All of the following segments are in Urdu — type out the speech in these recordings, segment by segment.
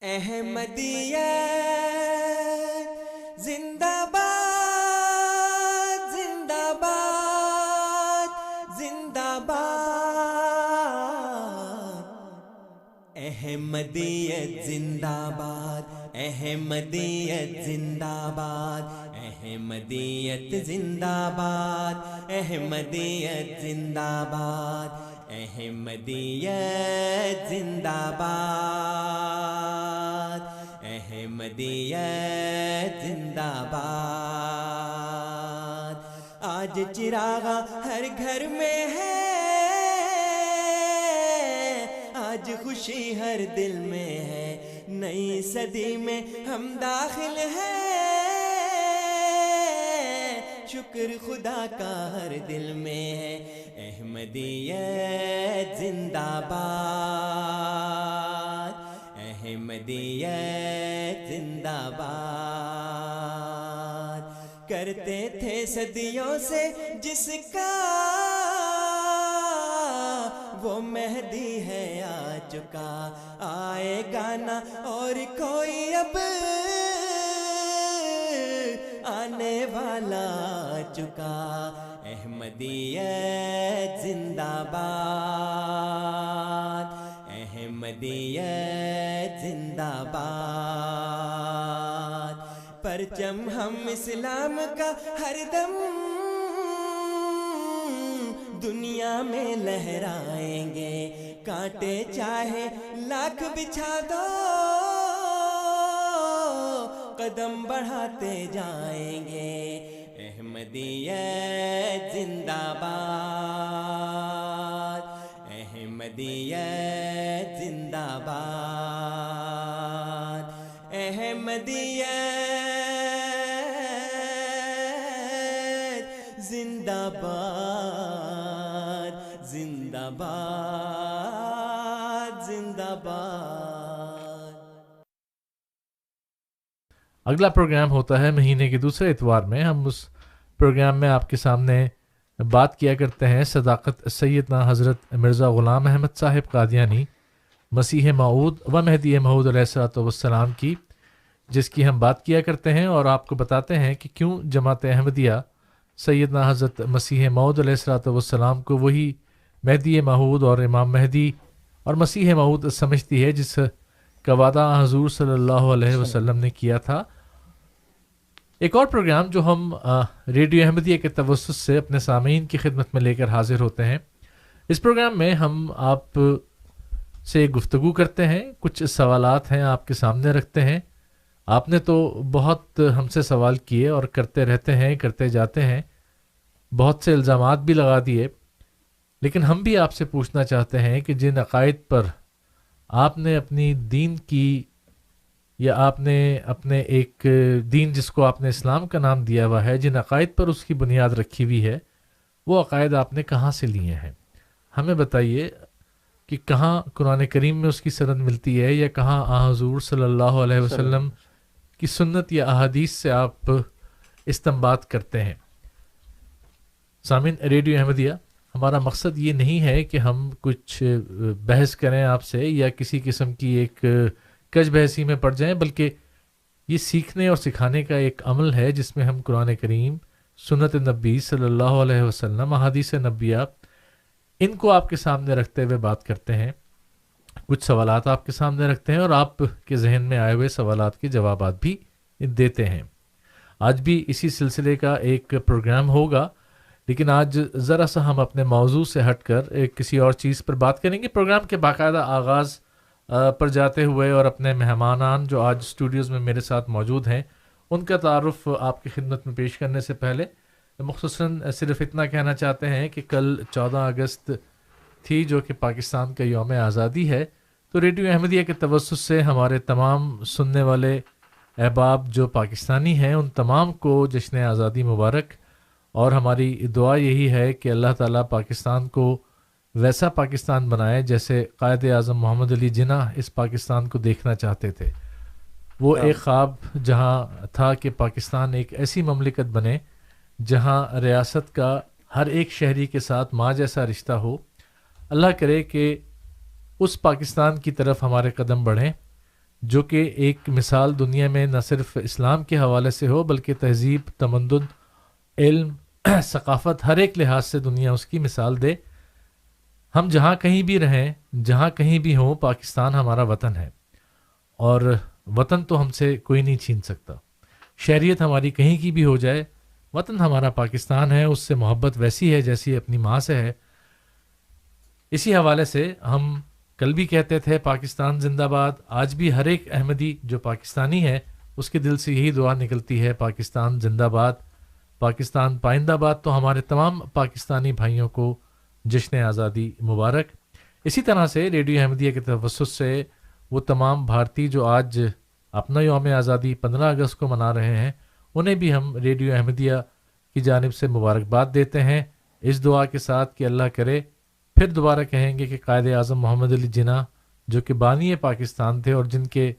احمدیت زندہ باد، زندہ باد، زندہ باد۔ احمدیت زندہ باد، احمدیت زندہ باد، احمدیت زندہ باد، احمدیت زندہ باد، احمدیت زندہ باد، احمدیت زندہ باد۔ آج چراغاں ہر گھر میں ہے، آج خوشی ہر دل میں ہے، نئی صدی میں ہم داخل ہیں، شکر خدا کا ہر دل میں ہے۔ احمدیت زندہ باد، احمدیت زندہ باد۔ کرتے تھے صدیوں سے جس کا وہ مہدی ہے آ چکا، آئے گا نہ اور کوئی اب، آنے والا آ چکا۔ احمدیت زندہ باد، احمدیت زندہ باد۔ پرچم ہم اسلام کا ہر دم دنیا میں لہرائیں گے، کانٹے چاہے لاکھ بچھا دو، قدم بڑھاتے جائیں گے۔ احمدیت زندہ باد، احمدیت زندہ باد، احمدیت زندہ باد، زندہ باد، زندہ باد۔ اگلا پروگرام ہوتا ہے مہینے کے دوسرے اتوار میں۔ ہم اس پروگرام میں آپ کے سامنے بات کیا کرتے ہیں صداقت سیدنا حضرت مرزا غلام احمد صاحب قادیانی مسیح موعود و مہدی موعود علیہ الصلوۃ والسلام کی، جس کی ہم بات کیا کرتے ہیں اور آپ کو بتاتے ہیں کہ کیوں جماعت احمدیہ سیدنا حضرت مسیح موعود علیہ الصلوۃ والسلام کو وہی مہدی موعود اور امام مہدی اور مسیح موعود سمجھتی ہے جس کا وعدہ حضور صلی اللہ علیہ وسلم نے کیا تھا۔ ایک اور پروگرام جو ہم ریڈیو احمدیہ کے توسط سے اپنے سامعین کی خدمت میں لے کر حاضر ہوتے ہیں، اس پروگرام میں ہم آپ سے گفتگو کرتے ہیں، کچھ سوالات ہیں آپ کے سامنے رکھتے ہیں۔ آپ نے تو بہت ہم سے سوال کیے اور کرتے رہتے ہیں، کرتے جاتے ہیں، بہت سے الزامات بھی لگا دیے، لیکن ہم بھی آپ سے پوچھنا چاہتے ہیں کہ جن عقائد پر آپ نے اپنی دین کی، یا آپ نے اپنے ایک دین جس کو آپ نے اسلام کا نام دیا ہوا ہے، جن عقائد پر اس کی بنیاد رکھی ہوئی ہے، وہ عقائد آپ نے کہاں سے لیے ہیں؟ ہمیں بتائیے کہ کہاں قرآن کریم میں اس کی سند ملتی ہے، یا کہاں حضور صلی اللہ علیہ وسلم کی سنت یا احادیث سے آپ استنباط کرتے ہیں۔ سامعین ریڈیو احمدیہ، ہمارا مقصد یہ نہیں ہے کہ ہم کچھ بحث کریں آپ سے یا کسی قسم کی ایک کج بحثی میں پڑ جائیں، بلکہ یہ سیکھنے اور سکھانے کا ایک عمل ہے جس میں ہم قرآن کریم، سنت نبی صلی اللہ علیہ وسلم، احادیث نبیہ، ان کو آپ کے سامنے رکھتے ہوئے بات کرتے ہیں، کچھ سوالات آپ کے سامنے رکھتے ہیں اور آپ کے ذہن میں آئے ہوئے سوالات کے جوابات بھی دیتے ہیں۔ آج بھی اسی سلسلے کا ایک پروگرام ہوگا، لیکن آج ذرا سا ہم اپنے موضوع سے ہٹ کر کسی اور چیز پر بات کریں گے۔ پروگرام کے باقاعدہ آغاز پر جاتے ہوئے اور اپنے مہمانان جو آج اسٹوڈیوز میں میرے ساتھ موجود ہیں ان کا تعارف آپ کی خدمت میں پیش کرنے سے پہلے مختصراً صرف اتنا کہنا چاہتے ہیں کہ کل 14 اگست تھی، جو کہ پاکستان کا یوم آزادی ہے، تو ریڈیو احمدیہ کے توسط سے ہمارے تمام سننے والے احباب جو پاکستانی ہیں ان تمام کو جشن آزادی مبارک، اور ہماری دعا یہی ہے کہ اللہ تعالیٰ پاکستان کو ویسا پاکستان بنائے جیسے قائد اعظم محمد علی جناح اس پاکستان کو دیکھنا چاہتے تھے۔ وہ ایک خواب جہاں تھا کہ پاکستان ایک ایسی مملکت بنے جہاں ریاست کا ہر ایک شہری کے ساتھ ماں جیسا رشتہ ہو۔ اللہ کرے کہ اس پاکستان کی طرف ہمارے قدم بڑھیں جو کہ ایک مثال دنیا میں نہ صرف اسلام کے حوالے سے ہو بلکہ تہذیب، تمدن، علم، ثقافت، ہر ایک لحاظ سے دنیا اس کی مثال دے. ہم جہاں کہیں بھی رہیں، جہاں کہیں بھی ہوں، پاکستان ہمارا وطن ہے اور وطن تو ہم سے کوئی نہیں چھین سکتا. شہریت ہماری کہیں کی بھی ہو جائے، وطن ہمارا پاکستان ہے، اس سے محبت ویسی ہے جیسی اپنی ماں سے ہے. اسی حوالے سے ہم کل بھی کہتے تھے پاکستان زندہ باد. آج بھی ہر ایک احمدی جو پاکستانی ہے اس کے دل سے یہی دعا نکلتی ہے، پاکستان زندہ باد، پاکستان پائندہ باد. تو ہمارے تمام پاکستانی بھائیوں کو جشن آزادی مبارک. اسی طرح سے ریڈیو احمدیہ کے توسط سے وہ تمام بھارتی جو آج اپنا یوم آزادی 15 اگست کو منا رہے ہیں، انہیں بھی ہم ریڈیو احمدیہ کی جانب سے مبارکباد دیتے ہیں، اس دعا کے ساتھ کہ اللہ کرے پھر دوبارہ کہیں گے کہ قائد اعظم محمد علی جناح جو کہ بانی پاکستان تھے اور جن کے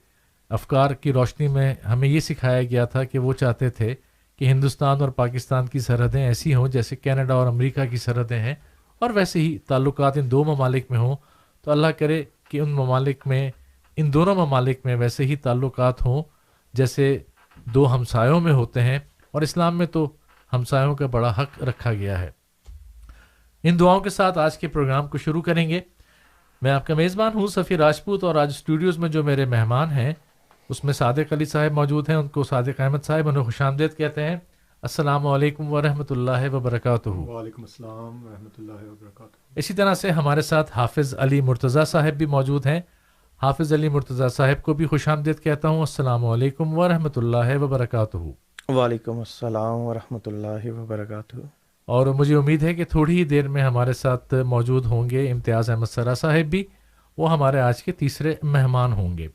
افکار کی روشنی میں ہمیں یہ سکھایا گیا تھا کہ وہ چاہتے تھے کہ ہندوستان اور پاکستان کی سرحدیں ایسی ہوں جیسے کینیڈا اور امریکہ کی سرحدیں ہیں، اور ویسے ہی تعلقات ان دو ممالک میں ہوں. تو اللہ کرے کہ ان دونوں ممالک میں ویسے ہی تعلقات ہوں جیسے دو ہمسایوں میں ہوتے ہیں، اور اسلام میں تو ہمسایوں کا بڑا حق رکھا گیا ہے. ان دعاؤں کے ساتھ آج کے پروگرام کو شروع کریں گے. میں آپ کا میزبان ہوں سفیر راجپوت، اور آج اسٹوڈیوز میں جو میرے مہمان ہیں اس میں صادق علی صاحب موجود ہیں. ان کو صادق احمد صاحب انہیں خوش آمدید کہتے ہیں. السلام علیکم ورحمۃ اللہ وبرکاتہ. وعلیکم السلام ورحمۃ اللہ وبرکاتہ. اسی طرح سے ہمارے ساتھ حافظ علی مرتضیٰ صاحب بھی موجود ہیں. حافظ علی مرتضیٰ صاحب کو بھی خوش آمدید کہتا ہوں. السلام علیکم ورحمۃ اللہ وبرکاتہ. وعلیکم السلام ورحمۃ اللہ وبرکاتہ. اور مجھے امید ہے کہ تھوڑی ہی دیر میں ہمارے ساتھ موجود ہوں گے امتیاز احمد سرا صاحب بھی، وہ ہمارے آج کے تیسرے مہمان ہوں گے.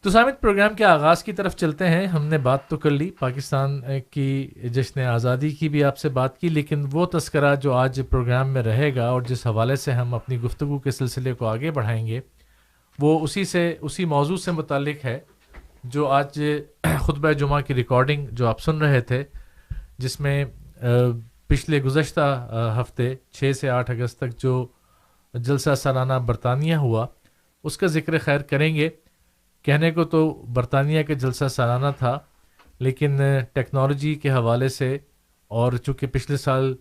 تو سامعین، پروگرام کے آغاز کی طرف چلتے ہیں. ہم نے بات تو کر لی پاکستان کی جشن آزادی کی بھی آپ سے بات کی، لیکن وہ تذکرہ جو آج پروگرام میں رہے گا اور جس حوالے سے ہم اپنی گفتگو کے سلسلے کو آگے بڑھائیں گے، وہ اسی موضوع سے متعلق ہے جو آج خطبہ جمعہ کی ریکارڈنگ جو آپ سن رہے تھے، جس میں پچھلے گزشتہ ہفتے 6 سے 8 اگست تک جو جلسہ سالانہ برطانیہ ہوا اس کا ذکر خیر کریں گے. کہنے کو تو برطانیہ کا جلسہ سالانہ تھا، لیکن ٹیکنالوجی کے حوالے سے اور چونکہ پچھلے سال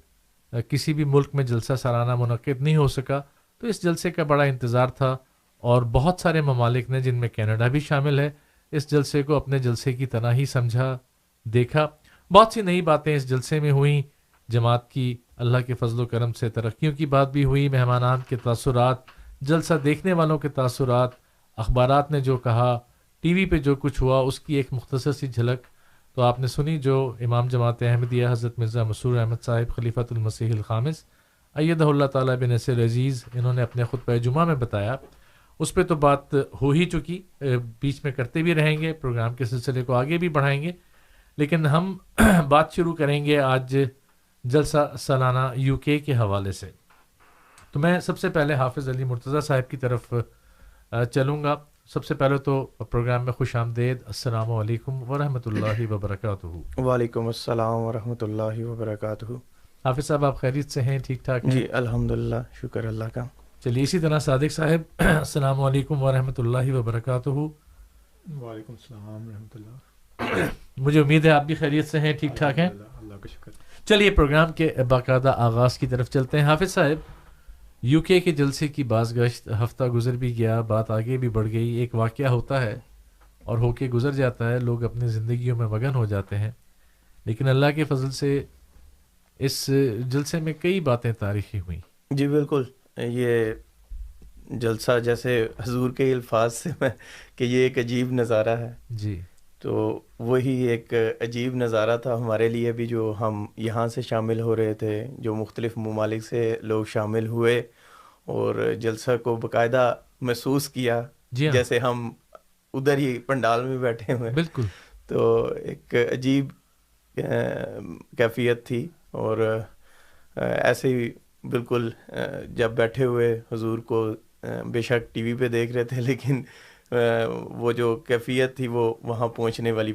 کسی بھی ملک میں جلسہ سالانہ منعقد نہیں ہو سکا، تو اس جلسے کا بڑا انتظار تھا، اور بہت سارے ممالک نے، جن میں کینیڈا بھی شامل ہے، اس جلسے کو اپنے جلسے کی طرح ہی سمجھا، دیکھا. بہت سی نئی باتیں اس جلسے میں ہوئیں. جماعت کی اللہ کے فضل و کرم سے ترقیوں کی بات بھی ہوئی، مہمانان کے تاثرات، جلسہ دیکھنے والوں کے تاثرات، اخبارات نے جو کہا، ٹی وی پہ جو کچھ ہوا، اس کی ایک مختصر سی جھلک تو آپ نے سنی، جو امام جماعت احمدیہ حضرت مرزا مسرور احمد صاحب خلیفۃ المسیح الخامس ایدہ اللہ تعالیٰ بنصر عزیز انہوں نے اپنے خطبہ جمعہ میں بتایا. اس پہ تو بات ہو ہی چکی، بیچ میں کرتے بھی رہیں گے، پروگرام کے سلسلے کو آگے بھی بڑھائیں گے. لیکن ہم بات شروع کریں گے آج جلسہ سالانہ یو کے حوالے سے. تو میں سب سے پہلے حافظ علی مرتضیٰ صاحب کی طرف چلوں گا. سب سے پہلے تو پروگرام میں خوش آمدید. السلام علیکم ورحمۃ اللہ وبرکاتہ. وعلیکم السلام ورحمۃ اللہ وبرکاتہ. حافظ صاحب، آپ خیریت سے ہیں؟ ٹھیک ٹھاک ہیں؟ جی الحمدللہ، شکر اللہ کا. چلیے اسی طرح صادق صاحب، السلام علیکم ورحمۃ اللہ وبرکاتہ. وعلیکم السلام ورحمۃ اللہ. مجھے امید ہے آپ بھی خیریت سے ہیں، ٹھیک ٹھاک ہیں؟ اللہ کا شکر. چلیے پروگرام کے باقاعدہ آغاز کی طرف چلتے ہیں. حافظ صاحب، یو کے جلسے کی باز گشت، ہفتہ گزر بھی گیا، بات آگے بھی بڑھ گئی. ایک واقعہ ہوتا ہے اور ہو کے گزر جاتا ہے، لوگ اپنی زندگیوں میں مگن ہو جاتے ہیں، لیکن اللہ کے فضل سے اس جلسے میں کئی باتیں تاریخی ہوئیں. جی بالکل. یہ جلسہ جیسے حضور کے الفاظ سے میں کہ یہ ایک عجیب نظارہ ہے. جی، تو وہی ایک عجیب نظارہ تھا ہمارے لیے بھی، جو ہم یہاں سے شامل ہو رہے تھے، جو مختلف ممالک سے لوگ شامل ہوئے اور جلسہ کو باقاعدہ محسوس کیا. جی ہاں، جیسے ہم ادھر ہی پنڈال میں بیٹھے ہوئے. بالکل. تو ایک عجیب کیفیت تھی. اور ایسے ہی بالکل جب بیٹھے ہوئے حضور کو بے شک ٹی وی پہ دیکھ رہے تھے، لیکن وہ جو کیفیت تھی وہ وہاں پہنچنے والی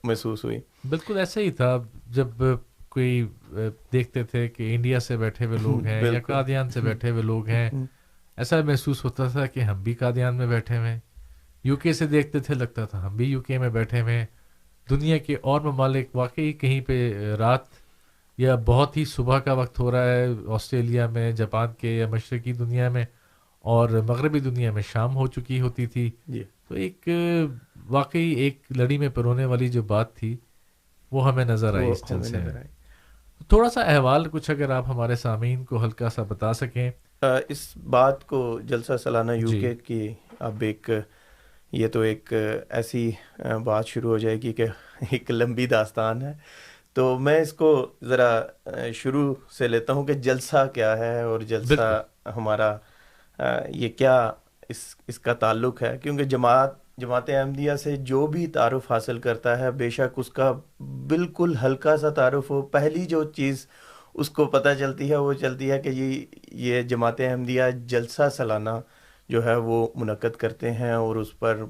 محسوس ہوئی. بالکل ایسا ہی تھا جب کوئی دیکھتے تھے کہ انڈیا سے بیٹھے ہوئے لوگ ہیں یا قادیان سے بیٹھے ہوئے لوگ ہیں، ایسا محسوس ہوتا تھا کہ ہم بھی قادیان میں بیٹھے ہوئے ہیں. یو کے سے دیکھتے تھے لگتا تھا ہم بھی یو کے میں بیٹھے ہوئے. دنیا کے اور ممالک واقعی کہیں پہ رات یا بہت ہی صبح کا وقت ہو رہا ہے, آسٹریلیا میں, جاپان کے یا مشرقی دنیا میں, اور مغربی دنیا میں شام ہو چکی ہوتی تھی. جی تو ایک واقعی ایک لڑی میں پرونے والی جو بات تھی وہ ہمیں نظر آئی اس جلسے میں. تھوڑا سا احوال کچھ اگر آپ ہمارے سامعین کو ہلکا سا بتا سکیں اس بات کو. جلسہ سالانہ یو کے کی اب یہ تو ایک ایسی بات شروع ہو جائے گی کہ ایک لمبی داستان ہے, تو میں اس کو ذرا شروع سے لیتا ہوں کہ جلسہ کیا ہے اور جلسہ ہمارا یہ کیا اس کا تعلق ہے. کیونکہ جماعت احمدیہ سے جو بھی تعارف حاصل کرتا ہے بے شک اس کا بالکل ہلکا سا تعارف ہو, پہلی جو چیز اس کو پتہ چلتی ہے وہ چلتی ہے کہ یہ جماعت احمدیہ جلسہ سالانہ جو ہے وہ منعقد کرتے ہیں, اور اس پر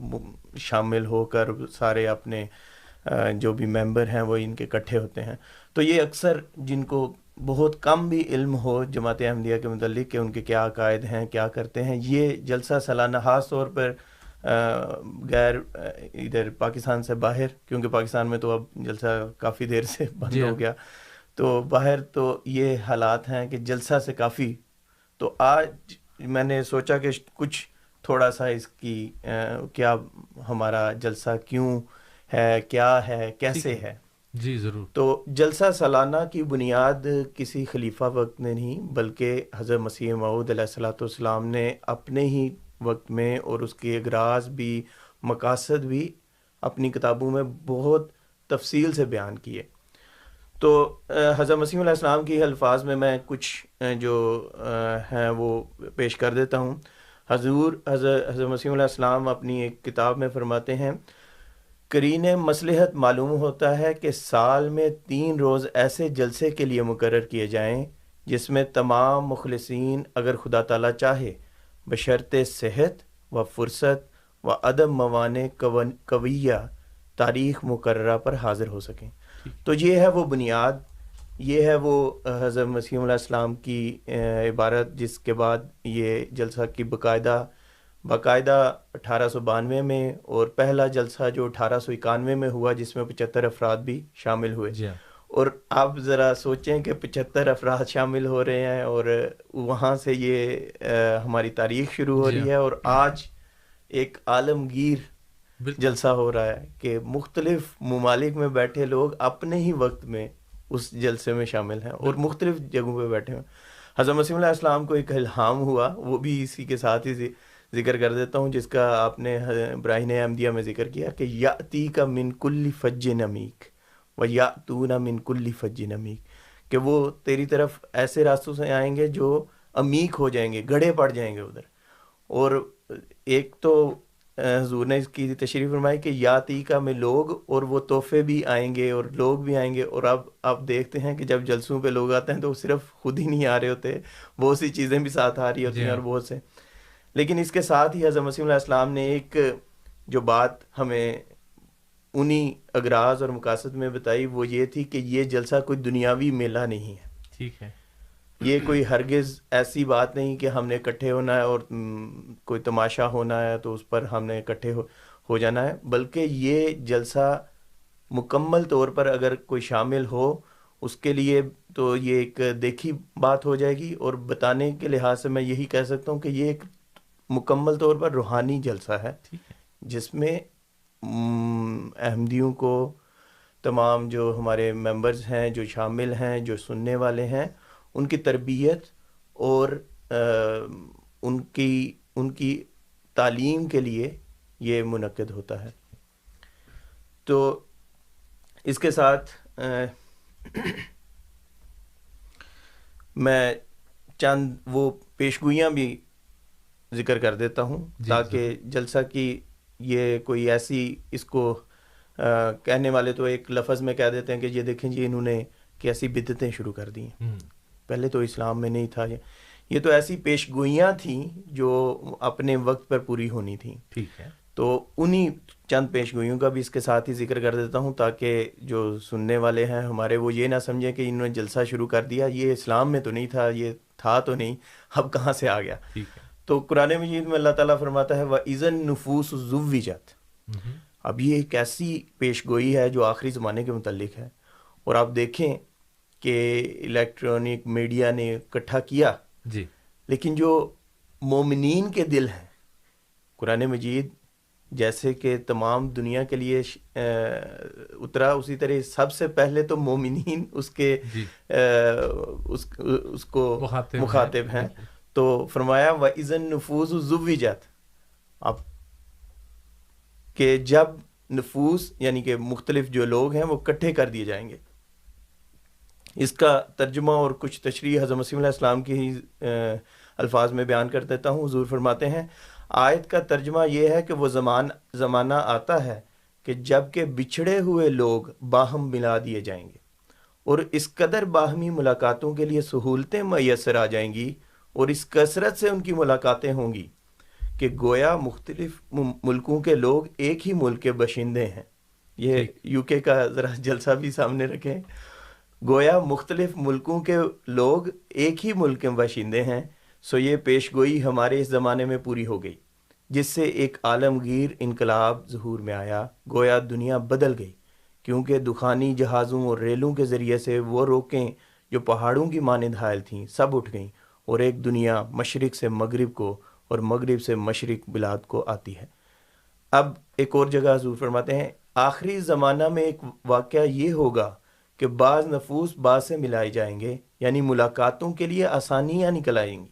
شامل ہو کر سارے اپنے جو بھی ممبر ہیں وہ ان کے اکٹھے ہوتے ہیں. تو یہ اکثر جن کو بہت کم بھی علم ہو جماعت احمدیہ کے متعلق کہ ان کے کیا عقائد ہیں, کیا کرتے ہیں, یہ جلسہ سالانہ خاص طور پر غیر ادھر پاکستان سے باہر, کیونکہ پاکستان میں تو اب جلسہ کافی دیر سے بند ہو گیا, تو باہر تو یہ حالات ہیں کہ جلسہ سے کافی. تو آج میں نے سوچا کہ کچھ تھوڑا سا اس کی کیا ہمارا جلسہ کیوں ہے, کیا ہے, کیسے ہے. جی ضرور. تو جلسہ سالانہ کی بنیاد کسی خلیفہ وقت نے نہیں بلکہ حضرت مسیح موعود علیہ الصلوۃ والسلام نے اپنے ہی وقت میں, اور اس کے اغراض بھی مقاصد بھی اپنی کتابوں میں بہت تفصیل سے بیان کیے. تو حضرت مسیح علیہ السلام کی الفاظ میں کچھ جو ہیں وہ پیش کر دیتا ہوں. حضرت مسیح علیہ السلام اپنی ایک کتاب میں فرماتے ہیں, قرین مصلحت معلوم ہوتا ہے کہ سال میں 3 روز ایسے جلسے کے لیے مقرر کیے جائیں جس میں تمام مخلصین اگر خدا تعالیٰ چاہے بشرط صحت و فرصت و عدم موانع قویہ تاریخ مقررہ پر حاضر ہو سکیں. تو یہ ہے وہ بنیاد, یہ ہے وہ حضرت مسیح علیہ السلام کی عبارت جس کے بعد یہ جلسہ کی باقاعدہ 1892 میں, اور پہلا جلسہ جو 1891 میں ہوا جس میں 75 افراد بھی شامل ہوئے. اور آپ ذرا سوچیں کہ 75 افراد شامل ہو رہے ہیں اور وہاں سے یہ ہماری تاریخ شروع ہو رہی ہے, اور آج ایک عالمگیر جلسہ ہو رہا ہے کہ مختلف ممالک میں بیٹھے لوگ اپنے ہی وقت میں اس جلسے میں شامل ہیں اور مختلف جگہوں پہ بیٹھے ہیں. حضرت مسیح علیہ السلام کو ایک الہام ہوا, وہ بھی اسی کے ساتھ ہی ذکر کر دیتا ہوں, جس کا آپ نے براہین احمدیہ میں ذکر کیا کہ یاتی کا من کل فج عمیق و یاتون من کل فج عمیق, کہ وہ تیری طرف ایسے راستوں سے آئیں گے جو عمیق ہو جائیں گے, گڑھے پڑ جائیں گے ادھر. اور ایک تو حضور نے اس کی تشریح فرمائی کہ یاتی کا میں لوگ, اور وہ تحفے بھی آئیں گے اور لوگ بھی آئیں گے. اور اب آپ دیکھتے ہیں کہ جب جلسوں پہ لوگ آتے ہیں تو صرف خود ہی نہیں آ رہے ہوتے, بہت سی چیزیں بھی ساتھ آ رہی ہوتی ہیں اور بہت سے. لیکن اس کے ساتھ ہی حضرت مسیح علیہ السلام نے ایک جو بات ہمیں انہی اغراض اور مقاصد میں بتائی وہ یہ تھی کہ یہ جلسہ کوئی دنیاوی میلہ نہیں ہے. ٹھیک ہے, یہ کوئی ہرگز ایسی بات نہیں کہ ہم نے اکٹھے ہونا ہے اور کوئی تماشا ہونا ہے تو اس پر ہم نے اکٹھے ہو جانا ہے, بلکہ یہ جلسہ مکمل طور پر اگر کوئی شامل ہو اس کے لیے تو یہ ایک دیکھی بات ہو جائے گی. اور بتانے کے لحاظ سے میں یہی کہہ سکتا ہوں کہ یہ ایک مکمل طور پر روحانی جلسہ ہے جس میں احمدیوں کو تمام جو ہمارے ممبرز ہیں, جو شامل ہیں, جو سننے والے ہیں, ان کی تربیت اور ان کی تعلیم کے لیے یہ منعقد ہوتا ہے. تو اس کے ساتھ میں چند وہ پیشگوئیاں بھی ذکر کر دیتا ہوں تاکہ جلسہ کی یہ کوئی ایسی اس کو کہنے والے تو ایک لفظ میں کہہ دیتے ہیں کہ یہ دیکھیں جی انہوں نے کیسی بدعتیں شروع کر دی ہیں, پہلے تو اسلام میں نہیں تھا. یہ تو ایسی پیشگوئیاں تھیں جو اپنے وقت پر پوری ہونی تھیں. ٹھیک ہے, تو انہی چند پیشگوئیوں کا بھی اس کے ساتھ ہی ذکر کر دیتا ہوں تاکہ جو سننے والے ہیں ہمارے وہ یہ نہ سمجھیں کہ انہوں نے جلسہ شروع کر دیا, یہ اسلام میں تو نہیں تھا, یہ تھا تو نہیں, اب کہاں سے آ گیا. تو قرآن مجید میں اللہ تعالیٰ فرماتا ہے وَإِذَا النُّفُوسُ زُوِّجَتْ. اب یہ ایک ایسی پیش گوئی ہے جو آخری زمانے کے متعلق ہے، اور آپ دیکھیں کہ الیکٹرانک میڈیا نے اکٹھا کیا، جی لیکن جو مومنین کے دل ہیں، قرآن مجید جیسے کہ تمام دنیا کے لیے اترا، اسی طرح سب سے پہلے تو مومنین اس کے جی اس کو مخاطب ہیں. تو فرمایا وَإِذَا النُّفُوسُ زُوِّجَتْ، اب کہ جب نفوس یعنی کہ مختلف جو لوگ ہیں وہ اکٹھے کر دیے جائیں گے. اس کا ترجمہ اور کچھ تشریح حضرت مسیح علیہ السلام کی ہی الفاظ میں بیان کر دیتا ہوں. حضور فرماتے ہیں آیت کا ترجمہ یہ ہے کہ وہ زمانہ آتا ہے کہ جب کہ بچھڑے ہوئے لوگ باہم ملا دیے جائیں گے، اور اس قدر باہمی ملاقاتوں کے لیے سہولتیں میسر آ جائیں گی، اور اس کثرت سے ان کی ملاقاتیں ہوں گی کہ گویا مختلف ملکوں کے لوگ ایک ہی ملک کے باشندے ہیں. یہ یو کے کا ذرا جلسہ بھی سامنے رکھیں. گویا مختلف ملکوں کے لوگ ایک ہی ملک کے باشندے ہیں. سو یہ پیش گوئی ہمارے اس زمانے میں پوری ہو گئی، جس سے ایک عالمگیر انقلاب ظہور میں آیا. گویا دنیا بدل گئی، کیونکہ دخانی جہازوں اور ریلوں کے ذریعے سے وہ روکیں جو پہاڑوں کی مانند حائل تھیں سب اٹھ گئیں، اور ایک دنیا مشرق سے مغرب کو اور مغرب سے مشرق بلاد کو آتی ہے. اب ایک اور جگہ حضور فرماتے ہیں آخری زمانہ میں ایک واقعہ یہ ہوگا کہ بعض نفوس بعض سے ملائے جائیں گے، یعنی ملاقاتوں کے لیے آسانیاں نکل آئیں گی،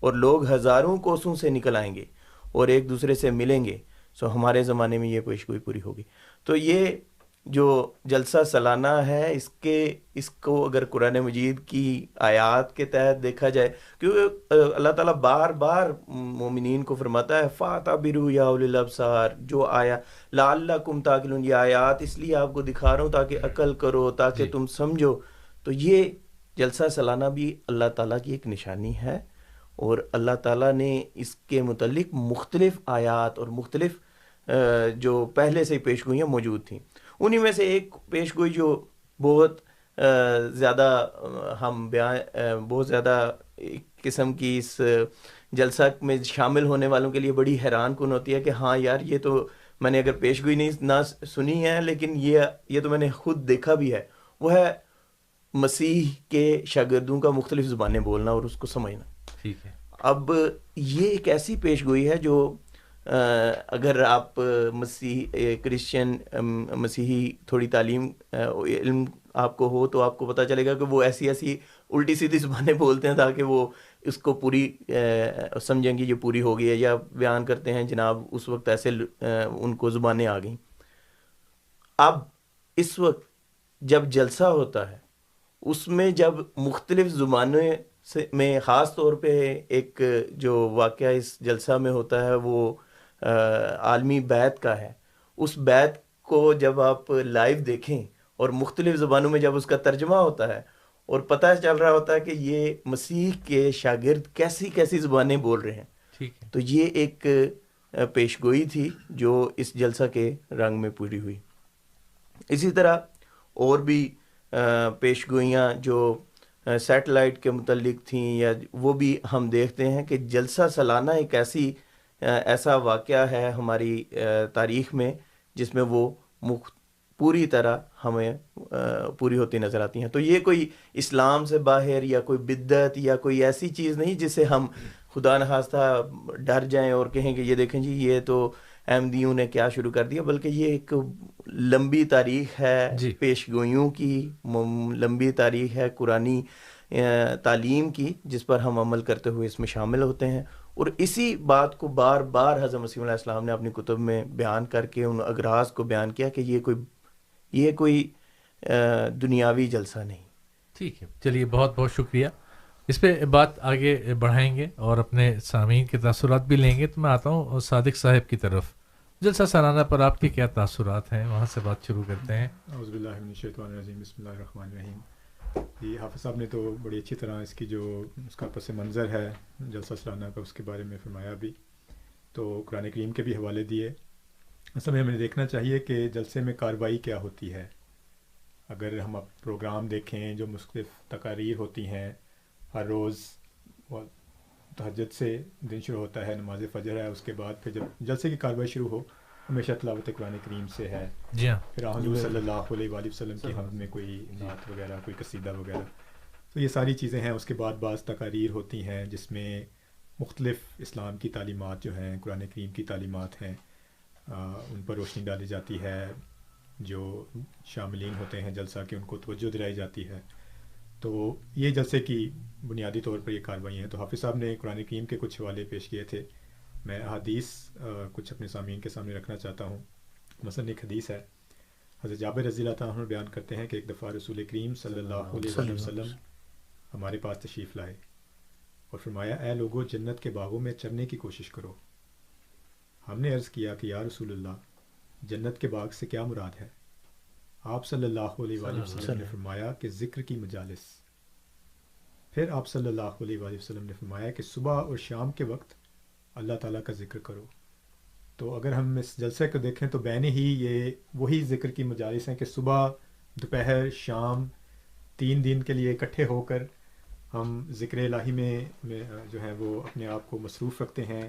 اور لوگ ہزاروں کوسوں سے نکل آئیں گے اور ایک دوسرے سے ملیں گے. سو ہمارے زمانے میں یہ پیش گوئی پوری ہوگی. تو یہ جو جلسہ سالانہ ہے، اس کو اگر قرآن مجید کی آیات کے تحت دیکھا جائے، کیونکہ اللہ تعالیٰ بار بار مومنین کو فرماتا ہے فَاعْتَبِرُوا يَا أُولِي الْأَبْصَارِ، جو آیا لَعَلَّكُمْ تَعْقِلُونَ، یہ آیات اس لیے آپ کو دکھا رہا ہوں تاکہ عقل کرو، تاکہ تم سمجھو. تو یہ جلسہ سالانہ بھی اللہ تعالیٰ کی ایک نشانی ہے، اور اللہ تعالیٰ نے اس کے متعلق مختلف آیات اور مختلف جو پہلے سے پیش گوئیاں موجود تھیں. انہی میں سے ایک پیش گوئی جو بہت زیادہ بہت زیادہ ایک قسم کی اس جلسہ میں شامل ہونے والوں کے لیے بڑی حیران کن ہوتی ہے کہ ہاں یار یہ تو میں نے اگر پیش گوئی نہ سنی ہے، لیکن یہ تو میں نے خود دیکھا بھی ہے. وہ ہے مسیح کے شاگردوں کا مختلف زبانیں بولنا اور اس کو سمجھنا. ٹھیک ہے. اب یہ ایک ایسی پیش گوئی ہے جو اگر آپ کرسچن مسیحی تھوڑی تعلیم علم آپ کو ہو تو آپ کو پتہ چلے گا کہ وہ ایسی الٹی سیدھی زبانیں بولتے ہیں تاکہ وہ اس کو پوری سمجھیں گی جو پوری ہو گئی ہے، یا بیان کرتے ہیں جناب اس وقت ایسے ان کو زبانیں آ گئیں. اب اس وقت جب جلسہ ہوتا ہے اس میں جب مختلف زبانیں میں خاص طور پہ ایک جو واقعہ اس جلسہ میں ہوتا ہے وہ عالمی بیعت کا ہے. اس بیعت کو جب آپ لائیو دیکھیں اور مختلف زبانوں میں جب اس کا ترجمہ ہوتا ہے اور پتہ چل رہا ہوتا ہے کہ یہ مسیح کے شاگرد کیسی زبانیں بول رہے ہیں، ٹھیک ہے. تو یہ ایک پیش گوئی تھی جو اس جلسہ کے رنگ میں پوری ہوئی. اسی طرح اور بھی پیش گوئیاں جو سیٹلائٹ کے متعلق تھیں، یا وہ بھی ہم دیکھتے ہیں کہ جلسہ سالانہ ایک ایسا واقعہ ہے ہماری تاریخ میں جس میں وہ پوری طرح ہمیں پوری ہوتی نظر آتی ہیں. تو یہ کوئی اسلام سے باہر یا کوئی بدعت یا کوئی ایسی چیز نہیں جس سے ہم خدا نخواستہ ڈر جائیں اور کہیں کہ یہ دیکھیں جی یہ تو احمدیوں نے کیا شروع کر دیا، بلکہ یہ ایک لمبی تاریخ ہے پیش گوئیوں کی، لمبی تاریخ ہے قرآنی تعلیم کی، جس پر ہم عمل کرتے ہوئے اس میں شامل ہوتے ہیں. اور اسی بات کو بار بار حضرت مسیح علیہ السلام نے اپنی کتب میں بیان کر کے ان اغراض کو بیان کیا کہ یہ کوئی دنیاوی جلسہ نہیں. ٹھیک ہے، چلیے بہت بہت شکریہ. اس پہ بات آگے بڑھائیں گے اور اپنے سامعین کے تاثرات بھی لیں گے. تو میں آتا ہوں صادق صاحب کی طرف. جلسہ سالانہ پر آپ کے کیا تاثرات ہیں، وہاں سے بات شروع کرتے ہیں. اعوذ باللہ من الشیطان الرجیم، بسم اللہ الرحمن الرحیم. یہ حافظ صاحب نے تو بڑی اچھی طرح اس کی جو اس کا پس منظر ہے جلسہ سالانہ کا اس کے بارے میں فرمایا بھی، تو قرآن کریم کے بھی حوالے دیے. اصل میں ہمیں دیکھنا چاہیے کہ جلسے میں کارروائی کیا ہوتی ہے. اگر ہم پروگرام دیکھیں جو مختلف تقاریر ہوتی ہیں ہر روز تہجد سے دن شروع ہوتا ہے، نماز فجر ہے، اس کے بعد پھر جب جلسے کی کاروائی شروع ہو ہمیشہ تلاوت قرآن کریم سے ہے. جی ہاں. پھر حضور صلی اللہ علیہ وآلہ وسلم کی حمد میں کوئی نعت وغیرہ، کوئی قصیدہ وغیرہ. تو یہ ساری چیزیں ہیں. اس کے بعد بعض تقاریر ہوتی ہیں جس میں مختلف اسلام کی تعلیمات جو ہیں، قرآن کریم کی تعلیمات ہیں، ان پر روشنی ڈالی جاتی ہے. جو شاملین ہوتے ہیں جلسہ کے ان کو توجہ دلائی جاتی ہے. تو یہ جلسے کی بنیادی طور پر یہ کارروائی ہیں. تو حافظ صاحب نے قرآن کریم کے کچھ حوالے پیش کیے تھے. میں احادیث کچھ اپنے سامعین کے سامنے رکھنا چاہتا ہوں. مثلا ایک حدیث ہے، حضرت جابر رضی اللہ تعالیٰ عنہ بیان کرتے ہیں کہ ایک دفعہ رسول کریم صلی اللہ علیہ وسلم ہمارے پاس تشریف لائے اور فرمایا اے لوگو جنت کے باغوں میں چرنے کی کوشش کرو. ہم نے عرض کیا کہ یا رسول اللہ جنت کے باغ سے کیا مراد ہے؟ آپ صلی اللہ علیہ وآلہ وسلم نے فرمایا کہ ذکر کی مجالس. پھر آپ صلی اللہ علیہ وآلہ وسلم نے فرمایا کہ صبح اور شام کے وقت اللہ تعالیٰ کا ذکر کرو. تو اگر ہم اس جلسے کو دیکھیں تو بین ہی یہ وہی ذکر کی مجالس ہیں کہ صبح دوپہر شام 3 دن کے لیے اکٹھے ہو کر ہم ذکر الہی میں جو ہے وہ اپنے آپ کو مصروف رکھتے ہیں،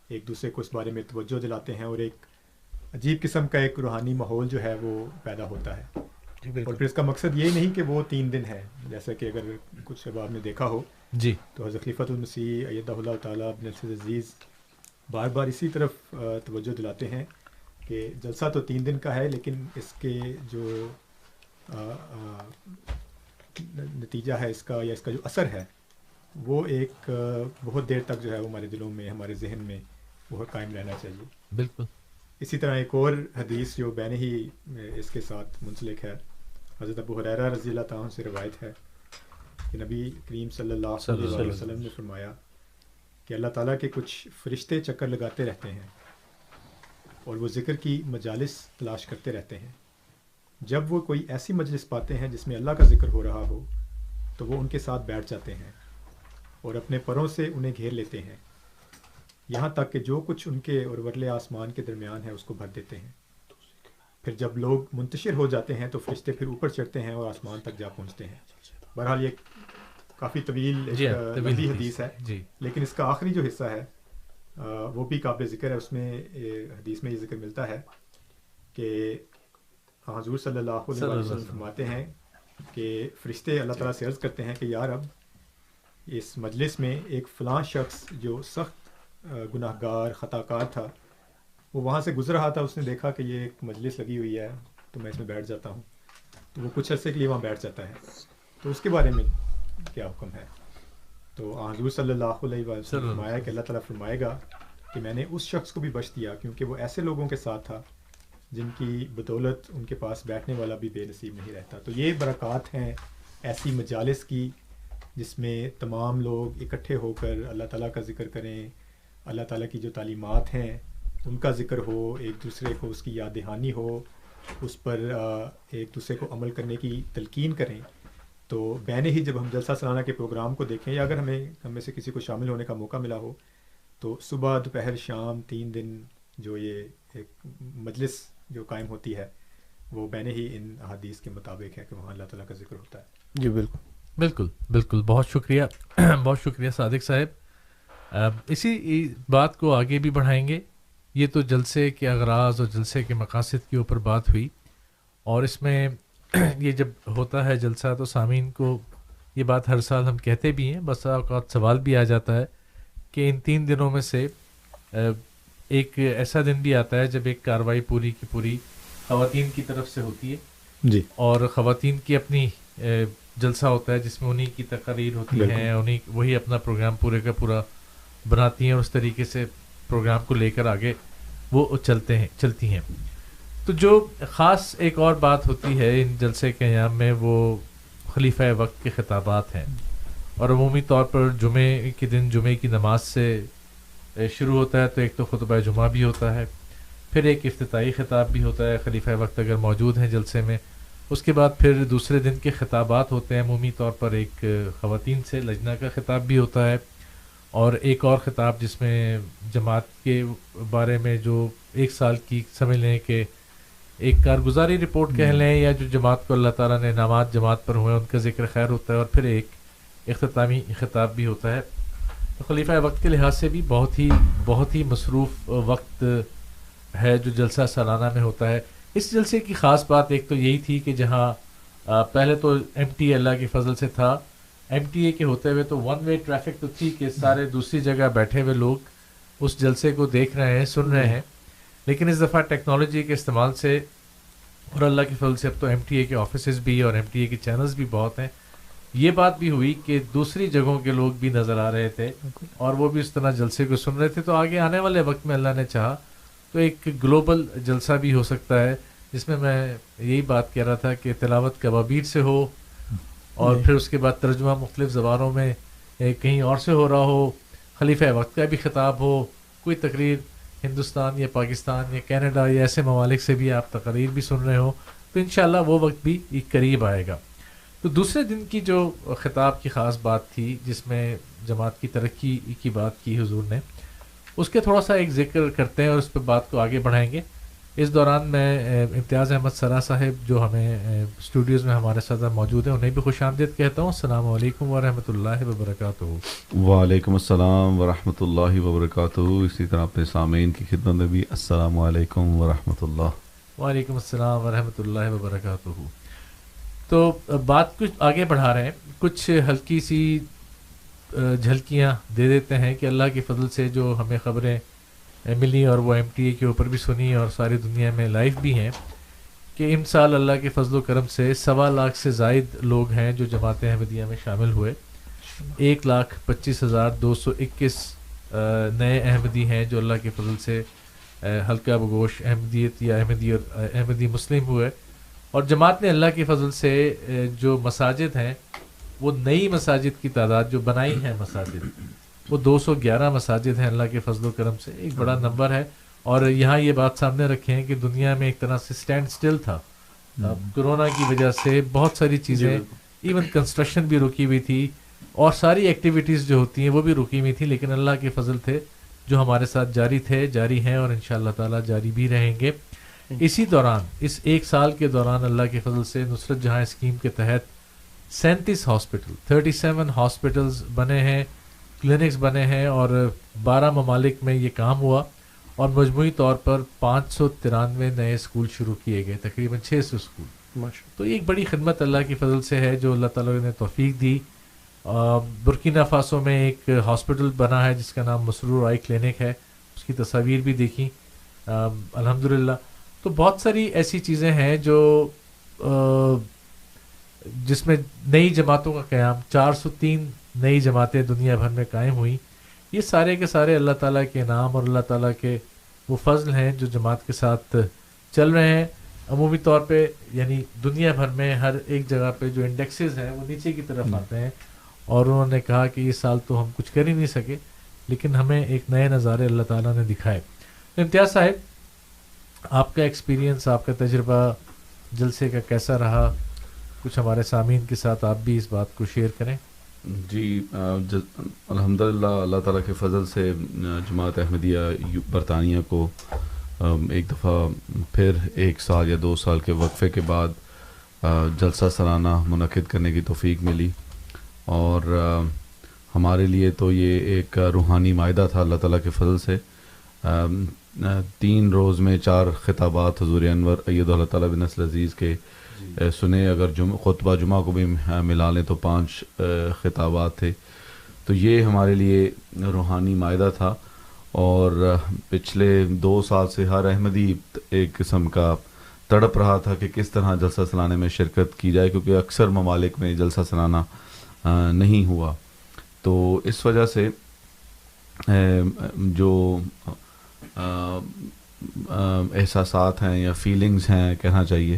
ایک دوسرے کو اس بارے میں توجہ دلاتے ہیں، اور ایک عجیب قسم کا ایک روحانی ماحول جو ہے وہ پیدا ہوتا ہے. اور پھر اس کا مقصد یہ نہیں کہ وہ 3 دن ہے، جیسا کہ اگر کچھ شباب نے دیکھا ہو جی تو حضرت خلیفۃ المسیح ایدہ اللہ تعالیٰ بن عزیز بار بار اسی طرف توجہ دلاتے ہیں کہ جلسہ تو 3 دن کا ہے، لیکن اس کے جو نتیجہ ہے اس کا یا اس کا جو اثر ہے وہ ایک بہت دیر تک جو ہے وہ ہمارے دلوں میں، ہمارے ذہن میں وہ قائم رہنا چاہیے. بالکل. اسی طرح ایک اور حدیث جو بین ہی اس کے ساتھ منسلک ہے، حضرت ابو ہریرہ رضی اللہ تعالیٰ عنہ سے روایت ہے کہ نبی کریم صلی اللہ علیہ وسلم نے فرمایا کہ اللہ تعالیٰ کے کچھ فرشتے چکر لگاتے رہتے ہیں اور وہ ذکر کی مجالس تلاش کرتے رہتے ہیں. جب وہ کوئی ایسی مجلس پاتے ہیں جس میں اللہ کا ذکر ہو رہا ہو تو وہ ان کے ساتھ بیٹھ جاتے ہیں اور اپنے پروں سے انہیں گھیر لیتے ہیں، یہاں تک کہ جو کچھ ان کے اور ورلے آسمان کے درمیان ہے اس کو بھر دیتے ہیں. پھر جب لوگ منتشر ہو جاتے ہیں تو فرشتے پھر اوپر چڑھتے ہیں اور آسمان تک جا پہنچتے ہیں. بہرحال یہ کافی طویل لمبی حدیث ہے، لیکن اس کا آخری جو حصہ ہے وہ بھی قابل ذکر ہے. اس میں حدیث میں یہ ذکر ملتا ہے کہ حضور صلی اللہ علیہ وسلم فرماتے ہیں کہ فرشتے اللہ تعالیٰ سے عرض کرتے ہیں کہ یا رب اس مجلس میں ایک فلاں شخص جو سخت گناہ گار خطا کار تھا وہ وہاں سے گزر رہا تھا، اس نے دیکھا کہ یہ ایک مجلس لگی ہوئی ہے تو میں اس میں بیٹھ جاتا ہوں. تو وہ کچھ عرصے کے لیے وہاں بیٹھ جاتا ہے. تو اس کے بارے میں کیا حکم ہے؟ تو حضور صلی اللہ علیہ وسلم فرمایا کہ اللہ تعالیٰ فرمائے گا کہ میں نے اس شخص کو بھی بخش دیا کیونکہ وہ ایسے لوگوں کے ساتھ تھا جن کی بدولت ان کے پاس بیٹھنے والا بھی بے نصیب نہیں رہتا. تو یہ برکات ہیں ایسی مجالس کی جس میں تمام لوگ اکٹھے ہو کر اللہ تعالیٰ کا ذکر کریں، اللہ تعالیٰ کی جو تعلیمات ہیں ان کا ذکر ہو، ایک دوسرے کو اس کی یاد دہانی ہو، اس پر ایک دوسرے کو عمل کرنے کی تلقین کریں. تو بین ہی جب ہم جلسہ سالانہ کے پروگرام کو دیکھیں یا اگر ہم میں سے کسی کو شامل ہونے کا موقع ملا ہو تو صبح دوپہر شام 3 دن جو یہ ایک مجلس جو قائم ہوتی ہے وہ بین ہی ان احادیث کے مطابق ہے کہ وہاں اللہ تعالیٰ کا ذکر ہوتا ہے. جی بالکل بالکل بالکل. بہت شکریہ بہت شکریہ صادق صاحب. اسی بات کو آگے بھی بڑھائیں گے. یہ تو جلسے کے اغراض اور جلسے کے مقاصد کے اوپر بات ہوئی، اور اس میں یہ جب ہوتا ہے جلسہ تو سامعین کو یہ بات ہر سال ہم کہتے بھی ہیں، بس اوقات سوال بھی آ جاتا ہے کہ ان 3 دنوں میں سے ایک ایسا دن بھی آتا ہے جب ایک کارروائی پوری کی پوری خواتین کی طرف سے ہوتی ہے جی، اور خواتین کی اپنی جلسہ ہوتا ہے جس میں انہی کی تقاریر ہوتی ہیں، انہی وہی اپنا پروگرام پورے کا پورا بناتی ہیں اور اس طریقے سے پروگرام کو لے کر آگے وہ چلتی ہیں. تو جو خاص ایک اور بات ہوتی ہے ان جلسے کے ایام میں وہ خلیفہ وقت کے خطابات ہیں، اور عمومی طور پر جمعے کے دن جمعے کی نماز سے شروع ہوتا ہے. تو ایک تو خطبہ جمعہ بھی ہوتا ہے، پھر ایک افتتاحی خطاب بھی ہوتا ہے خلیفہ وقت اگر موجود ہیں جلسے میں. اس کے بعد پھر دوسرے دن کے خطابات ہوتے ہیں، عمومی طور پر ایک خواتین سے لجنہ کا خطاب بھی ہوتا ہے، اور ایک اور خطاب جس میں جماعت کے بارے میں جو 1 سال کی سمجھ لیں کہ ایک کارگزاری رپورٹ کہہ لیں، یا جو جماعت کو اللہ تعالیٰ نے انعامات جماعت پر ہوئے ان کا ذکر خیر ہوتا ہے، اور پھر ایک اختتامی خطاب بھی ہوتا ہے. خلیفہ وقت کے لحاظ سے بھی بہت ہی مصروف وقت ہے جو جلسہ سالانہ میں ہوتا ہے. اس جلسے کی خاص بات ایک تو یہی تھی کہ جہاں پہلے تو ایم ٹی اے اللہ کے فضل سے تھا, ایم ٹی اے کے ہوتے ہوئے تو ون وے ٹریفک تو تھی کہ سارے دوسری جگہ بیٹھے ہوئے لوگ اس جلسے کو دیکھ رہے ہیں, سن رہے ہیں. لیکن اس دفعہ ٹیکنالوجی کے استعمال سے اور اللہ کے فضل سے اب تو ایم ٹی اے کے آفیسز بھی اور ایم ٹی اے کے چینلز بھی بہت ہیں. یہ بات بھی ہوئی کہ دوسری جگہوں کے لوگ بھی نظر آ رہے تھے اور وہ بھی اس طرح جلسے کو سن رہے تھے. تو آگے آنے والے وقت میں اللہ نے چاہا تو ایک گلوبل جلسہ بھی ہو سکتا ہے, جس میں یہی بات کہہ رہا تھا کہ تلاوت کبابیر سے ہو اور پھر اس کے بعد ترجمہ مختلف زبانوں میں کہیں اور سے ہو رہا ہو, خلیفہ وقت کا بھی خطاب ہو, کوئی تقریر ہندوستان یا پاکستان یا کینیڈا یا ایسے ممالک سے بھی آپ تقریر بھی سن رہے ہو, تو انشاءاللہ وہ وقت بھی قریب آئے گا. تو دوسرے دن کی جو خطاب کی خاص بات تھی جس میں جماعت کی ترقی کی بات کی حضور نے, اس کے تھوڑا سا ایک ذکر کرتے ہیں اور اس پہ بات کو آگے بڑھائیں گے. اس دوران میں امتیاز احمد سرا صاحب جو ہمیں اسٹوڈیوز میں ہمارے ساتھ موجود ہیں انہیں بھی خوش آمدید کہتا ہوں. السلام علیکم ورحمۃ اللہ وبرکاتہ. وعلیکم السلام ورحمۃ اللہ وبرکاتہ. اسی طرح اپنے سامعین کی خدمت میں بھی السلام علیکم ورحمۃ اللہ. وعلیکم السلام ورحمۃ اللہ وبرکاتہ. تو بات کچھ آگے بڑھا رہے ہیں, کچھ ہلکی سی جھلکیاں دے دیتے ہیں کہ اللہ کے فضل سے جو ہمیں خبریں ملی اور وہ ایم ٹی اے کے اوپر بھی سنی اور ساری دنیا میں لائیو بھی ہیں کہ ان سال اللہ کے فضل و کرم سے 1.25 لاکھ سے زائد لوگ ہیں جو جماعت احمدیہ میں شامل ہوئے. 1,25,221 نئے احمدی ہیں جو اللہ کے فضل سے حلقہ بگوش احمدیت یا احمدی مسلم ہوئے. اور جماعت نے اللہ کے فضل سے جو مساجد ہیں وہ نئی مساجد کی تعداد جو بنائی ہیں مساجد وہ 211 مساجد ہیں اللہ کے فضل و کرم سے, ایک بڑا نمبر ہے. اور یہاں یہ بات سامنے رکھیں کہ دنیا میں ایک طرح سے اسٹینڈ سٹل تھا کرونا کی وجہ سے, بہت ساری چیزیں ایون کنسٹرکشن بھی رکی ہوئی تھی اور ساری ایکٹیویٹیز جو ہوتی ہیں وہ بھی رکی ہوئی تھی, لیکن اللہ کے فضل تھے جو ہمارے ساتھ جاری تھے, جاری ہیں اور انشاءاللہ تعالی جاری بھی رہیں گے. اسی دوران اس ایک سال کے دوران اللہ کے فضل سے نصرت جہاں اسکیم کے تحت 37 ہاسپٹل 37 ہاسپٹلز بنے ہیں, کلینکس بنے ہیں اور 12 ممالک میں یہ کام ہوا اور مجموعی طور پر 593 نئے اسکول شروع کیے گئے, تقریباً 600 اسکول. تو یہ ایک بڑی خدمت اللہ کی فضل سے ہے جو اللہ تعالیٰ نے توفیق دی. برکینا فاسو میں ایک ہاسپٹل بنا ہے جس کا نام مسرور آئی کلینک ہے, اس کی تصاویر بھی دیکھی الحمدللہ. تو بہت ساری ایسی چیزیں ہیں جو جس میں نئی جماعتوں کا قیام, 403 نئی جماعتیں دنیا بھر میں قائم ہوئی. یہ سارے کے سارے اللہ تعالیٰ کے انعام اور اللہ تعالیٰ کے وہ فضل ہیں جو جماعت کے ساتھ چل رہے ہیں. عمومی طور پہ یعنی دنیا بھر میں ہر ایک جگہ پہ جو انڈیکسز ہیں وہ نیچے کی طرف آتے ہیں اور انہوں نے کہا کہ اس سال تو ہم کچھ کر ہی نہیں سکے لیکن ہمیں ایک نئے نظارے اللہ تعالیٰ نے دکھائے. امتیاز صاحب آپ کا ایکسپیرینس, آپ کا تجربہ جلسے کا کیسا رہا, کچھ ہمارے سامعین کے ساتھ آپ بھی اس بات کو شیئر کریں. جی الحمدللہ اللہ تعالیٰ کے فضل سے جماعت احمدیہ برطانیہ کو ایک دفعہ پھر 1 سال یا 2 سال کے وقفے کے بعد جلسہ سالانہ منعقد کرنے کی توفیق ملی اور ہمارے لیے تو یہ ایک روحانی معاہدہ تھا اللہ تعالیٰ کے فضل سے. 3 روز میں 4 خطابات حضور انور ایدہ اللہ تعالیٰ بن نصر عزیز کے سنے, اگر خطبہ جمعہ کو بھی ملا لیں تو 5 خطابات تھے. تو یہ ہمارے لیے روحانی معاہدہ تھا اور پچھلے 2 سال سے ہر احمدی ایک قسم کا تڑپ رہا تھا کہ کس طرح جلسہ سالانہ میں شرکت کی جائے, کیونکہ اکثر ممالک میں جلسہ سالانہ نہیں ہوا. تو اس وجہ سے جو احساسات ہیں یا فیلنگز ہیں کہنا چاہیے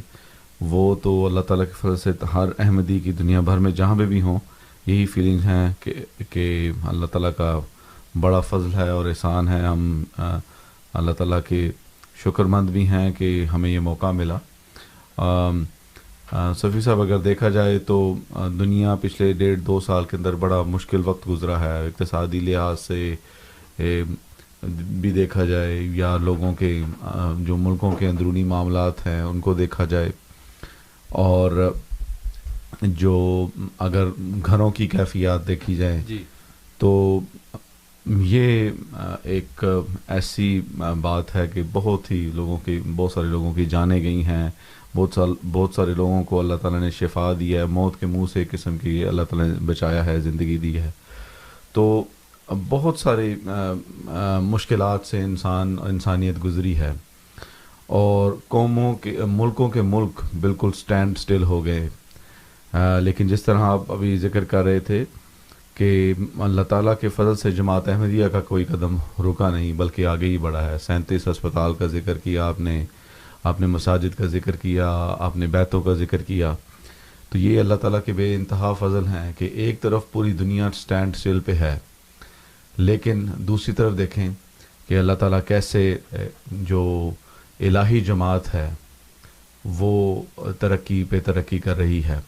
وہ تو اللہ تعالیٰ کے فضل سے ہر احمدی کی دنیا بھر میں جہاں پہ بھی ہوں یہی فیلنگز ہیں کہ اللہ تعالیٰ کا بڑا فضل ہے اور احسان ہے. ہم اللہ تعالیٰ کے شکر مند بھی ہیں کہ ہمیں یہ موقع ملا. صفی صاحب اگر دیکھا جائے تو دنیا پچھلے 1.5-2 سال کے اندر بڑا مشکل وقت گزرا ہے, اقتصادی لحاظ سے بھی دیکھا جائے یا لوگوں کے جو ملکوں کے اندرونی معاملات ہیں ان کو دیکھا جائے, اور جو اگر گھروں کی کیفیات دیکھی جائیں تو یہ ایک ایسی بات ہے کہ بہت سارے لوگوں کی جانیں گئی ہیں، بہت سارے لوگوں کو اللہ تعالیٰ نے شفا دی ہے، موت کے منہ سے ایک قسم کی اللہ تعالیٰ نے بچایا ہے، زندگی دی ہے. تو بہت ساری مشکلات سے انسانیت گزری ہے، اور ملکوں کے ملک بالکل سٹینڈ سٹل ہو گئے. لیکن جس طرح آپ ابھی ذکر کر رہے تھے کہ اللہ تعالیٰ کے فضل سے جماعت احمدیہ کا کوئی قدم رکا نہیں بلکہ آگے ہی بڑھا ہے. 37 اسپتال کا ذکر کیا آپ نے مساجد کا ذکر کیا، آپ نے بیتوں کا ذکر کیا. تو یہ اللہ تعالیٰ کے بے انتہا فضل ہیں کہ ایک طرف پوری دنیا سٹینڈ سٹل پہ ہے، لیکن دوسری طرف دیکھیں کہ اللہ تعالیٰ کیسے جو الہی جماعت ہے وہ ترقی پہ ترقی کر رہی ہے،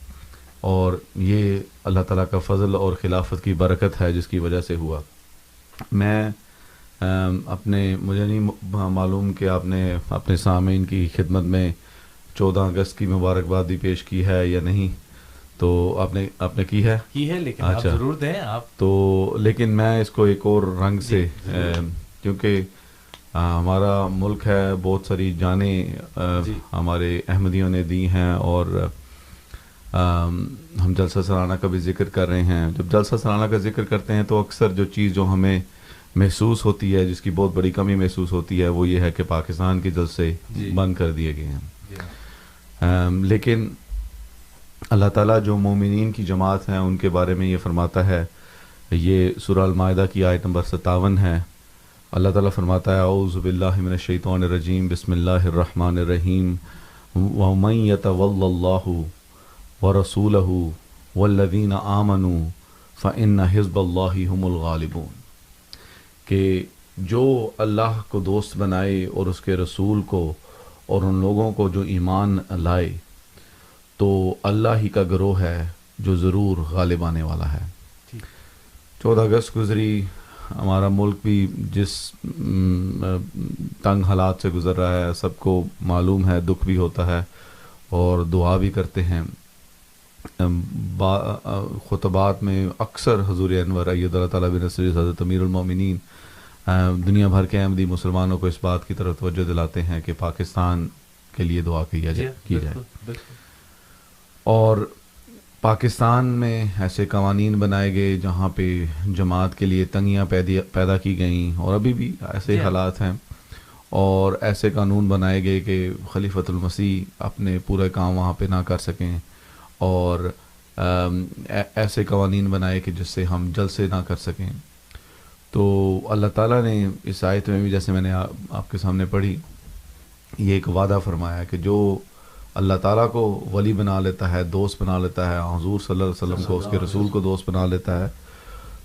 اور یہ اللہ تعالیٰ کا فضل اور خلافت کی برکت ہے جس کی وجہ سے ہوا. میں مجھے نہیں معلوم کہ آپ نے اپنے سامعین کی خدمت میں 14 اگست کی مبارکباد بھی پیش کی ہے یا نہیں. تو آپ نے کی ہے لیکن آپ ضرور دیں آپ تو. لیکن میں اس کو ایک اور رنگ سے کیونکہ ہمارا ملک ہے، بہت ساری جانیں ہمارے احمدیوں نے دی ہیں، اور ہم جلسہ سالانہ کا بھی ذکر کر رہے ہیں. جب جلسہ سالانہ کا ذکر کرتے ہیں تو اکثر جو چیز جو ہمیں محسوس ہوتی ہے، جس کی بہت بڑی کمی محسوس ہوتی ہے، وہ یہ ہے کہ پاکستان کے جلسے بند کر دیے گئے ہیں. لیکن اللہ تعالیٰ جو مومنین کی جماعت ہیں ان کے بارے میں یہ فرماتا ہے، یہ سورہ المائدہ کی آیت نمبر 57 ہے. اللہ تعالیٰ فرماتا ہے اعوذ باللہ من الشیطان الرجیم بسم اللہ الرحمن الرحیم ومن یتول اللہ وَرَسُولَهُ وَالَّذِينَ آمَنُوا فَإِنَّ حِزْبَ اللَّهِ هُمُ الْغَالِبُونَ. کہ جو اللہ کو دوست بنائے اور اس کے رسول کو اور ان لوگوں کو جو ایمان لائے، تو اللہ ہی کا گروہ ہے جو ضرور غالب آنے والا ہے. 14 اگست گزری، ہمارا ملک بھی جس تنگ حالات سے گزر رہا ہے سب کو معلوم ہے، دکھ بھی ہوتا ہے اور دعا بھی کرتے ہیں. خطبات میں اکثر حضور انور اید اللہ تعالیٰ بنصرہ حضرت امیر المومنین دنیا بھر کے احمدی مسلمانوں کو اس بات کی طرف توجہ دلاتے ہیں کہ پاکستان کے لیے دعا کی جائے. اور پاکستان میں ایسے قوانین بنائے گئے جہاں پہ جماعت کے لیے تنگیاں پیدا کی گئیں، اور ابھی بھی ایسے حالات ہیں. اور ایسے قانون بنائے گئے کہ خلیفۃ المسیح اپنے پورے کام وہاں پہ نہ کر سکیں، اور ایسے قوانین بنائے کہ جس سے ہم جلسے نہ کر سکیں. تو اللہ تعالیٰ نے اس آیت میں بھی جیسے میں نے آپ کے سامنے پڑھی، یہ ایک وعدہ فرمایا کہ جو اللہ تعالیٰ کو ولی بنا لیتا ہے، دوست بنا لیتا ہے، حضور صلی اللہ علیہ وسلم کو، اس کے رسول کو دوست بنا لیتا ہے،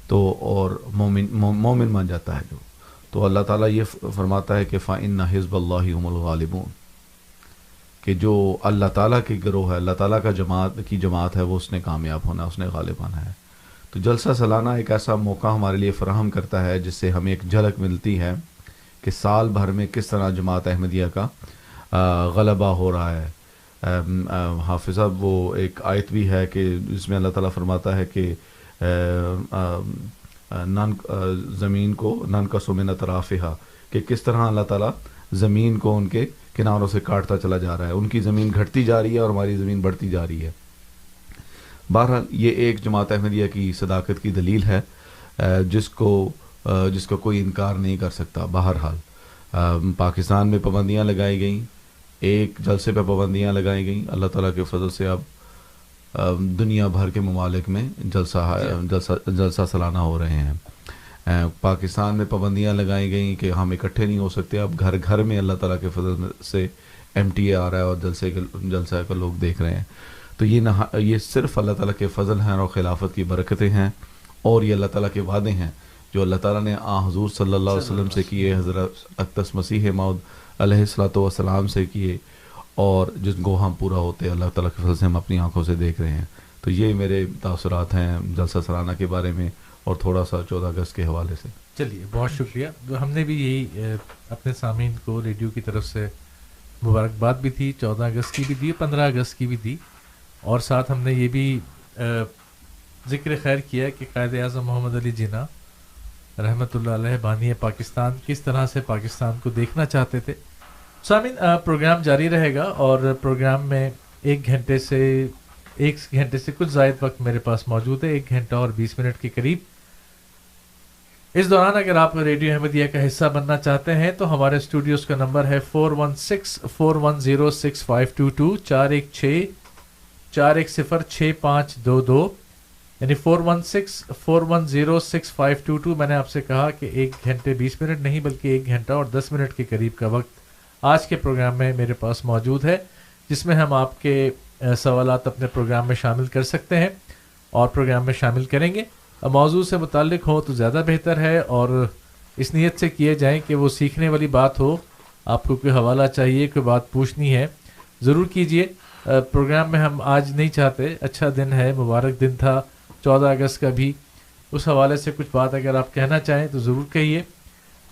تو اور مومن بن جاتا ہے جو، تو اللہ تعالیٰ یہ فرماتا ہے کہ فَإِنَّ حِزْبَ اللَّهِ هُمُ الْغَالِبُونَ. کہ جو اللہ تعالیٰ کی گروہ ہے، اللہ تعالیٰ کا جماعت ہے، وہ اس نے کامیاب ہونا ہے، اس نے غالب آنا ہے. تو جلسہ سالانہ ایک ایسا موقع ہمارے لیے فراہم کرتا ہے جس سے ہمیں ایک جھلک ملتی ہے کہ سال بھر میں کس طرح جماعت احمدیہ کا غلبہ ہو رہا ہے. حافظ صاحب وہ ایک آیت بھی ہے کہ جس میں اللہ تعالیٰ فرماتا ہے کہ زمین کو ننقص من اطرافہا، کہ کس طرح اللہ تعالیٰ زمین کو ان کے کناروں سے کاٹتا چلا جا رہا ہے. ان کی زمین گھٹتی جا رہی ہے اور ہماری زمین بڑھتی جا رہی ہے. بہرحال یہ ایک جماعت احمدیہ کی صداقت کی دلیل ہے جس کا کوئی انکار نہیں کر سکتا. بہرحال پاکستان میں پابندیاں لگائی گئیں، ایک جلسے پہ پابندیاں لگائی گئیں. اللہ تعالیٰ کے فضل سے اب دنیا بھر کے ممالک میں جلسہ سالانہ ہو رہے ہیں. پاکستان میں پابندیاں لگائی گئیں کہ ہم اکٹھے نہیں ہو سکتے. اب گھر گھر میں اللہ تعالیٰ کے فضل سے MTA آ رہا ہے اور جلسہ کا لوگ دیکھ رہے ہیں. تو یہ صرف اللہ تعالیٰ کے فضل ہیں اور خلافت کی برکتیں ہیں، اور یہ اللہ تعالیٰ کے وعدے ہیں جو اللہ تعالیٰ نے حضور صلی اللہ علیہ وسلم سے کیے، حضرت اقدس مسیح موعود علیہ الصلوۃ والسلام سے کیے، اور جن کو ہم پورا ہوتے اللہ تعالیٰ کے فضل سے ہم اپنی آنکھوں سے دیکھ رہے ہیں. تو یہ میرے تاثرات ہیں جلسہ سالانہ کے بارے میں، اور تھوڑا سا 14 اگست کے حوالے سے. چلیے بہت شکریہ. ہم نے بھی یہی اپنے سامعین کو ریڈیو کی طرف سے مبارکباد بھی تھی، 14 اگست کی بھی دی، 15 اگست کی بھی دی، اور ساتھ ہم نے یہ بھی ذکر خیر کیا کہ قائد اعظم محمد علی جناح رحمۃ اللہ علیہ بانی پاکستان کس طرح سے پاکستان کو دیکھنا چاہتے تھے. سامعین پروگرام جاری رہے گا اور پروگرام میں 1 گھنٹے سے کچھ زائد وقت میرے پاس موجود ہے, 1 گھنٹہ اور 20 منٹ کے قریب. اس دوران اگر آپ ریڈیو احمدیہ کا حصہ بننا چاہتے ہیں تو ہمارے اسٹوڈیوز کا نمبر ہے 4164106522 416-410-6522 یعنی 4164106522. میں نے آپ سے کہا کہ 1 گھنٹے 20 منٹ نہیں بلکہ 1 گھنٹہ اور 10 منٹ کے قریب کا وقت آج کے پروگرام میں میرے پاس موجود ہے, جس میں ہم آپ کے سوالات اپنے پروگرام میں شامل کر سکتے ہیں اور پروگرام میں شامل کریں گے. موضوع سے متعلق ہو تو زیادہ بہتر ہے اور اس نیت سے کیے جائیں کہ وہ سیکھنے والی بات ہو. آپ کو کوئی حوالہ چاہیے, کوئی بات پوچھنی ہے, ضرور کیجئے. پروگرام میں ہم آج نہیں چاہتے, اچھا دن ہے, مبارک دن تھا 14 اگست کا بھی, اس حوالے سے کچھ بات اگر آپ کہنا چاہیں تو ضرور کہیے.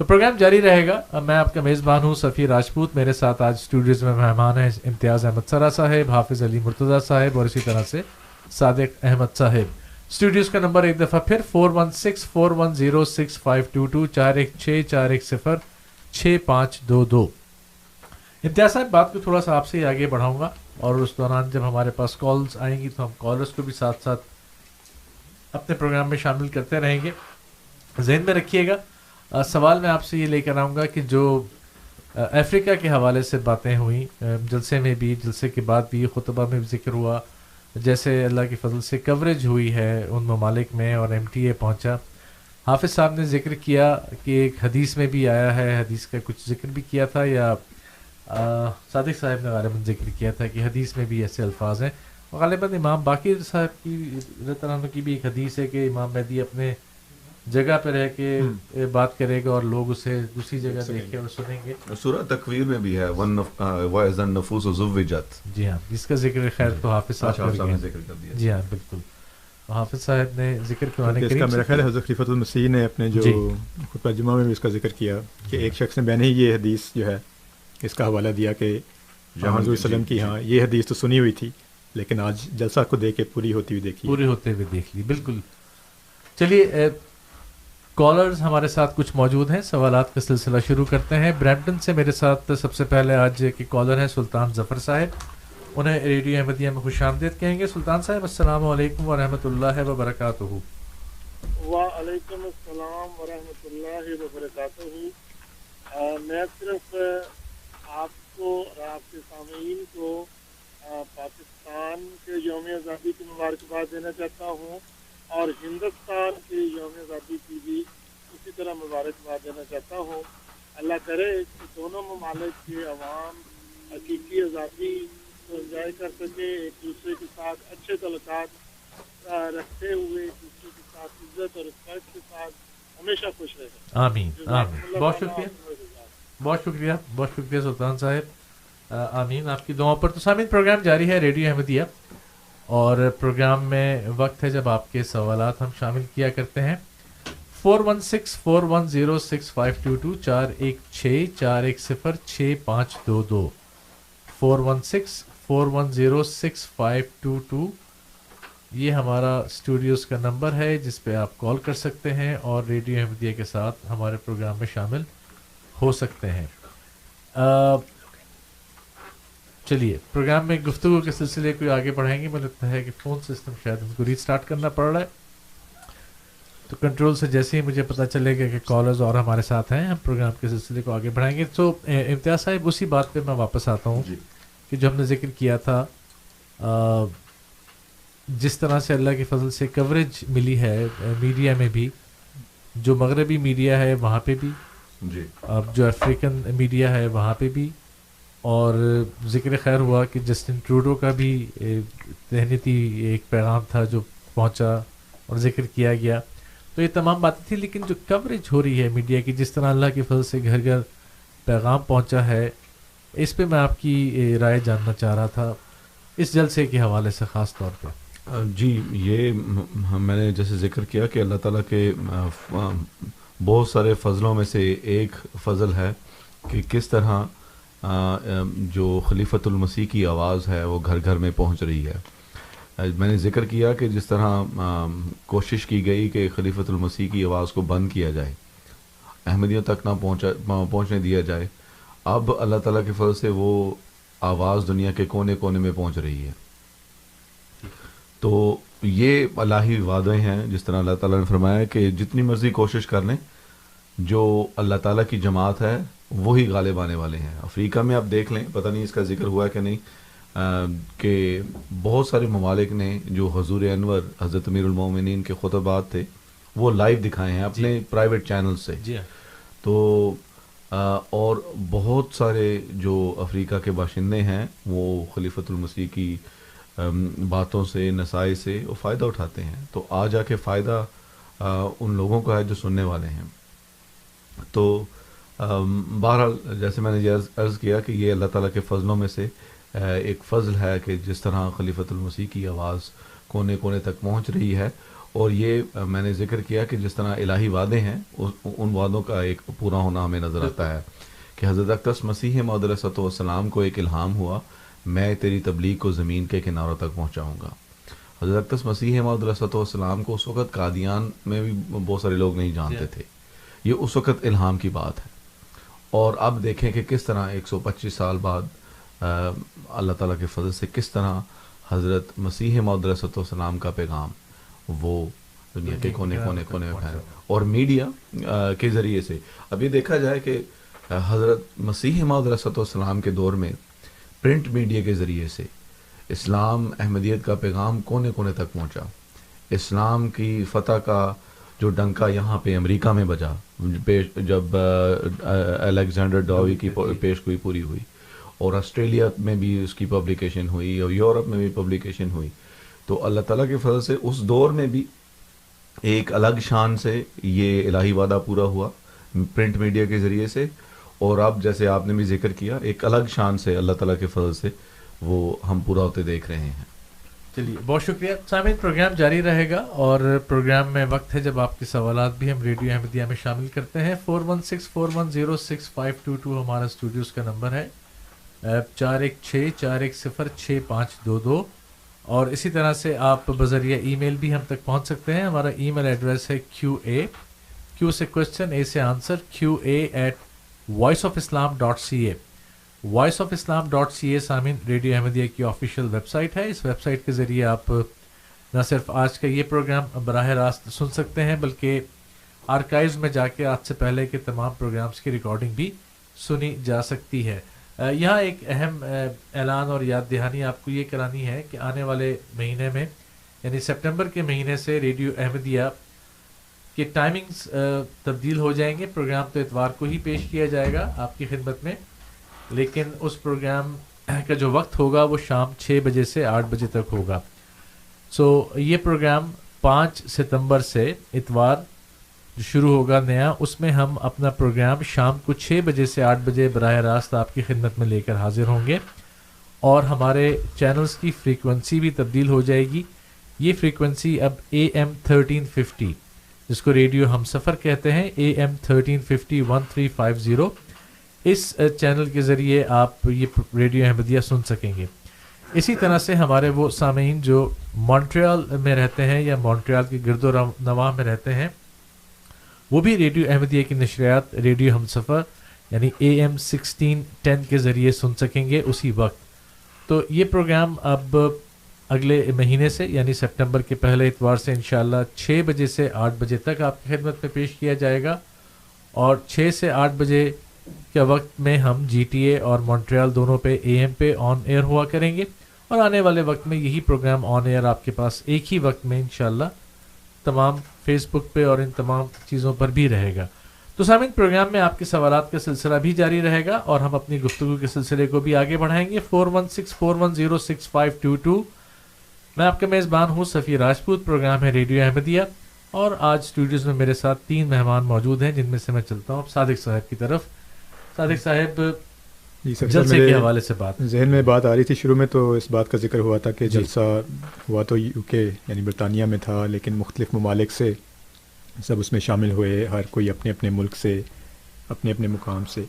تو پروگرام جاری رہے گا. میں آپ کا میزبان ہوں سفیر راجپوت. میرے ساتھ آج اسٹوڈیوز میں مہمان ہیں امتیاز احمد سرا صاحب, حافظ علی مرتضیٰ صاحب اور اسی طرح سے صادق احمد صاحب. اسٹوڈیوز کا نمبر ایک دفعہ پھر 4164106522 416-410-6522. امتیاز صاحب بات کو تھوڑا سا آپ سے ہی آگے بڑھاؤں گا اور اس دوران جب ہمارے پاس کالز آئیں گی تو ہم کالرز کو بھی ساتھ ساتھ اپنے پروگرام میں شامل کرتے رہیں گے. ذہن میں رکھیے گا سوال میں آپ سے یہ لے کر آؤں گا کہ جو افریقہ کے حوالے سے باتیں ہوئیں جلسے میں بھی, جلسے کے بعد بھی خطبہ میں بھی ذکر ہوا, جیسے اللہ کی فضل سے کوریج ہوئی ہے ان ممالک میں اور MTA پہنچا. حافظ صاحب نے ذکر کیا کہ ایک حدیث میں بھی آیا ہے, حدیث کا کچھ ذکر بھی کیا تھا یا صادق صاحب نے غالباً ذکر کیا تھا کہ حدیث میں بھی ایسے الفاظ ہیں. غالباً امام باقر صاحب کی رضی اللہ عنہ کی بھی ایک حدیث ہے کہ امام مہدی اپنے جگہ پہ رہ کے بات کرے گا اور لوگ اسے دوسری جگہ دیکھیں اور سنیں گے. سورہ تکویر میں بھی ہے وَإِذَا النُّفُوسُ زُوِّجَتْ. جی ہاں, جس کا ذکر خیر تو حافظ صاحب نے ذکر کر دیا. جی ہاں بالکل, حافظ صاحب نے ذکر قرآن کریم کا میرا خیال ہے حضرت خلیفۃ المسیح نے اپنے جو خطبہ جمعہ میں بھی اس کا ذکر کیا کہ ایک شخص نے میں نے یہ حدیث جو ہے اس کا حوالہ دیا کہ حضور صلی اللہ علیہ وسلم کی ہاں یہ حدیث تو سنی ہوئی تھی لیکن آج جلسہ کو دیکھ کے پوری ہوتے ہوئے دیکھ لی. بالکل. چلیے کالرز ہمارے ساتھ کچھ موجود ہیں, سوالات کا سلسلہ شروع کرتے ہیں. برمپٹن سے میرے ساتھ سب سے پہلے آج کے کالر ہیں سلطان ظفر صاحب, انہیں ریڈیو احمدیہ میں خوش آمدید کہیں گے. سلطان صاحب السلام علیکم ورحمۃ اللہ وبرکاتہ. وعلیکم السلام ورحمۃ اللہ وبرکاتہ. میں صرف آپ کو اور آپ کے سامعین کو پاکستان کے یوم آزادی کی مبارکباد دینا چاہتا ہوں اور ہندوستان کے یوم آزادی کی بھی اسی طرح مبارکباد دینا چاہتا ہوں. اللہ کرے کہ دونوں ممالک کے عوام حقیقی آزادی کو انجوائے کر سکے, ایک دوسرے کے ساتھ اچھے تعلقات رکھتے ہوئے ایک دوسرے کے ساتھ عزت اور رسپیکٹ کے ساتھ ہمیشہ خوش رہے. آمین آمین. بہت شکریہ بہت شکریہ سلطان صاحب, آمین آپ کی دعاؤں پر. تو سامعین پروگرام جاری ہے ریڈیو احمدیہ اور پروگرام میں وقت ہے جب آپ کے سوالات ہم شامل کیا کرتے ہیں. 4164106522 416-410-6522 416-410-6522 یہ ہمارا اسٹوڈیوز کا نمبر ہے جس پہ آپ کال کر سکتے ہیں اور ریڈیو احمدیہ کے ساتھ ہمارے پروگرام میں شامل ہو سکتے ہیں. چلیے پروگرام میں گفتگو کے سلسلے کو آگے بڑھائیں گے. مجھے لگتا ہے کہ فون سسٹم شاید ان کو ریسٹارٹ کرنا پڑ رہا ہے, تو کنٹرول سے جیسے ہی مجھے پتہ چلے گا کہ کالرز اور ہمارے ساتھ ہیں ہم پروگرام کے سلسلے کو آگے بڑھائیں گے. تو امتیاز صاحب اسی بات پہ میں واپس آتا ہوں کہ جو ہم نے ذکر کیا تھا جس طرح سے اللہ کی فضل سے کوریج ملی ہے میڈیا میں بھی, جو مغربی میڈیا ہے وہاں پہ بھی, اب جو افریقن میڈیا ہے وہاں پہ بھی, اور ذکر خیر ہوا کہ جسٹن ٹروڈو کا بھی تہنیتی ایک پیغام تھا جو پہنچا اور ذکر کیا گیا. تو یہ تمام باتیں تھیں, لیکن جو کوریج ہو رہی ہے میڈیا کی جس طرح اللہ کی فضل سے گھر گھر پیغام پہنچا ہے, اس پہ میں آپ کی رائے جاننا چاہ رہا تھا اس جلسے کے حوالے سے خاص طور پہ. جی یہ میں نے جیسے ذکر کیا کہ اللہ تعالیٰ کے بہت سارے فضلوں میں سے ایک فضل ہے کہ کس طرح جو خلیفۃ المسیح کی آواز ہے وہ گھر گھر میں پہنچ رہی ہے. میں نے ذکر کیا کہ جس طرح کوشش کی گئی کہ خلیفۃ المسیح کی آواز کو بند کیا جائے، احمدیوں تک نہ پہنچنے دیا جائے، اب اللہ تعالیٰ کے فضل سے وہ آواز دنیا کے کونے کونے میں پہنچ رہی ہے. تو یہ الہی وعدے ہیں، جس طرح اللہ تعالیٰ نے فرمایا کہ جتنی مرضی کوشش کر لیں، جو اللہ تعالیٰ کی جماعت ہے وہی غالب آنے والے ہیں. افریقہ میں آپ دیکھ لیں، پتہ نہیں اس کا ذکر ہوا ہے کہ نہیں، کہ بہت سارے ممالک نے جو حضور انور حضرت امیر المومنین کے خطبات تھے وہ لائیو دکھائے ہیں اپنے پرائیویٹ چینل سے. تو اور بہت سارے جو افریقہ کے باشندے ہیں وہ خلیفۃ المسیح کی باتوں سے، نصائح سے وہ فائدہ اٹھاتے ہیں. تو آ جا کے فائدہ ان لوگوں کا ہے جو سننے والے ہیں. تو بہرحال جیسے میں نے یہ عرض کیا کہ یہ اللہ تعالیٰ کے فضلوں میں سے ایک فضل ہے کہ جس طرح خلیفۃ المسیح کی آواز کونے کونے تک پہنچ رہی ہے. اور یہ میں نے ذکر کیا کہ جس طرح الہی وعدے ہیں ان وعدوں کا ایک پورا ہونا ہمیں نظر آتا ہے کہ حضرت اقدس مسیح موعود علیہ الصلوۃ والسلام کو ایک الہام ہوا، میں تیری تبلیغ کو زمین کے کناروں تک پہنچاؤں گا. حضرت اقدس مسیح موعود علیہ الصلوۃ والسلام کو اس وقت قادیان میں بھی بہت سارے لوگ نہیں جانتے تھے. یہ اس وقت الہام کی بات ہے. اور اب دیکھیں کہ کس طرح 125 سال بعد اللہ تعالیٰ کے فضل سے کس طرح حضرت مسیح موعود علیہ الصلوۃ والسلام کا پیغام وہ دنیا کے کونے کونے کونے میں پھیلا. اور میڈیا کے ذریعے سے ابھی دیکھا جائے کہ حضرت مسیح موعود علیہ الصلوۃ والسلام کے دور میں پرنٹ میڈیا کے ذریعے سے اسلام احمدیت کا پیغام کونے کونے تک پہنچا. اسلام کی فتح کا جو ڈنکا یہاں پہ امریکہ میں بجا جب الیگزینڈر ڈاوی کی پیشگوئی پوری ہوئی، اور آسٹریلیا میں بھی اس کی پبلیکیشن ہوئی اور یورپ میں بھی پبلیکیشن ہوئی. تو اللہ تعالیٰ کے فضل سے اس دور میں بھی ایک الگ شان سے یہ الہی وعدہ پورا ہوا پرنٹ میڈیا کے ذریعے سے. اور اب جیسے آپ نے بھی ذکر کیا ایک الگ شان سے اللہ تعالیٰ کے فضل سے وہ ہم پورا ہوتے دیکھ رہے ہیں. چلیے بہت شکریہ سامعین، پروگرام جاری رہے گا اور پروگرام میں وقت ہے جب آپ کے سوالات بھی ہم ریڈیو احمدیہ میں شامل کرتے ہیں. 4164106522 ہمارا اسٹوڈیوز کا نمبر ہے، 4164106522. اور اسی طرح سے آپ بذریعہ ای میل بھی ہم تک پہنچ سکتے ہیں. ہمارا ای میل ایڈریس ہے Q سے کوشچن، A سے آنسر، QA@voiceofislam.ca. voiceofislam.ca سامعین ریڈیو احمدیہ کی آفیشیل ویب سائٹ ہے. اس ویب سائٹ کے ذریعے آپ نہ صرف آج کا یہ پروگرام براہ راست سن سکتے ہیں بلکہ آرکائیوز میں جا کے آج سے پہلے کے تمام پروگرامز کی ریکارڈنگ بھی سنی جا سکتی ہے. یہاں ایک اہم اعلان اور یاد دہانی آپ کو یہ کرانی ہے کہ آنے والے مہینے میں یعنی سپٹمبر کے مہینے سے ریڈیو احمدیہ کے ٹائمنگز تبدیل ہو جائیں گے. پروگرام تو اتوار کو ہی پیش کیا جائے گا آپ کی خدمت میں، لیکن اس پروگرام کا جو وقت ہوگا وہ شام 6 بجے سے 8 بجے تک ہوگا. یہ پروگرام 5 ستمبر سے اتوار جو شروع ہوگا نیا، اس میں ہم اپنا پروگرام شام کو 6 بجے سے 8 بجے براہ راست آپ کی خدمت میں لے کر حاضر ہوں گے. اور ہمارے چینلز کی فریکوینسی بھی تبدیل ہو جائے گی. یہ فریکوینسی اب AM 1350 جس کو ریڈیو ہم سفر کہتے ہیں، AM 1350 1350، اس چینل کے ذریعے آپ یہ ریڈیو احمدیہ سن سکیں گے. اسی طرح سے ہمارے وہ سامعین جو مونٹریال میں رہتے ہیں یا مونٹریال کے گرد و نواح میں رہتے ہیں وہ بھی ریڈیو احمدیہ کی نشریات ریڈیو ہم سفر یعنی AM 1610 کے ذریعے سن سکیں گے اسی وقت. تو یہ پروگرام اب اگلے مہینے سے یعنی سپٹمبر کے پہلے اتوار سے انشاءاللہ 6 بجے سے 8 بجے تک آپ کی خدمت میں پیش کیا جائے گا. اور 6 سے 8 بجے کے وقت میں ہم GTA اور مونٹریال دونوں پہ AM پہ آن ایئر ہوا کریں گے. اور آنے والے وقت میں یہی پروگرام آن ایئر آپ کے پاس ایک ہی وقت میں انشاءاللہ تمام فیس بک پہ اور ان تمام چیزوں پر بھی رہے گا. تو سامعین پروگرام میں آپ کے سوالات کا سلسلہ بھی جاری رہے گا اور ہم اپنی گفتگو کے سلسلے کو بھی آگے بڑھائیں گے. 4164106522. میں آپ کا میزبان ہوں صفی راجپوت. پروگرام ہے ریڈیو احمدیہ اور آج اسٹوڈیوز میں میرے ساتھ 3 مہمان موجود ہیں جن میں سے میں چلتا ہوں صادق صاحب کی طرف. صادق صاحب جلسے کے حوالے سے بات ذہن میں بات آ رہی تھی. شروع میں تو اس بات کا ذکر ہوا تھا کہ جلسہ ہوا تو UK یعنی برطانیہ میں تھا، لیکن مختلف ممالک سے سب اس میں شامل ہوئے، ہر کوئی اپنے اپنے ملک سے، اپنے اپنے مقام سے.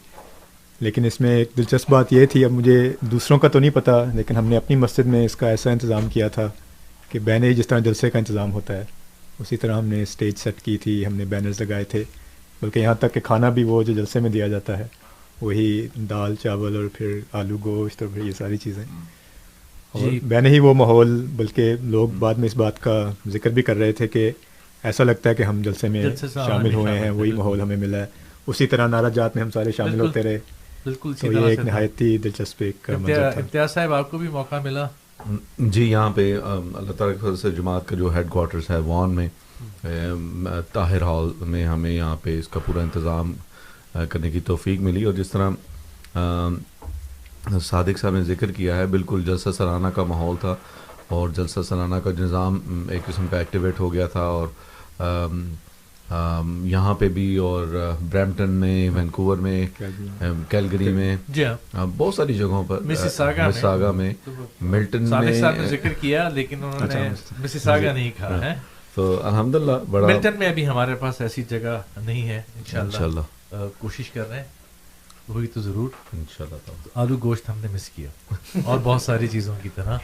لیکن اس میں ایک دلچسپ بات یہ تھی، اب مجھے دوسروں کا تو نہیں پتہ، لیکن ہم نے اپنی مسجد میں اس کا ایسا انتظام کیا تھا کہ بین ہی جس طرح جلسے کا انتظام ہوتا ہے اسی طرح ہم نے اسٹیج سیٹ کی تھی, ہم نے بینرز لگائے تھے, بلکہ یہاں تک کہ کھانا بھی وہ جو جلسے میں دیا جاتا ہے وہی دال چاول اور پھر آلو گوشت اور پھر یہ ساری چیزیں, اور بین ہی وہ ماحول. بلکہ لوگ بعد میں اس بات کا ذکر بھی کر رہے تھے کہ ایسا لگتا ہے کہ ہم جلسے میں شامل ہوئے ہیں, وہی ماحول ہمیں ملا ہے. اسی طرح نعرہ جات میں ہم سارے شامل ہوتے رہے. بالکل, تو یہ ایک نہایت ہی دلچسپ ایک منظر تھا. امتیاز صاحب آپ کو بھی موقع ملا؟ جی, یہاں پہ اللہ تعالیٰ کی فضل سے جماعت کا جو ہیڈ کوارٹرز ہے وان میں طاہر ہال میں ہمیں یہاں پہ اس کا پورا انتظام کرنے کی توفیق ملی. اور جس طرح صادق صاحب نے ذکر کیا ہے, بالکل جلسہ سالانہ کا ماحول تھا اور جلسہ سالانہ کا نظام ایک قسم کا ایکٹیویٹ ہو گیا تھا. اور یہاں پہ بھی اور برمپٹن میں, وینکوور میں, کیلگری میں, بہت ساری جگہوں پر, مسیساگا میں, ملٹن میں. صادق صاحب نے ذکر کیا لیکن انہوں نے مسیساگا نہیں کہا ہے. تو الحمدللہ بڑا, ملٹن میں ابھی ہمارے پاس ایسی جگہ نہیں ہے, انشاءاللہ کوشش کر رہے ہیں, ہوئی تو ضرور انشاءاللہ. آلو گوشت ہم نے مس کیا اور بہت ساری چیزوں کی طرح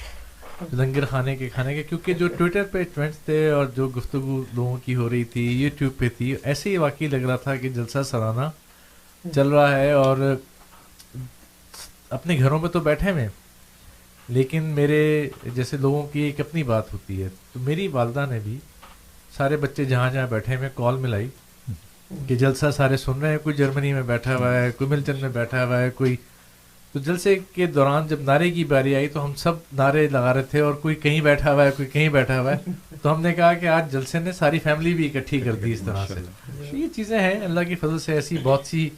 لنگر کھانے کے, کیونکہ جو ٹویٹر پہ ٹرینڈز تھے اور جو گفتگو لوگوں کی ہو رہی تھی یوٹیوب پہ تھی, ایسے ہی واقعی لگ رہا تھا کہ جلسہ سالانہ چل رہا ہے اور اپنے گھروں میں تو بیٹھے ہوئے, لیکن میرے جیسے لوگوں کی ایک اپنی بات ہوتی ہے. تو میری والدہ نے بھی سارے بچے جہاں جہاں بیٹھے ہوئے کال ملائی کہ جلسہ سارے سن رہے ہیں, کوئی جرمنی میں بیٹھا ہوا ہے, کوئی ملٹن میں بیٹھا ہوا ہے, کوئی. تو جلسے کے دوران جب نعرے کی باری آئی تو ہم سب نعرے لگا رہے تھے, اور کوئی کہیں بیٹھا ہوا ہے, کوئی کہیں بیٹھا ہوا ہے. تو ہم نے کہا کہ آج جلسے نے ساری فیملی بھی اکٹھی کر دی اس طرح سے. یہ چیزیں ہیں اللہ کی فضل سے, ایسی بہت سی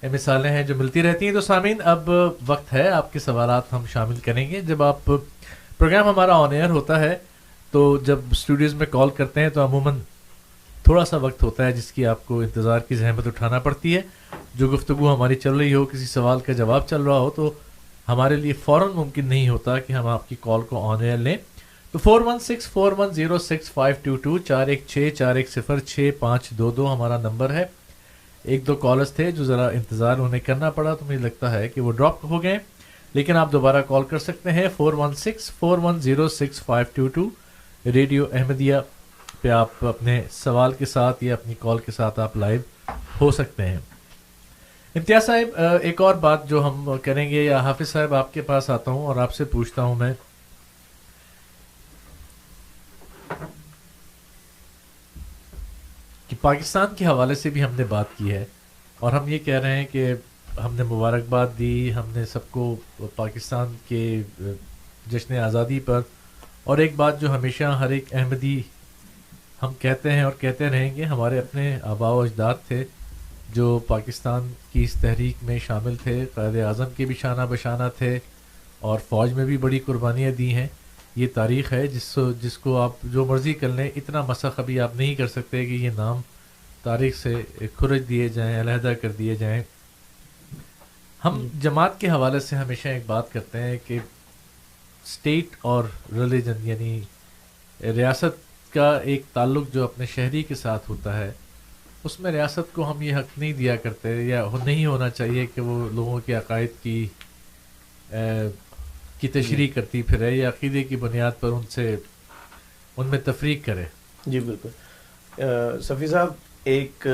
مثالیں ہیں جو ملتی رہتی ہیں. تو سامعین, اب وقت ہے آپ کے سوالات ہم شامل کریں گے. جب آپ پروگرام ہمارا آن ایئر ہوتا ہے تو جب اسٹوڈیوز میں کال کرتے ہیں تو عموماً تھوڑا سا وقت ہوتا ہے جس کی آپ کو انتظار کی زحمت اٹھانا پڑتی ہے. جو گفتگو ہماری چل رہی ہو, کسی سوال کا جواب چل رہا ہو, تو ہمارے لیے فوراً ممکن نہیں ہوتا کہ ہم آپ کی کال کو آن ایئر لیں. تو 4164106522 41641066522 ہمارا نمبر ہے. ایک دو کالرز تھے جو ذرا انتظار انہیں کرنا پڑا, تو مجھے لگتا ہے کہ وہ ڈراپ ہو گئے, لیکن آپ دوبارہ کال کر سکتے ہیں 4164106522. ریڈیو احمدیہ پہ آپ اپنے سوال کے ساتھ یا اپنی کال کے ساتھ آپ لائیو ہو سکتے ہیں. امتیاز صاحب, ایک اور بات جو ہم کریں گے, یا حافظ صاحب آپ کے پاس آتا ہوں اور آپ سے پوچھتا ہوں میں کہ پاکستان کے حوالے سے بھی ہم نے بات کی ہے اور ہم یہ کہہ رہے ہیں کہ ہم نے مبارکباد دی, ہم نے سب کو پاکستان کے جشن آزادی پر. اور ایک بات جو ہمیشہ ہر ایک احمدی ہم کہتے ہیں اور کہتے رہیں گے, ہمارے اپنے آباء و اجداد تھے جو پاکستان کی اس تحریک میں شامل تھے, قائد اعظم کے بھی شانہ بشانہ تھے اور فوج میں بھی بڑی قربانیاں دی ہیں. یہ تاریخ ہے جس کو آپ جو مرضی کر لیں, اتنا مسخ ابھی آپ نہیں کر سکتے کہ یہ نام تاریخ سے کھرچ دیے جائیں, علیحدہ کر دیے جائیں. ہم جماعت کے حوالے سے ہمیشہ ایک بات کرتے ہیں کہ اسٹیٹ اور ریلیجن, یعنی ریاست کا ایک تعلق جو اپنے شہری کے ساتھ ہوتا ہے, اس میں ریاست کو ہم یہ حق نہیں دیا کرتے, یا نہیں ہونا چاہیے کہ وہ لوگوں کے عقائد کی تشریح کرتی پھرے یا عقیدے کی بنیاد پر ان میں تفریق کرے. جی بالکل. صفی صاحب, ایک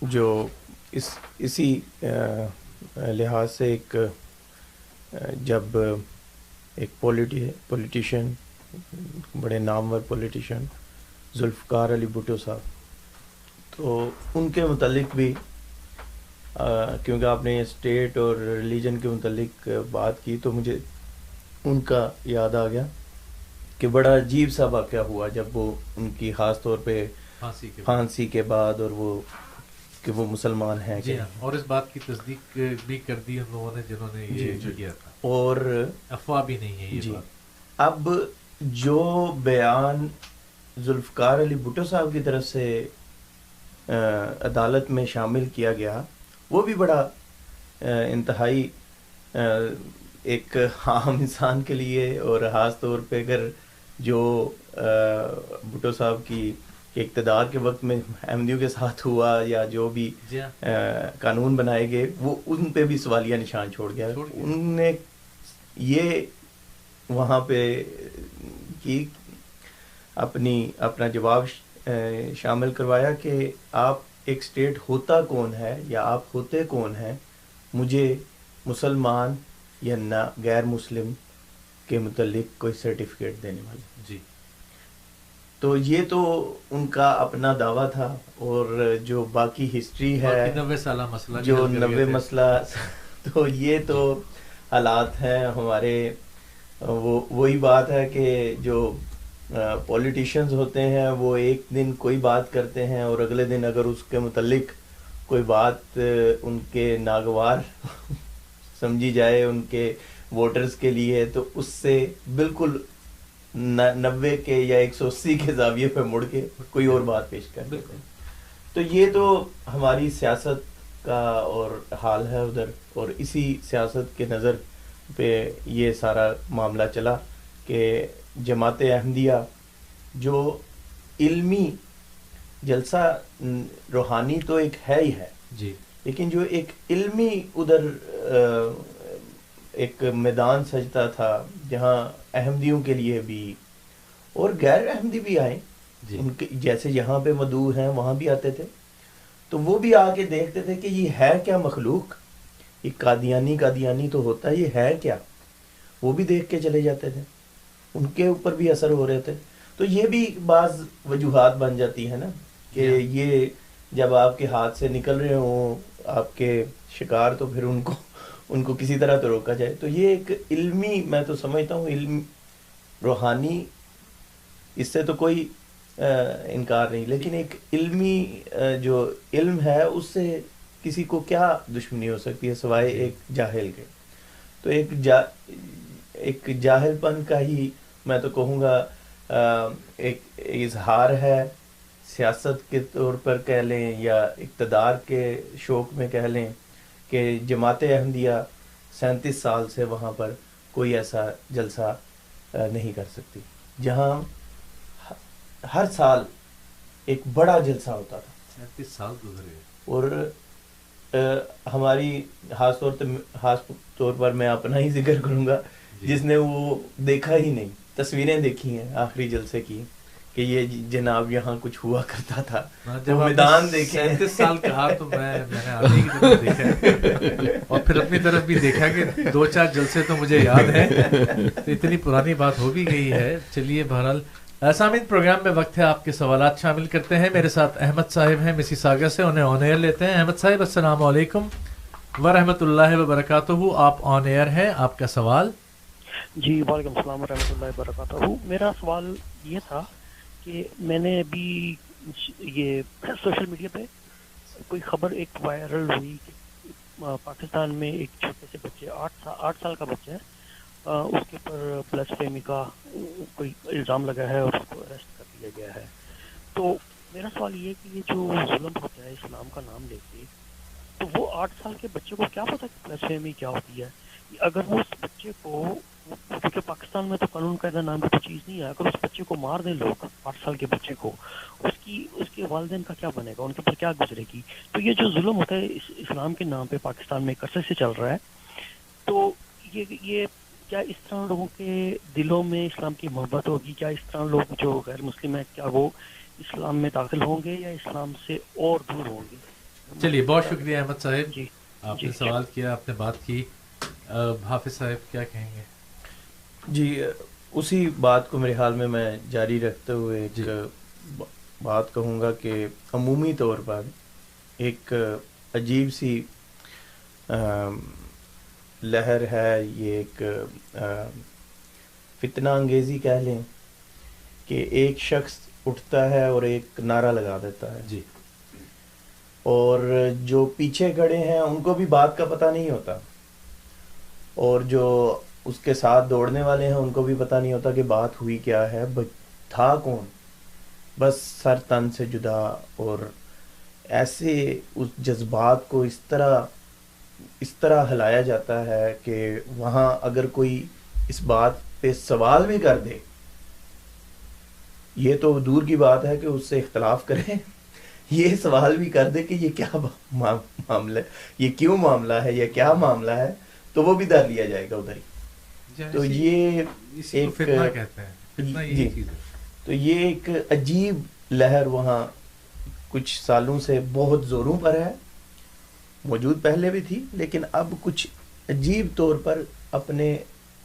جو اسی لحاظ سے ایک جب ایک پولیٹیشین, بڑے نامور پولیٹیشین ذوالفقار علی بھٹو صاحب, تو ان کے متعلق بھی کیونکہ آپ نے اسٹیٹ اور ریلیجن کے متعلق بات کی تو مجھے ان کا یاد آ گیا کہ بڑا عجیب سا واقعہ ہوا جب وہ ان کی خاص طور پہ پھانسی کے بعد, اور وہ کہ وہ مسلمان ہیں. جی ہاں, اور اس بات کی تصدیق بھی کر دی ان لوگوں نے جنہوں نے یہ جو کیا تھا, اور افواہ بھی نہیں ہے یہ جی. بات. اب جو بیان ذوالفقار علی بھٹو صاحب کی طرف سے عدالت میں شامل کیا گیا, وہ بھی بڑا انتہائی ایک عام انسان کے لیے, اور خاص طور پہ اگر جو بھٹو صاحب کی اقتدار کے وقت میں احمدیوں کے ساتھ ہوا یا جو بھی قانون بنائے گئے, وہ ان پہ بھی سوالیہ نشان چھوڑ گیا. ان نے یہ وہاں پہ کی اپنا جواب شامل کروایا کہ آپ ایک اسٹیٹ ہوتا کون ہے یا آپ ہوتے کون ہیں مجھے مسلمان یا نہ غیر مسلم کے متعلق کوئی سرٹیفکیٹ دینے والے. جی. تو یہ تو ان کا اپنا دعویٰ تھا, اور جو باقی ہسٹری ہے 90 سالہ مسئلہ جو 90 مسئلہ, تو یہ تو حالات ہیں ہمارے. وہی بات ہے کہ جو پولیٹیشینز ہوتے ہیں وہ ایک دن کوئی بات کرتے ہیں اور اگلے دن اگر اس کے متعلق کوئی بات ان کے ناگوار سمجھی جائے ان کے ووٹرز کے لیے, تو اس سے بالکل 90 کے یا 180 کے زاویے پہ مڑ کے کوئی اور بات پیش کر دیتے ہیں. تو یہ تو ہماری سیاست کا اور حال ہے ادھر, اور اسی سیاست کے نظر پہ یہ سارا معاملہ چلا کہ جماعت احمدیہ جو علمی جلسہ روحانی تو ایک ہے ہی ہے جی, لیکن جو ایک علمی ادھر ایک میدان سجتا تھا جہاں احمدیوں کے لیے بھی اور غیر احمدی بھی آئے, ان کے جیسے یہاں پہ مدعو ہیں وہاں بھی آتے تھے, تو وہ بھی آ کے دیکھتے تھے کہ یہ ہے کیا مخلوق, یہ قادیانی تو ہوتا ہے, یہ ہے کیا, وہ بھی دیکھ کے چلے جاتے تھے, ان کے اوپر بھی اثر ہو رہے تھے. تو یہ بھی بعض وجوہات بن جاتی ہے نا کہ یہ جب آپ کے ہاتھ سے نکل رہے ہوں آپ کے شکار, تو پھر ان کو کسی طرح تو روکا جائے. تو یہ ایک علمی, میں تو سمجھتا ہوں علم روحانی, اس سے تو کوئی انکار نہیں, لیکن ایک علمی جو علم ہے اس سے کسی کو کیا دشمنی ہو سکتی ہے سوائے ایک جاہل کے. تو ایک جاہل پن کا ہی میں تو کہوں گا ایک اظہار ہے, سیاست کے طور پر کہہ لیں یا اقتدار کے شوق میں کہہ لیں, کہ جماعت احمدیہ 37 سال سے وہاں پر کوئی ایسا جلسہ نہیں کر سکتی جہاں ہر سال ایک بڑا جلسہ ہوتا تھا. 37 سال گزرے, اور ہماری خاص طور پر میں اپنا ہی ذکر کروں گا, جس نے وہ دیکھا ہی نہیں, تصویریں دیکھی ہیں آخری جلسے کی کہ یہ جناب یہاں کچھ ہوا کرتا تھا, جب میدان دیکھے 37 سال کہا تو میں نے آگے کی طرف دیکھا اور پھر اپنی طرف بھی دیکھا کہ 2-4 جلسے تو مجھے یاد ہیں, تو اتنی پرانی بات ہو بھی گئی ہے. چلیے بہرحال سامعین, پروگرام میں وقت ہے آپ کے سوالات شامل کرتے ہیں. میرے ساتھ احمد صاحب ہیں مسی ساگر سے, انہیں آن ایئر لیتے ہیں. احمد صاحب السلام علیکم ورحمۃ اللہ وبرکاتہ, آپ آن ایئر ہیں, آپ کا سوال. جی وعلیکم السلام ورحمۃ اللہ وبرکاتہ. میرا سوال یہ تھا کہ میں نے ابھی یہ سوشل میڈیا پہ کوئی خبر ایک وائرل ہوئی کہ پاکستان میں ایک چھوٹے سے بچے 8 سال کا بچہ ہے, اس کے اوپر بلاسفیمی کا کوئی الزام لگا ہے اور اس کو اریسٹ کر دیا گیا ہے. تو میرا سوال یہ ہے کہ یہ جو ظلم ہوتا ہے اسلام کا نام لے کے, تو وہ 8 سال کے بچے کو کیا پتا کہ بلاسفیمی کیا ہوتی ہے؟ اگر وہ اس بچے کو, کیونکہ پاکستان میں تو قانون قاعدہ نام کی تو چیز نہیں ہے, اگر اس بچے کو مار دیں لوگ 8 سال کے بچے کو, اس کے والدین کا کیا بنے گا, ان کے اوپر کیا گزرے گی؟ تو یہ جو ظلم ہوتا ہے اسلام کے نام پہ پاکستان میں ایک عرصے سے چل رہا ہے, تو یہ کیا اس طرح لوگوں کے دلوں میں اسلام کی محبت ہوگی؟ کیا اس طرح لوگ جو غیر مسلم ہیں کیا وہ اسلام میں داخل ہوں گے یا اسلام سے اور دور ہوں گے؟ چلیے بہت شکریہ احمد صاحب, جی آپ نے سوال کیا, آپ نے بات کی. حافظ صاحب کیا کہیں گے؟ جی اسی بات کو میرے حال میں جاری رکھتے ہوئے ایک بات کہوں گا کہ عمومی طور پر ایک عجیب سی لہر ہے, یہ ایک فتنہ انگیزی کہہ لیں کہ ایک شخص اٹھتا ہے اور ایک نعرہ لگا دیتا ہے, جی, اور جو پیچھے کھڑے ہیں ان کو بھی بات کا پتہ نہیں ہوتا, اور جو اس کے ساتھ دوڑنے والے ہیں ان کو بھی پتہ نہیں ہوتا کہ بات ہوئی کیا ہے, تھا کون, بس سر تن سے جدا. اور ایسے اس جذبات کو اس طرح ہلایا جاتا ہے کہ وہاں اگر کوئی اس بات پہ سوال بھی کر دے, یہ تو دور کی بات ہے کہ اس سے اختلاف کرے, یہ سوال بھی کر دے کہ یہ کیا معاملہ ہے, یہ کیوں معاملہ ہے, یہ کیا معاملہ ہے, تو وہ بھی در لیا جائے گا ادھر ہی. تو یہ ایک فتنہ کہتے ہیں, فتنہ یہی چیز ہے. تو یہ ایک عجیب لہر وہاں کچھ سالوں سے بہت زوروں پر ہے، موجود پہلے بھی تھی لیکن اب کچھ عجیب طور پر اپنے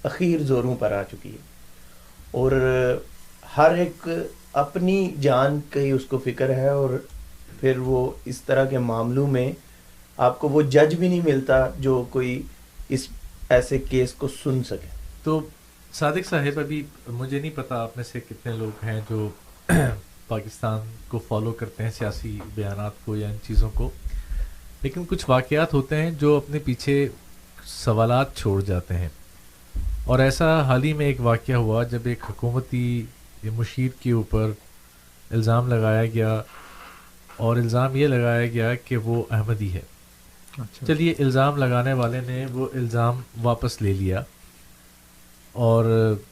اخیر زوروں پر آ چکی ہے، اور ہر ایک اپنی جان کی اس کو فکر ہے، اور پھر وہ اس طرح کے معاملوں میں آپ کو وہ جج بھی نہیں ملتا جو کوئی اس ایسے کیس کو سن سکے. تو صادق صاحب، ابھی مجھے نہیں پتا آپ میں سے کتنے لوگ ہیں جو پاکستان کو فالو کرتے ہیں، سیاسی بیانات کو یا ان چیزوں کو، لیکن کچھ واقعات ہوتے ہیں جو اپنے پیچھے سوالات چھوڑ جاتے ہیں. اور ایسا حال ہی میں ایک واقعہ ہوا جب ایک حکومتی مشیر کے اوپر الزام لگایا گیا، اور الزام یہ لگایا گیا کہ وہ احمدی ہے. چلیے، الزام لگانے والے نے وہ الزام واپس لے لیا اور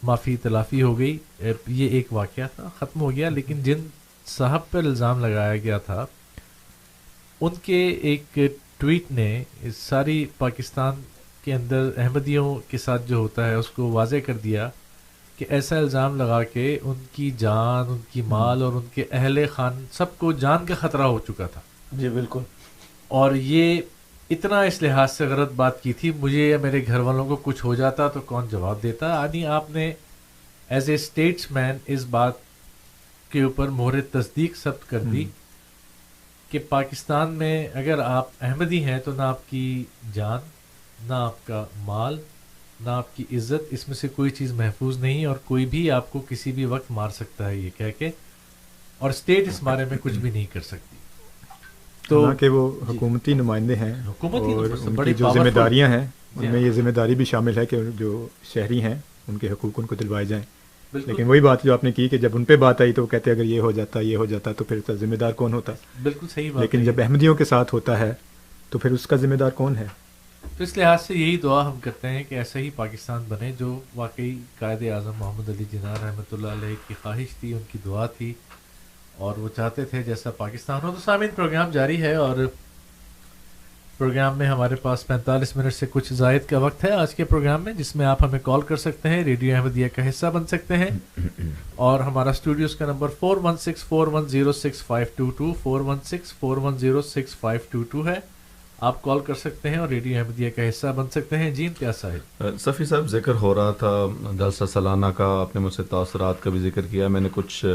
معافی تلافی ہو گئی. یہ ایک واقعہ تھا، ختم ہو گیا. لیکن جن صاحب پر الزام لگایا گیا تھا، ان کے ایک ٹویٹ نے ساری پاکستان کے اندر احمدیوں کے ساتھ جو ہوتا ہے اس کو واضح کر دیا کہ ایسا الزام لگا کے ان کی جان، ان کی مال اور ان کے اہل خان سب کو جان کا خطرہ ہو چکا تھا. جی بالکل. اور یہ اتنا اس لحاظ سے غلط بات کی تھی، مجھے یا میرے گھر والوں کو کچھ ہو جاتا تو کون جواب دیتا. یعنی آپ نے ایز اے اسٹیٹس مین اس بات کے اوپر مہر تصدیق ثبت کر دی کہ پاکستان میں اگر آپ احمدی ہیں تو نہ آپ کی جان، نہ آپ کا مال، نہ آپ کی عزت، اس میں سے کوئی چیز محفوظ نہیں، اور کوئی بھی آپ کو کسی بھی وقت مار سکتا ہے یہ کہہ کے، اور اسٹیٹ اس بارے میں کچھ بھی نہیں کر سکتی. تو کہ وہ حکومتی نمائندے ہیں، حکومتی اور ان کی جو ذمہ داریاں ہیں ان میں یہ ذمہ داری بھی شامل ہے کہ جو شہری ہیں ان کے حقوق ان کو دلوائے جائیں. لیکن وہی بات جو آپ نے کی کہ جب ان پہ بات آئی تو وہ کہتے اگر یہ ہو جاتا تو پھر ذمہ دار کون ہوتا. بالکل صحیح بات. لیکن جب احمدیوں کے ساتھ ہوتا ہے تو پھر اس کا ذمہ دار کون ہے؟ تو اس لحاظ سے یہی دعا ہم کرتے ہیں کہ ایسا ہی پاکستان بنے جو واقعی قائد اعظم محمد علی جناح رحمۃ اللہ علیہ کی خواہش تھی، ان کی دعا تھی، اور وہ چاہتے تھے جیسا پاکستان ہو. تو سامعین، پروگرام جاری ہے اور پروگرام میں ہمارے پاس 45 منٹ سے کچھ زائد کا وقت ہے آج کے پروگرام میں، جس میں آپ ہمیں کال کر سکتے ہیں، ریڈیو احمدیہ کا حصہ بن سکتے ہیں. اور ہمارا اسٹوڈیوز کا نمبر 4164106522 4164106522 ہے. آپ کال کر سکتے ہیں اور ریڈیو احمدیہ کا حصہ بن سکتے ہیں. جی امتیاز صاحب. صفی صاحب، ذکر ہو رہا تھا جلسہ سالانہ کا، آپ نے مجھ سے تاثرات کا بھی ذکر کیا. میں نے کچھ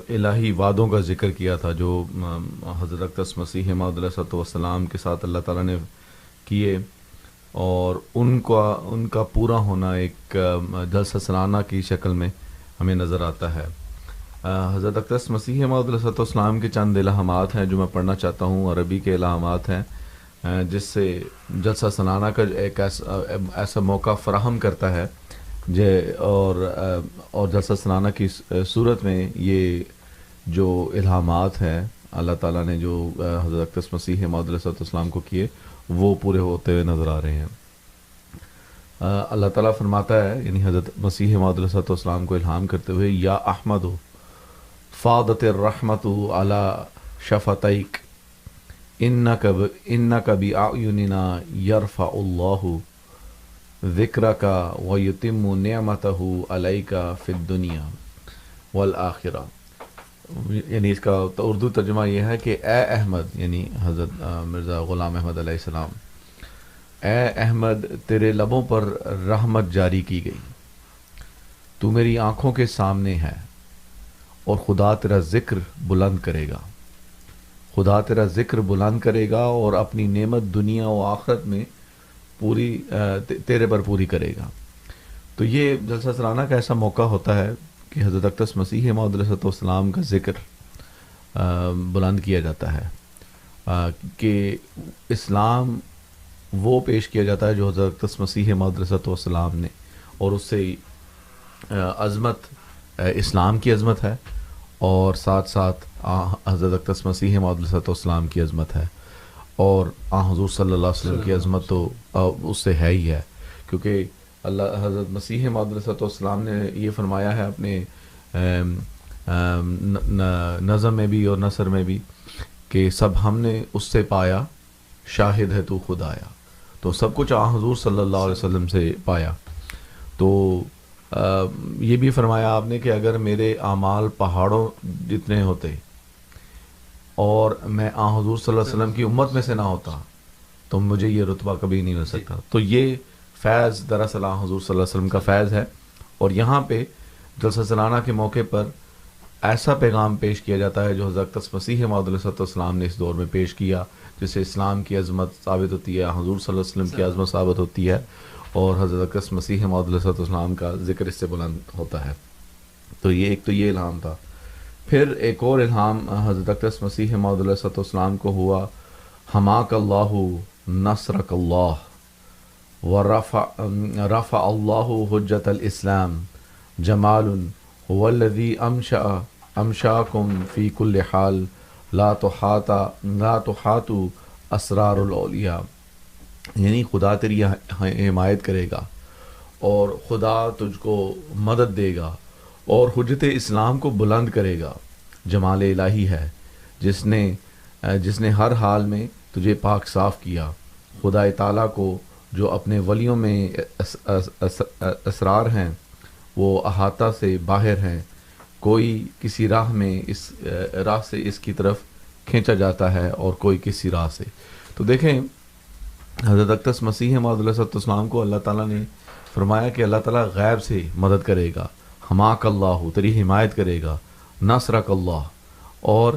الہی وعدوں کا ذکر کیا تھا جو حضرت اقدس مسیح موعود علیہ السلام کے ساتھ اللہ تعالیٰ نے کیے، اور ان کا پورا ہونا ایک جلسہ سالانہ کی شکل میں ہمیں نظر آتا ہے. حضرت اقدس مسیح موعود علیہ السلام کے چند الہامات ہیں جو میں پڑھنا چاہتا ہوں، عربی کے الہامات ہیں جس سے جلسہ سالانہ کا ایک ایسا موقع فراہم کرتا ہے اور جلسہ سالانہ کی صورت میں یہ جو الہامات ہیں اللہ تعالیٰ نے جو حضرت اقدس مسیح موعود علیہ السلام کو کیے وہ پورے ہوتے ہوئے نظر آ رہے ہیں. اللہ تعالیٰ فرماتا ہے، یعنی حضرت مسیح موعود علیہ السلام کو الہام کرتے ہوئے، یا احمد فاضت الرحمت علی شفتیک انک باعیننا یرفع اللہ ذکرک ویتم نعمتہ علیک فی الدنیا والآخرہ. یعنی اس کا اردو ترجمہ یہ ہے کہ اے احمد، یعنی حضرت مرزا غلام احمد علیہ السلام، اے احمد، تیرے لبوں پر رحمت جاری کی گئی، تو میری آنکھوں کے سامنے ہے، اور خدا تیرا ذکر بلند کرے گا، خدا تیرا ذکر بلند کرے گا اور اپنی نعمت دنیا و آخرت میں پوری تیرے پر پوری کرے گا. تو یہ جلسہ سالانہ کا ایسا موقع ہوتا ہے کہ حضرت اقدس مسیح موعود علیہ السلام کا ذکر بلند کیا جاتا ہے، کہ اسلام وہ پیش کیا جاتا ہے جو حضرت اقدس مسیح موعود علیہ السلام نے، اور اس سے عظمت اسلام کی عظمت ہے، اور ساتھ ساتھ حضرت اقدس مسیح موعود علیہ السلام کی عظمت ہے، اور حضور صلی اللہ علیہ وسلم کی عظمت تو اس سے ہے ہی ہے، کیونکہ اللہ حضرت مسیح موعود علیہ السلام نے یہ فرمایا ہے اپنے نظم میں بھی اور نثر میں بھی کہ سب ہم نے اس سے پایا، شاہد ہے تو خدایا. تو سب کچھ حضور صلی اللہ علیہ وسلم سے پایا. تو یہ بھی فرمایا آپ نے کہ اگر میرے اعمال پہاڑوں جتنے ہوتے اور میں حضور صلی اللہ علیہ وسلم کی امت میں سے نہ ہوتا تو مجھے یہ رتبہ کبھی نہیں مل سکتا. تو یہ فیض دراصل حضور صلی اللہ علیہ وسلم کا فیض ہے. اور یہاں پہ جلسہ سالانہ کے موقع پر ایسا پیغام پیش کیا جاتا ہے جو حضرت مسیح موعود علیہ السلام نے اس دور میں پیش کیا، جس سے اسلام کی عظمت ثابت ہوتی ہے، حضور صلی اللہ علیہ وسلم کی عظمت ثابت ہوتی ہے، اور حضرت مسیح موعود علیہ السلام کا ذکر اس سے بلند ہوتا ہے. تو یہ ایک تو یہ الہام تھا. پھر ایک اور الہام حضرت مسیح موعود علیہ السلام کو ہوا، حماک اللہ نصرک اللہ ورفع اللہ حجت الاسلام جمال هو الذی امشاکم فی کل حال لا تحاط اسرار الاولیاء. یعنی خدا تیری حمایت کرے گا اور خدا تجھ کو مدد دے گا اور حجت اسلام کو بلند کرے گا. جمال الہی ہے جس نے ہر حال میں تجھے پاک صاف کیا. خدا تعالیٰ کو جو اپنے ولیوں میں اسرار ہیں وہ احاطہ سے باہر ہیں. کوئی کسی راہ میں اس راہ سے اس کی طرف کھینچا جاتا ہے اور کوئی کسی راہ سے. تو دیکھیں حضرت اقدس مسیح موعود علیہ السلام کو اللہ تعالیٰ نے فرمایا کہ اللہ تعالیٰ غیب سے مدد کرے گا، حماک اللہ تیری حمایت کرے گا، نصرک اللہ اور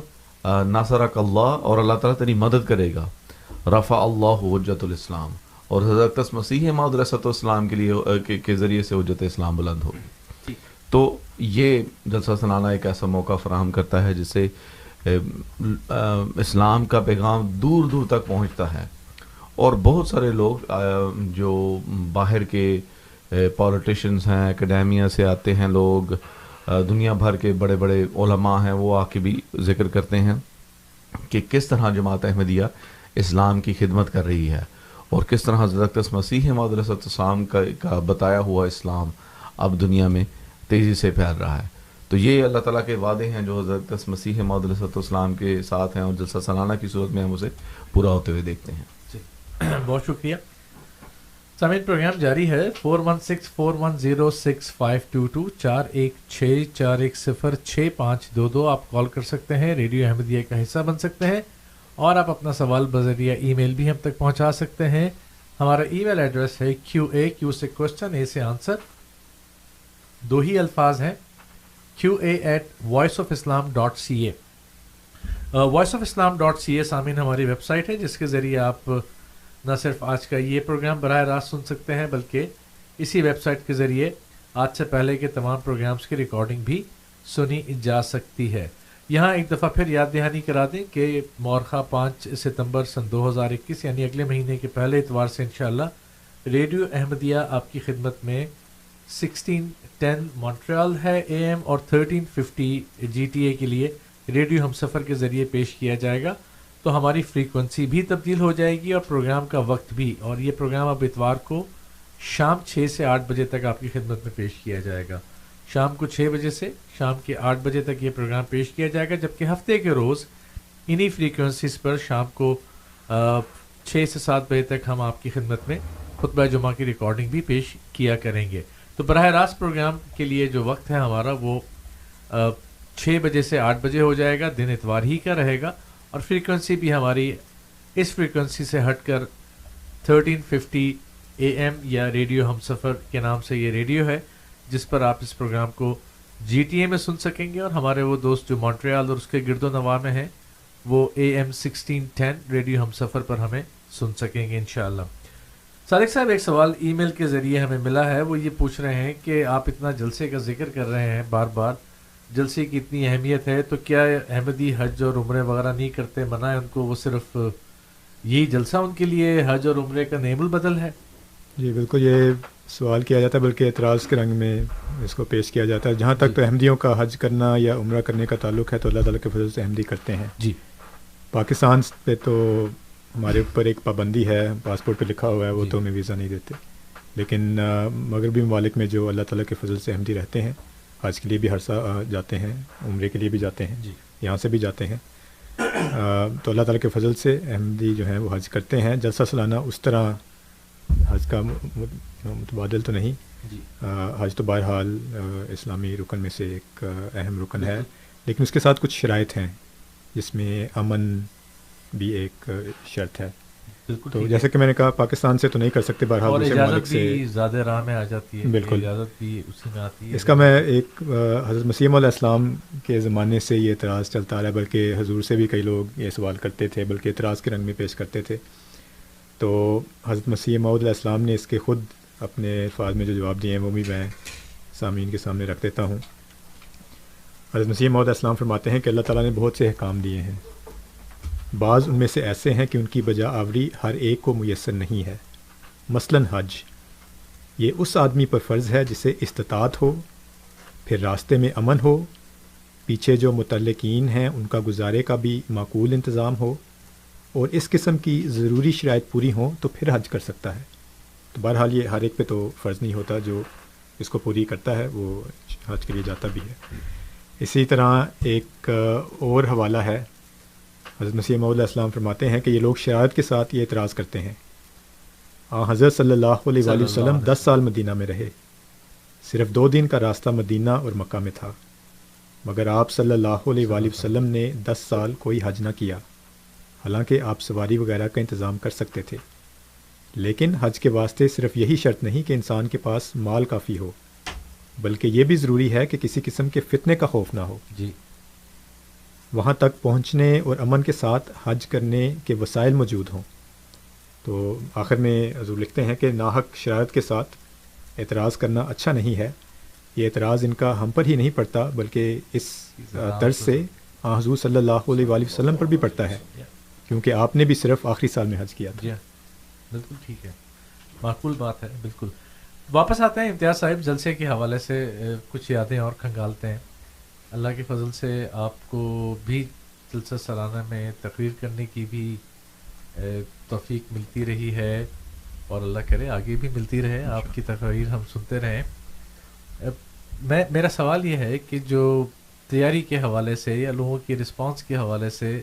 نصرک اللہ اور اللہ تعالیٰ تیری مدد کرے گا، رفع اللہ حجت الاسلام اور حضرت اقدس مسیح موعود علیہ السلام کے لیے کے ذریعے سے حجت اسلام بلند ہوگی. تو یہ جلسہ سالانہ ایک ایسا موقع فراہم کرتا ہے جس سے اسلام کا پیغام دور دور تک پہنچتا ہے. اور بہت سارے لوگ جو باہر کے پولیٹیشنز ہیں، اکیڈیمیا سے آتے ہیں لوگ، دنیا بھر کے بڑے بڑے علماء ہیں، وہ آ کے بھی ذکر کرتے ہیں کہ کس طرح جماعت احمدیہ اسلام کی خدمت کر رہی ہے اور کس طرح حضرت مسیح موعود علیہ السلام کا بتایا ہوا اسلام اب دنیا میں تیزی سے پھیل رہا ہے. تو یہ اللہ تعالیٰ کے وعدے ہیں جو حضرت مسیح موعود علیہ السلام کے ساتھ ہیں اور جلسہ سالانہ کی صورت میں ہم اسے پورا ہوتے ہوئے دیکھتے ہیں. بہت شکریہ. سامعین پروگرام جاری ہے. 4164106522 4164106522 آپ کال کر سکتے ہیں، ریڈیو احمدیہ کا حصہ بن سکتے ہیں اور آپ اپنا سوال بذریعہ ای میل بھی ہم تک پہنچا سکتے ہیں. ہمارا ای میل ایڈریس ہے QA سے کوشچن، A سے آنسر، دو ہی الفاظ ہیں، QA@voiceofislam.ca. voiceofislam.ca سامعین ہماری ویب سائٹ ہے جس کے ذریعے آپ نہ صرف آج کا یہ پروگرام براہ راست سن سکتے ہیں بلکہ اسی ویب سائٹ کے ذریعے آج سے پہلے کے تمام پروگرامز کی ریکارڈنگ بھی سنی جا سکتی ہے. یہاں ایک دفعہ پھر یاد دہانی کرا دیں کہ مورخہ 5 ستمبر سن 2021 یعنی اگلے مہینے کے پہلے اتوار سے انشاءاللہ ریڈیو احمدیہ آپ کی خدمت میں 1610 مونٹریال ہے AM اور 1350 GTA کے لیے ریڈیو ہم سفر کے ذریعے پیش کیا جائے گا. تو ہماری فریکوینسی بھی تبدیل ہو جائے گی اور پروگرام کا وقت بھی، اور یہ پروگرام اب اتوار کو شام 6 سے 8 بجے تک آپ کی خدمت میں پیش کیا جائے گا. شام کو 6 بجے سے شام کے 8 بجے تک یہ پروگرام پیش کیا جائے گا، جبکہ ہفتے کے روز انہی فریکوینسیز پر شام کو 6 سے 7 بجے تک ہم آپ کی خدمت میں خطبہ جمعہ کی ریکارڈنگ بھی پیش کیا کریں گے. تو براہ راست پروگرام کے لیے جو وقت ہے ہمارا وہ 6 بجے سے 8 بجے ہو جائے گا، دن اتوار ہی کا رہے گا، اور فریکوینسی بھی ہماری اس فریکوینسی سے ہٹ کر 1350 AM یا ریڈیو ہم سفر کے نام سے یہ ریڈیو ہے جس پر آپ اس پروگرام کو GTA میں سن سکیں گے، اور ہمارے وہ دوست جو مونٹریال اور اس کے گرد و نواح میں ہیں وہ AM 1610 ریڈیو ہم سفر پر ہمیں سن سکیں گے انشاءاللہ. صادق صاحب ایک سوال ای میل کے ذریعے ہمیں ملا ہے، وہ یہ پوچھ رہے ہیں کہ آپ اتنا جلسے کا ذکر کر رہے ہیں بار بار، جلسے کی اتنی اہمیت ہے، تو کیا احمدی حج اور عمرے وغیرہ نہیں کرتے، منع ہے ان کو، وہ صرف یہی جلسہ ان کے لیے حج اور عمرے کا نعم البدل ہے؟ جی بالکل، یہ سوال کیا جاتا ہے بلکہ اعتراض کے رنگ میں اس کو پیش کیا جاتا ہے. جہاں تک تو احمدیوں کا حج کرنا یا عمرہ کرنے کا تعلق ہے تو اللہ تعالیٰ کے فضل سے احمدی کرتے ہیں. جی پاکستان پہ تو ہمارے اوپر ایک پابندی ہے، پاسپورٹ پہ لکھا ہوا ہے، وہ تو ہمیں ویزا نہیں دیتے، لیکن مغربی ممالک میں جو اللہ تعالیٰ کے فضل سے احمدی رہتے ہیں، حج کے لیے بھی ہر سال جاتے ہیں، عمرے کے لیے بھی جاتے ہیں، یہاں سے بھی جاتے ہیں، تو اللہ تعالیٰ کے فضل سے احمدی جو ہیں وہ حج کرتے ہیں. جلسہ سالانہ اس طرح حج کا متبادل تو نہیں. حج تو بہرحال اسلامی رکن میں سے ایک اہم رکن ہے، لیکن اس کے ساتھ کچھ شرائط ہیں جس میں امن بھی ایک شرط ہے. تو جیسے کہ میں نے کہا پاکستان سے تو نہیں کر سکتے، بہرحال دوسرے ممالک سے زیادہ راہ میں آ جاتی ہے. بالکل، اجازت بھی اسی میں آتی ہے. اس کا میں ایک حضرت مسیح علیہ السلام کے زمانے سے یہ اعتراض چلتا رہا ہے، بلکہ حضور سے بھی کئی لوگ یہ سوال کرتے تھے، بلکہ اعتراض کے رنگ میں پیش کرتے تھے. تو حضرت مسیح موعود علیہ السلام نے اس کے خود اپنے الفاظ میں جو جواب دیے ہیں وہ بھی میں سامعین کے سامنے رکھ دیتا ہوں. حضرت مسیح موعود علیہ السلام فرماتے ہیں کہ اللہ تعالیٰ نے بہت سے احکام دیے ہیں، بعض ان میں سے ایسے ہیں کہ ان کی بجا آوری ہر ایک کو میسر نہیں ہے. مثلاً حج، یہ اس آدمی پر فرض ہے جسے استطاعت ہو، پھر راستے میں امن ہو، پیچھے جو متعلقین ہیں ان کا گزارے کا بھی معقول انتظام ہو، اور اس قسم کی ضروری شرائط پوری ہوں تو پھر حج کر سکتا ہے. تو بہرحال یہ ہر ایک پہ تو فرض نہیں ہوتا، جو اس کو پوری کرتا ہے وہ حج کے لیے جاتا بھی ہے. اسی طرح ایک اور حوالہ ہے، حضرت مسیح موعود علیہ السلام فرماتے ہیں کہ یہ لوگ شرائط کے ساتھ یہ اعتراض کرتے ہیں. حضرت صلی اللہ علیہ وآلہ وسلم 10 سال مدینہ میں رہے، صرف 2 دن کا راستہ مدینہ اور مکہ میں تھا، مگر آپ صلی اللہ علیہ وآلہ وسلم نے 10 سال کوئی حج نہ کیا، حالانکہ آپ سواری وغیرہ کا انتظام کر سکتے تھے. لیکن حج کے واسطے صرف یہی شرط نہیں کہ انسان کے پاس مال کافی ہو، بلکہ یہ بھی ضروری ہے کہ کسی قسم کے فتنے کا خوف نہ ہو. جی، وہاں تک پہنچنے اور امن کے ساتھ حج کرنے کے وسائل موجود ہوں. تو آخر میں حضور لکھتے ہیں کہ ناحق شرائط کے ساتھ اعتراض کرنا اچھا نہیں ہے. یہ اعتراض ان کا ہم پر ہی نہیں پڑتا، بلکہ اس طرز سے حضور صلی اللہ علیہ وآلہ وسلم پر بھی پڑتا ہے، کیونکہ آپ نے بھی صرف آخری سال میں حج کیا تھا. بالکل ٹھیک ہے، معقول بات ہے. بالکل. واپس آتے ہیں امتیاز صاحب، جلسے کے حوالے سے کچھ یادیں اور کھنگالتے ہیں. اللہ کے فضل سے آپ کو بھی جلسہ سالانہ میں تقریر کرنے کی بھی توفیق ملتی رہی ہے، اور اللہ کرے آگے بھی ملتی رہے، آپ کی تقریر ہم سنتے رہیں. میرا سوال یہ ہے کہ جو تیاری کے حوالے سے یا لوگوں کی رسپانس کے حوالے سے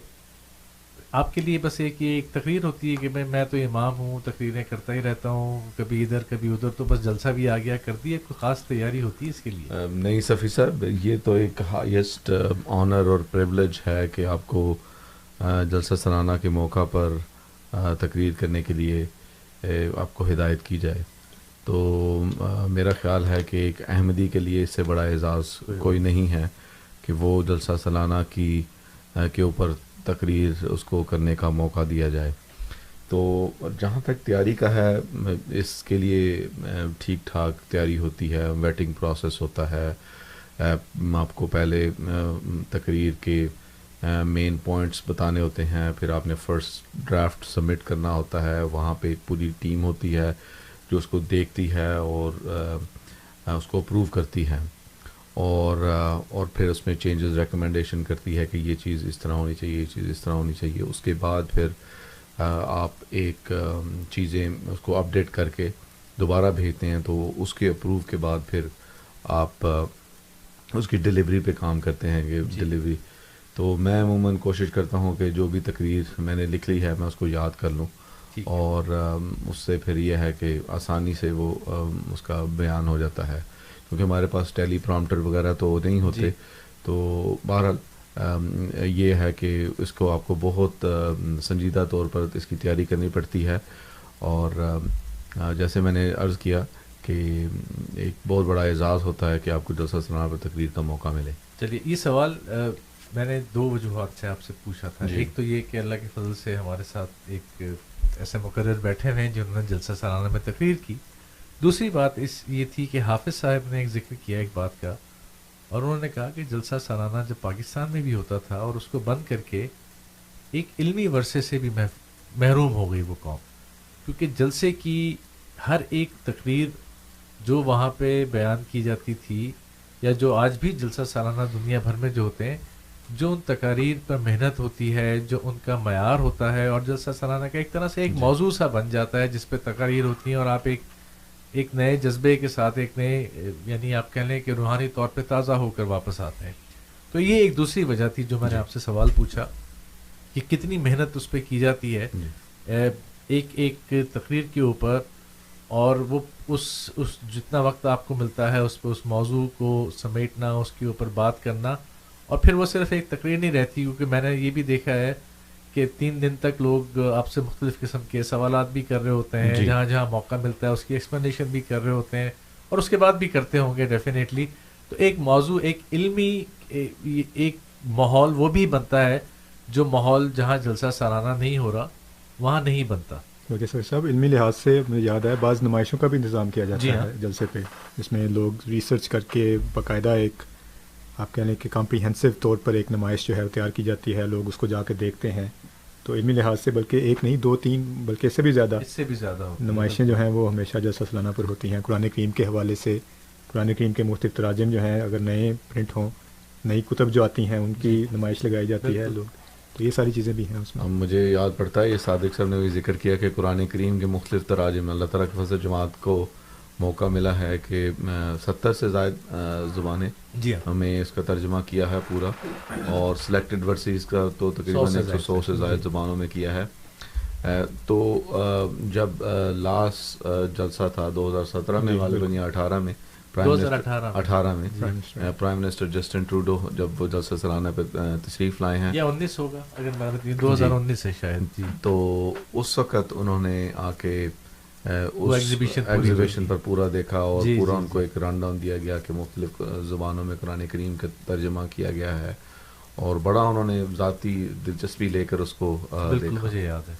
آپ کے لیے بس ایک تقریر ہوتی ہے کہ میں تو امام ہوں، تقریریں کرتا ہی رہتا ہوں، کبھی ادھر کبھی ادھر، تو بس جلسہ بھی آ گیا کر دیا، کوئی خاص تیاری ہوتی ہے اس کے لیے؟ نہیں صفی صاحب، یہ تو ایک ہائیسٹ آنر اور پریولیج ہے کہ آپ کو جلسہ سالانہ کے موقع پر تقریر کرنے کے لیے آپ کو ہدایت کی جائے. تو میرا خیال ہے کہ ایک احمدی کے لیے اس سے بڑا اعزاز کوئی نہیں ہے کہ وہ جلسہ سالانہ کے اوپر تقریر اس کو کرنے کا موقع دیا جائے. تو جہاں تک تیاری کا ہے، اس کے لیے ٹھیک ٹھاک تیاری ہوتی ہے، ویٹنگ پروسیس ہوتا ہے. آپ کو پہلے تقریر کے مین پوائنٹس بتانے ہوتے ہیں، پھر آپ نے فرسٹ ڈرافٹ سبمٹ کرنا ہوتا ہے، وہاں پہ ایک پوری ٹیم ہوتی ہے جو اس کو دیکھتی ہے اور اس کو اپروو کرتی ہے، اور پھر اس میں چینجز ریکمنڈیشن کرتی ہے کہ یہ چیز اس طرح ہونی چاہیے، یہ چیز اس طرح ہونی چاہیے. اس کے بعد پھر آپ ایک چیزیں اس کو اپڈیٹ کر کے دوبارہ بھیجتے ہیں، تو اس کے اپروو کے بعد پھر آپ اس کی ڈیلیوری پہ کام کرتے ہیں کہ ڈیلیوری. تو میں عموماً کوشش کرتا ہوں کہ جو بھی تقریر میں نے لکھ لی ہے میں اس کو یاد کر لوں، اور اس سے پھر یہ ہے کہ آسانی سے وہ اس کا بیان ہو جاتا ہے، کیونکہ ہمارے پاس ٹیلی پرامپٹر وغیرہ تو نہیں ہوتے. تو بہرحال یہ ہے کہ اس کو آپ کو بہت سنجیدہ طور پر اس کی تیاری کرنی پڑتی ہے. اور جیسے میں نے عرض کیا کہ ایک بہت بڑا اعزاز ہوتا ہے کہ آپ کو جلسہ سالانہ پر تقریر کا موقع ملے. چلیے، یہ سوال میں نے 2 وجوہات سے آپ سے پوچھا تھا. ایک تو یہ کہ اللہ کے فضل سے ہمارے ساتھ ایک ایسے مقرر بیٹھے ہوئے ہیں جنہوں نے جلسہ سالانہ میں تقریر کی. دوسری بات یہ تھی کہ حافظ صاحب نے ایک ذکر کیا ایک بات کا، اور انہوں نے کہا کہ جلسہ سالانہ جب پاکستان میں بھی ہوتا تھا اور اس کو بند کر کے ایک علمی ورثے سے بھی محروم ہو گئی وہ قوم، کیونکہ جلسے کی ہر ایک تقریر جو وہاں پہ بیان کی جاتی تھی، یا جو آج بھی جلسہ سالانہ دنیا بھر میں جو ہوتے ہیں، جو ان تقاریر پر محنت ہوتی ہے، جو ان کا معیار ہوتا ہے، اور جلسہ سالانہ کا ایک طرح سے ایک موضوع سا بن جاتا ہے جس پہ تقاریر ہوتی ہیں، اور آپ ایک نئے جذبے کے ساتھ، ایک نئے، یعنی آپ کہہ لیں کہ روحانی طور پہ تازہ ہو کر واپس آتے ہیں. تو یہ ایک دوسری وجہ تھی جو میں نے آپ سے سوال پوچھا کہ کتنی محنت اس پہ کی جاتی ہے. ایک تقریر کے اوپر اور وہ اس جتنا وقت آپ کو ملتا ہے اس پہ اس موضوع کو سمیٹنا، اس کے اوپر بات کرنا، اور پھر وہ صرف ایک تقریر نہیں رہتی، کیونکہ میں نے یہ بھی دیکھا ہے کہ 3 دن تک لوگ آپ سے مختلف قسم کے سوالات بھی کر رہے ہوتے ہیں، جی. جہاں جہاں موقع ملتا ہے اس کی ایکسپلینیشن بھی کر رہے ہوتے ہیں، اور اس کے بعد بھی کرتے ہوں گے ڈیفینیٹلی. تو ایک موضوع، ایک علمی ایک ماحول وہ بھی بنتا ہے جو ماحول جہاں جلسہ سالانہ نہیں ہو رہا وہاں نہیں بنتا. اوکے سر صاحب، علمی لحاظ سے مجھے یاد ہے بعض نمائشوں کا بھی انتظام کیا جاتا جی ہاں. ہے جلسے پہ، جس میں لوگ ریسرچ کر کے باقاعدہ ایک آپ کہہ لیں کہ کمپریہنسو طور پر ایک نمائش جو ہے وہ تیار کی جاتی ہے، لوگ اس کو جا کے دیکھتے ہیں. تو علمی لحاظ سے بلکہ ایک نہیں 2-3 بلکہ اس سے بھی زیادہ نمائشیں جو ہیں وہ ہمیشہ جلسہ سالانہ پر ہوتی ہیں. قرآن کریم کے حوالے سے، قرآن کریم کے مختلف تراجم جو ہیں اگر نئے پرنٹ ہوں، نئی کتب جو آتی ہیں ان کی نمائش لگائی جاتی ہے لوگ. تو یہ ساری چیزیں بھی ہیں اس میں. مجھے یاد پڑتا ہے، یہ صادق صاحب نے بھی ذکر کیا کہ قرآن کریم کے مختلف تراجم، اللہ تعالیٰ کے فضل جماعت کو موقع ملا ہے کہ 70 سے زائد زبانیں جی ہمیں اس کا ترجمہ کیا ہے پورا، اور سلیکٹڈ ورسز کا تو تقریباً 100 سے زائد زبانوں میں کیا ہے. تو جب لاسٹ جلسہ تھا 2017 میں غالباً یا 18 میں، 2018 میں پرائم منسٹر جسٹن ٹروڈو جب وہ جلسہ سالانہ پہ تشریف لائے ہیں، یا 19 ہوگا اگر 2019 ہے شاید، تو اس وقت انہوں نے آ کے ایگزیبیشن پر پورا دیکھا، اور پورا ان کو ایک رن ڈاؤن دیا گیا کہ مختلف زبانوں میں قرآن کریم کا ترجمہ کیا گیا ہے، اور بڑا انہوں نے ذاتی دلچسپی لے کر اس کو بالکل مجھے یاد ہے.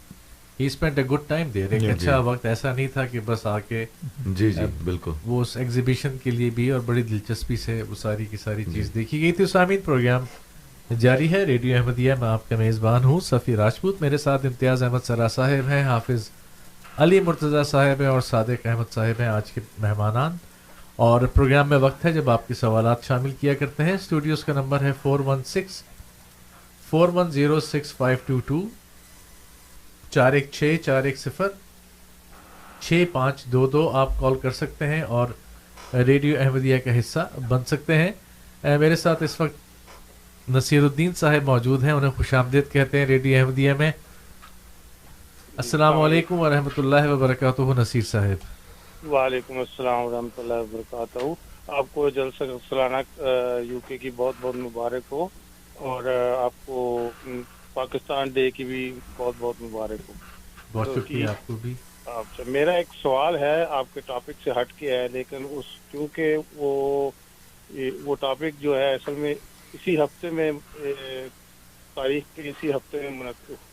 He spent a good time there. ایک اچھا وقت، ایسا نہیں تھا کہ بس آ کے جی بالکل وہ اس ایگزیبیشن کے لیے بھی اور بڑی دلچسپی سے وہ ساری کی ساری چیز دیکھی گئی تھی. سامعین، پروگرام جاری ہے ریڈیو احمدیہ، میں آپ کا میزبان ہوں صفی راجپوت. میرے ساتھ امتیاز احمد سرا صاحب ہیں، حافظ علی مرتضیٰ صاحب ہیں، اور صادق احمد صاحب ہیں آج کے مہمانان. اور پروگرام میں وقت ہے جب آپ کے سوالات شامل کیا کرتے ہیں. اسٹوڈیوز کا نمبر ہے 416-410-6522 416-410-6522. آپ کال کر سکتے ہیں اور ریڈیو احمدیہ کا حصہ بن سکتے ہیں. میرے ساتھ اس وقت نصیر الدین صاحب موجود ہیں، انہیں خوش آمدید کہتے ہیں ریڈیو احمدیہ میں. السلام علیکم ورحمۃ اللہ وبرکاتہ نصیر صاحب. وعلیکم السلام ورحمۃ اللہ وبرکاتہ. آپ کو جلسہ سالانہ یو کے کی بہت بہت مبارک ہو، اور آپ کو پاکستان ڈے کی بھی بہت بہت مبارک ہو. بہت شکریہ آپ کو بھی. میرا ایک سوال ہے، آپ کے ٹاپک سے ہٹ کے ہے، لیکن کیونکہ وہ ٹاپک جو ہے اصل میں اسی ہفتے میں تاریخ کے اسی ہفتے میں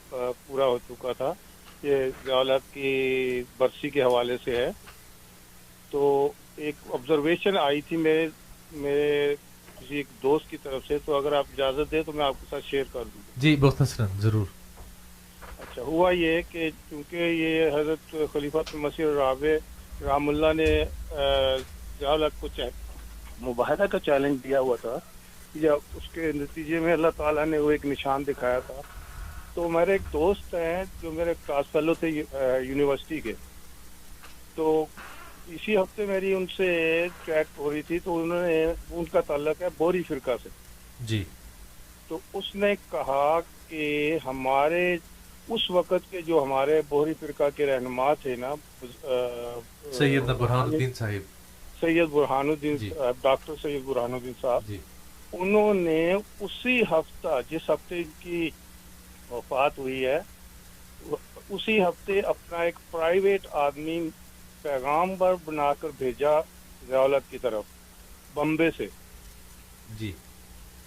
پورا ہو چکا تھا. یہ ضیاءالحق کی برسی کے حوالے سے ہے. تو ایک آبزرویشن آئی تھی میرے کسی ایک دوست کی طرف سے، تو اگر آپ اجازت دیں تو میں آپ کے ساتھ شیئر کر دوں. جی مختصراً ضرور. اچھا، ہوا یہ کہ چونکہ یہ حضرت خلیفۃ المسیح الرابع رحم اللہ نے ضیاءالحق کو مباہدہ کا چیلنج دیا ہوا تھا، یا اس کے نتیجے میں اللہ تعالیٰ نے وہ ایک نشان دکھایا تھا. تو میرے ایک دوست ہیں جو میرے کلاس فیلو تھے یونیورسٹی کے، تو اسی ہفتے میری ان سے چیٹ ہو رہی تھی، تو ان کا تعلق ہے بوری فرقہ سے. جی. تو اس نے کہا کہ ہمارے اس وقت کے جو ہمارے بوری فرقہ کے رہنما تھے نا، سید برہان الدین صاحب، سید برہان الدین، ڈاکٹر سید برہان الدین صاحب، انہوں نے اسی ہفتہ، جس ہفتے کی وفات ہوئی ہے، اسی ہفتے اپنا ایک پرائیویٹ آدمی پیغام پر بنا کر بھیجا ضیاءالحق کی طرف بمبے سے. جی.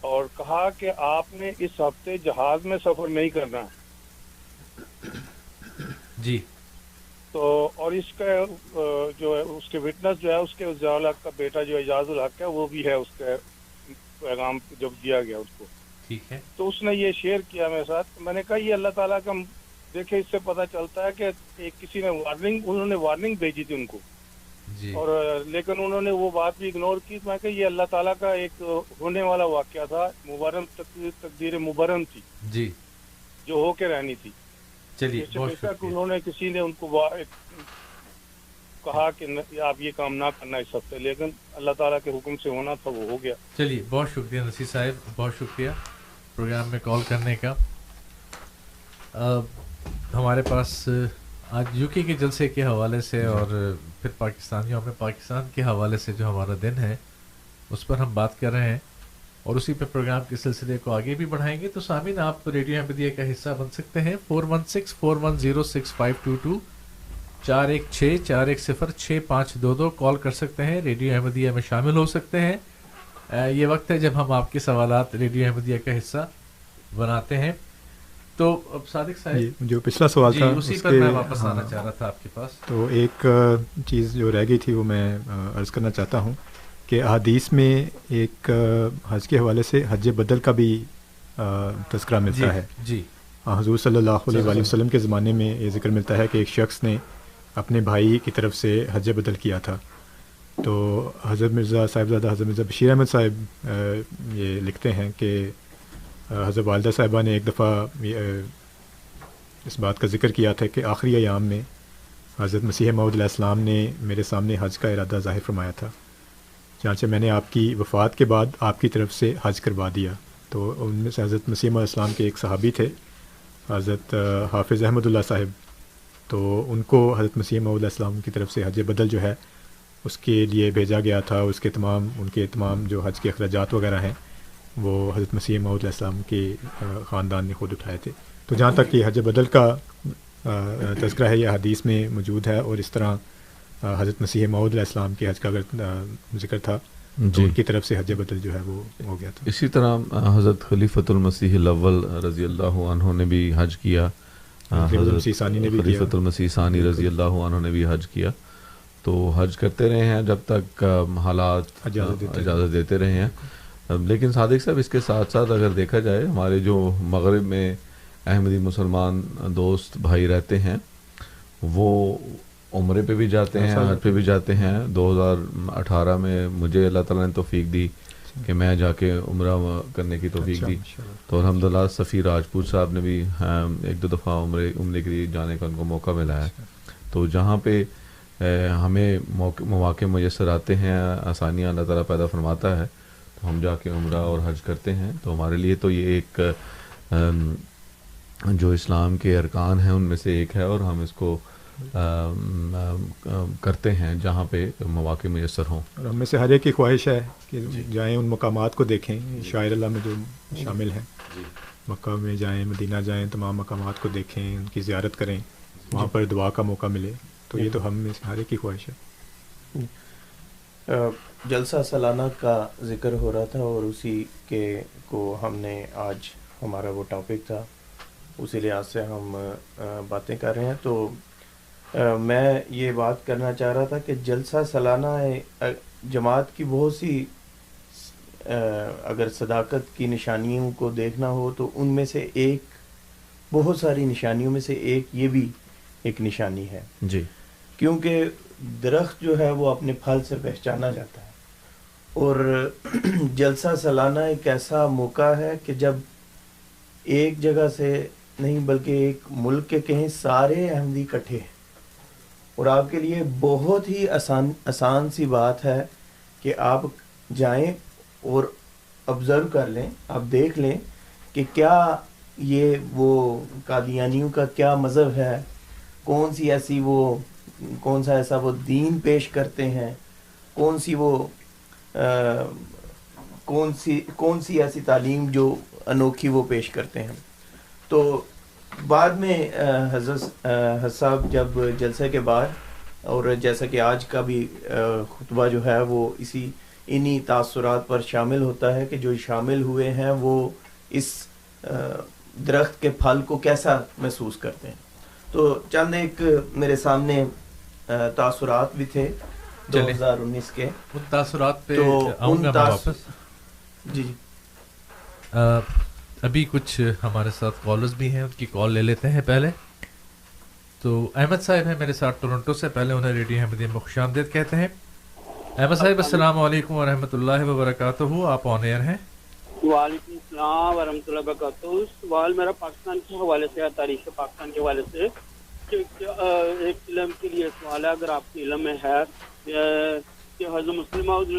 اور کہا کہ آپ نے اس ہفتے جہاز میں سفر نہیں کرنا ہے. جی. تو اور اس کا جو ہے اس کے وٹنس جو ہے اس کے ضیاءالحق کا بیٹا جو اعجاز الحق ہے وہ بھی ہے اس کا پیغام جب دیا گیا اس کو. ٹھیک ہے. تو اس نے یہ شیئر کیا میرے ساتھ. میں نے کہا یہ اللہ تعالیٰ کا دیکھیں، اس سے پتہ چلتا ہے کہ ایک کسی نے انہوں نے وارننگ بھیجی تھی ان کو. جی. اور لیکن انہوں نے وہ بات بھی اگنور کی. میں کہ یہ اللہ تعالیٰ کا ایک ہونے والا واقعہ تھا، مبرم تقدیر مبرم تھی. جی. جو ہو کے رہنی تھی. چلیے بہت شکریہ. انہوں نے کسی نے ان کو کہا کہ آپ یہ کام نہ کرنا اس ہفتے، لیکن اللہ تعالیٰ کے حکم سے ہونا تھا، وہ ہو گیا. چلیے بہت شکریہ نصیر صاحب، بہت شکریہ پروگرام میں کال کرنے کا. ہمارے پاس آج یو کے جلسے کے حوالے سے اور پھر پاکستانیوں میں پاکستان کے حوالے سے جو ہمارا دن ہے اس پر ہم بات کر رہے ہیں اور اسی پہ پروگرام کے سلسلے کو آگے بھی بڑھائیں گے. تو سامعین آپ ریڈیو احمدیہ کا حصہ بن سکتے ہیں 4164106522 416-410-6522 کال کر سکتے ہیں, ریڈیو احمدیہ میں شامل ہو سکتے ہیں. یہ وقت ہے جب ہم آپ کے سوالات ریڈیو احمدیہ کا حصہ بناتے ہیں. تو اب صادق صاحب جو پچھلا سوال تھا اسی پر میں واپس آنا چاہ رہا تھا آپ کے پاس. تو ایک چیز جو رہ گئی تھی وہ میں عرض کرنا چاہتا ہوں کہ احادیث میں ایک حج کے حوالے سے حج بدل کا بھی تذکرہ ملتا ہے. جی حضور صلی اللہ علیہ وآلہ وسلم کے زمانے میں یہ ذکر ملتا ہے کہ ایک شخص نے اپنے بھائی کی طرف سے حج بدل کیا تھا. تو حضرت مرزا صاحبزادہ حضرت مرزا بشیر احمد صاحب یہ لکھتے ہیں کہ حضرت والدہ صاحبہ نے ایک دفعہ اس بات کا ذکر کیا تھا کہ آخری ایام میں حضرت مسیح موعود علیہ السلام نے میرے سامنے حج کا ارادہ ظاہر فرمایا تھا, چنانچہ میں نے آپ کی وفات کے بعد آپ کی طرف سے حج کروا دیا. تو ان میں سے حضرت مسیح موعود علیہ السلام کے ایک صحابی تھے حضرت حافظ احمد اللہ صاحب, تو ان کو حضرت مسیح موعود علیہ السلام کی طرف سے حج بدل جو ہے اس کے لیے بھیجا گیا تھا. اس کے ان کے تمام جو حج کے اخراجات وغیرہ ہیں وہ حضرت مسیح موعود علیہ السلام کے خاندان نے خود اٹھائے تھے. تو جہاں تک یہ حج بدل کا تذکرہ ہے یہ حدیث میں موجود ہے, اور اس طرح حضرت مسیح موعود علیہ السلام کے حج کا اگر ذکر تھا تو ان کی طرف سے حج بدل جو ہے وہ ہو گیا تھا. اسی طرح حضرت خلیفۃ المسیح الاول رضی اللہ عنہ نے بھی حج کیا, حضرت خلیفۃ المسیح ثانی رضی اللہ عنہ نے بھی حج کیا. تو حج کرتے رہے ہیں جب تک حالات اجازت دیتے رہے ہیں. لیکن صادق صاحب اس کے ساتھ ساتھ اگر دیکھا جائے ہمارے جو مغرب میں احمدی مسلمان دوست بھائی رہتے ہیں وہ عمرے پہ بھی جاتے ہیں, حج پہ بھی جاتے ہیں. 2018 میں مجھے اللہ تعالیٰ نے توفیق دی کہ میں جا کے عمرہ کرنے کی توفیق دی. تو الحمدللہ سفیر راجپوت صاحب نے بھی ایک دو دفعہ عمرے کے لیے جانے کا ان کو موقع ملا ہے. تو جہاں پہ ہمیں مواقع میسر آتے ہیں, آسانیاں اللہ تعالیٰ پیدا فرماتا ہے, تو ہم جا کے عمرہ اور حج کرتے ہیں. تو ہمارے لیے تو یہ ایک جو اسلام کے ارکان ہیں ان میں سے ایک ہے, اور ہم اس کو کرتے ہیں جہاں پہ مواقع میسر ہوں. اور ہم میں سے ہر ایک کی خواہش ہے کہ جائیں ان مقامات کو دیکھیں شاعر اللہ میں جو شامل ہیں, مکہ میں جائیں, مدینہ جائیں, تمام مقامات کو دیکھیں, ان کی زیارت کریں, وہاں پر دعا کا موقع ملے. تو یہ تو ہم میں سے ہر ایک کی خواہش ہے. جلسہ سالانہ کا ذکر ہو رہا تھا اور اسی کے کو ہم نے آج ہمارا وہ ٹاپک تھا, اسی لحاظ سے ہم باتیں کر رہے ہیں. تو میں یہ بات کرنا چاہ رہا تھا کہ جلسہ سالانہ جماعت کی بہت سی اگر صداقت کی نشانیوں کو دیکھنا ہو تو ان میں سے ایک, بہت ساری نشانیوں میں سے ایک یہ بھی ایک نشانی ہے. جی, کیونکہ درخت جو ہے وہ اپنے پھل سے پہچانا جاتا ہے, اور جلسہ سالانہ ایک ایسا موقع ہے کہ جب ایک جگہ سے نہیں بلکہ ایک ملک کے کہیں سارے احمدی اکٹھے ہیں, اور آپ کے لیے بہت ہی آسان سی بات ہے کہ آپ جائیں اور آبزرو کر لیں, آپ دیکھ لیں کہ کیا یہ وہ قادیانیوں کا کیا مذہب ہے, کون سا ایسا وہ دین پیش کرتے ہیں, کون سی ایسی تعلیم جو انوکھی وہ پیش کرتے ہیں. تو بعد میں حضرت صاحب جب جلسے کے بعد, اور جیسا کہ آج کا بھی خطبہ جو ہے وہ انہی تاثرات پر شامل ہوتا ہے کہ جو شامل ہوئے ہیں وہ اس درخت کے پھل کو کیسا محسوس کرتے ہیں. تو چند ایک میرے سامنے تاثرات بھی تھے 2019 کے, ان تاثرات پہ آؤں گا میں واپس. جی ابھی کچھ ہمارے ساتھ کالرز بھی ہیں, ان کی کال لے لیتے ہیں پہلے. تو احمد صاحب ہیں میرے ساتھ ٹورنٹو سے, پہلے انہیں ریڈیو احمدیہ میں خوش آمدید کہتے ہیں. احمد صاحب السلام علیکم ورحمۃ اللہ وبرکاتہ, آپ آن ایئر ہیں. وعلیکم السلام ورحمۃ اللہ وبرکاتہ. سوال میرا پاکستان کے حوالے سے, تاریخ پاکستان کے حوالے سے, ایک علم کے لیے سوال ہے, اگر آپ کے علم میں ہے کہ حضرت مسلم موعود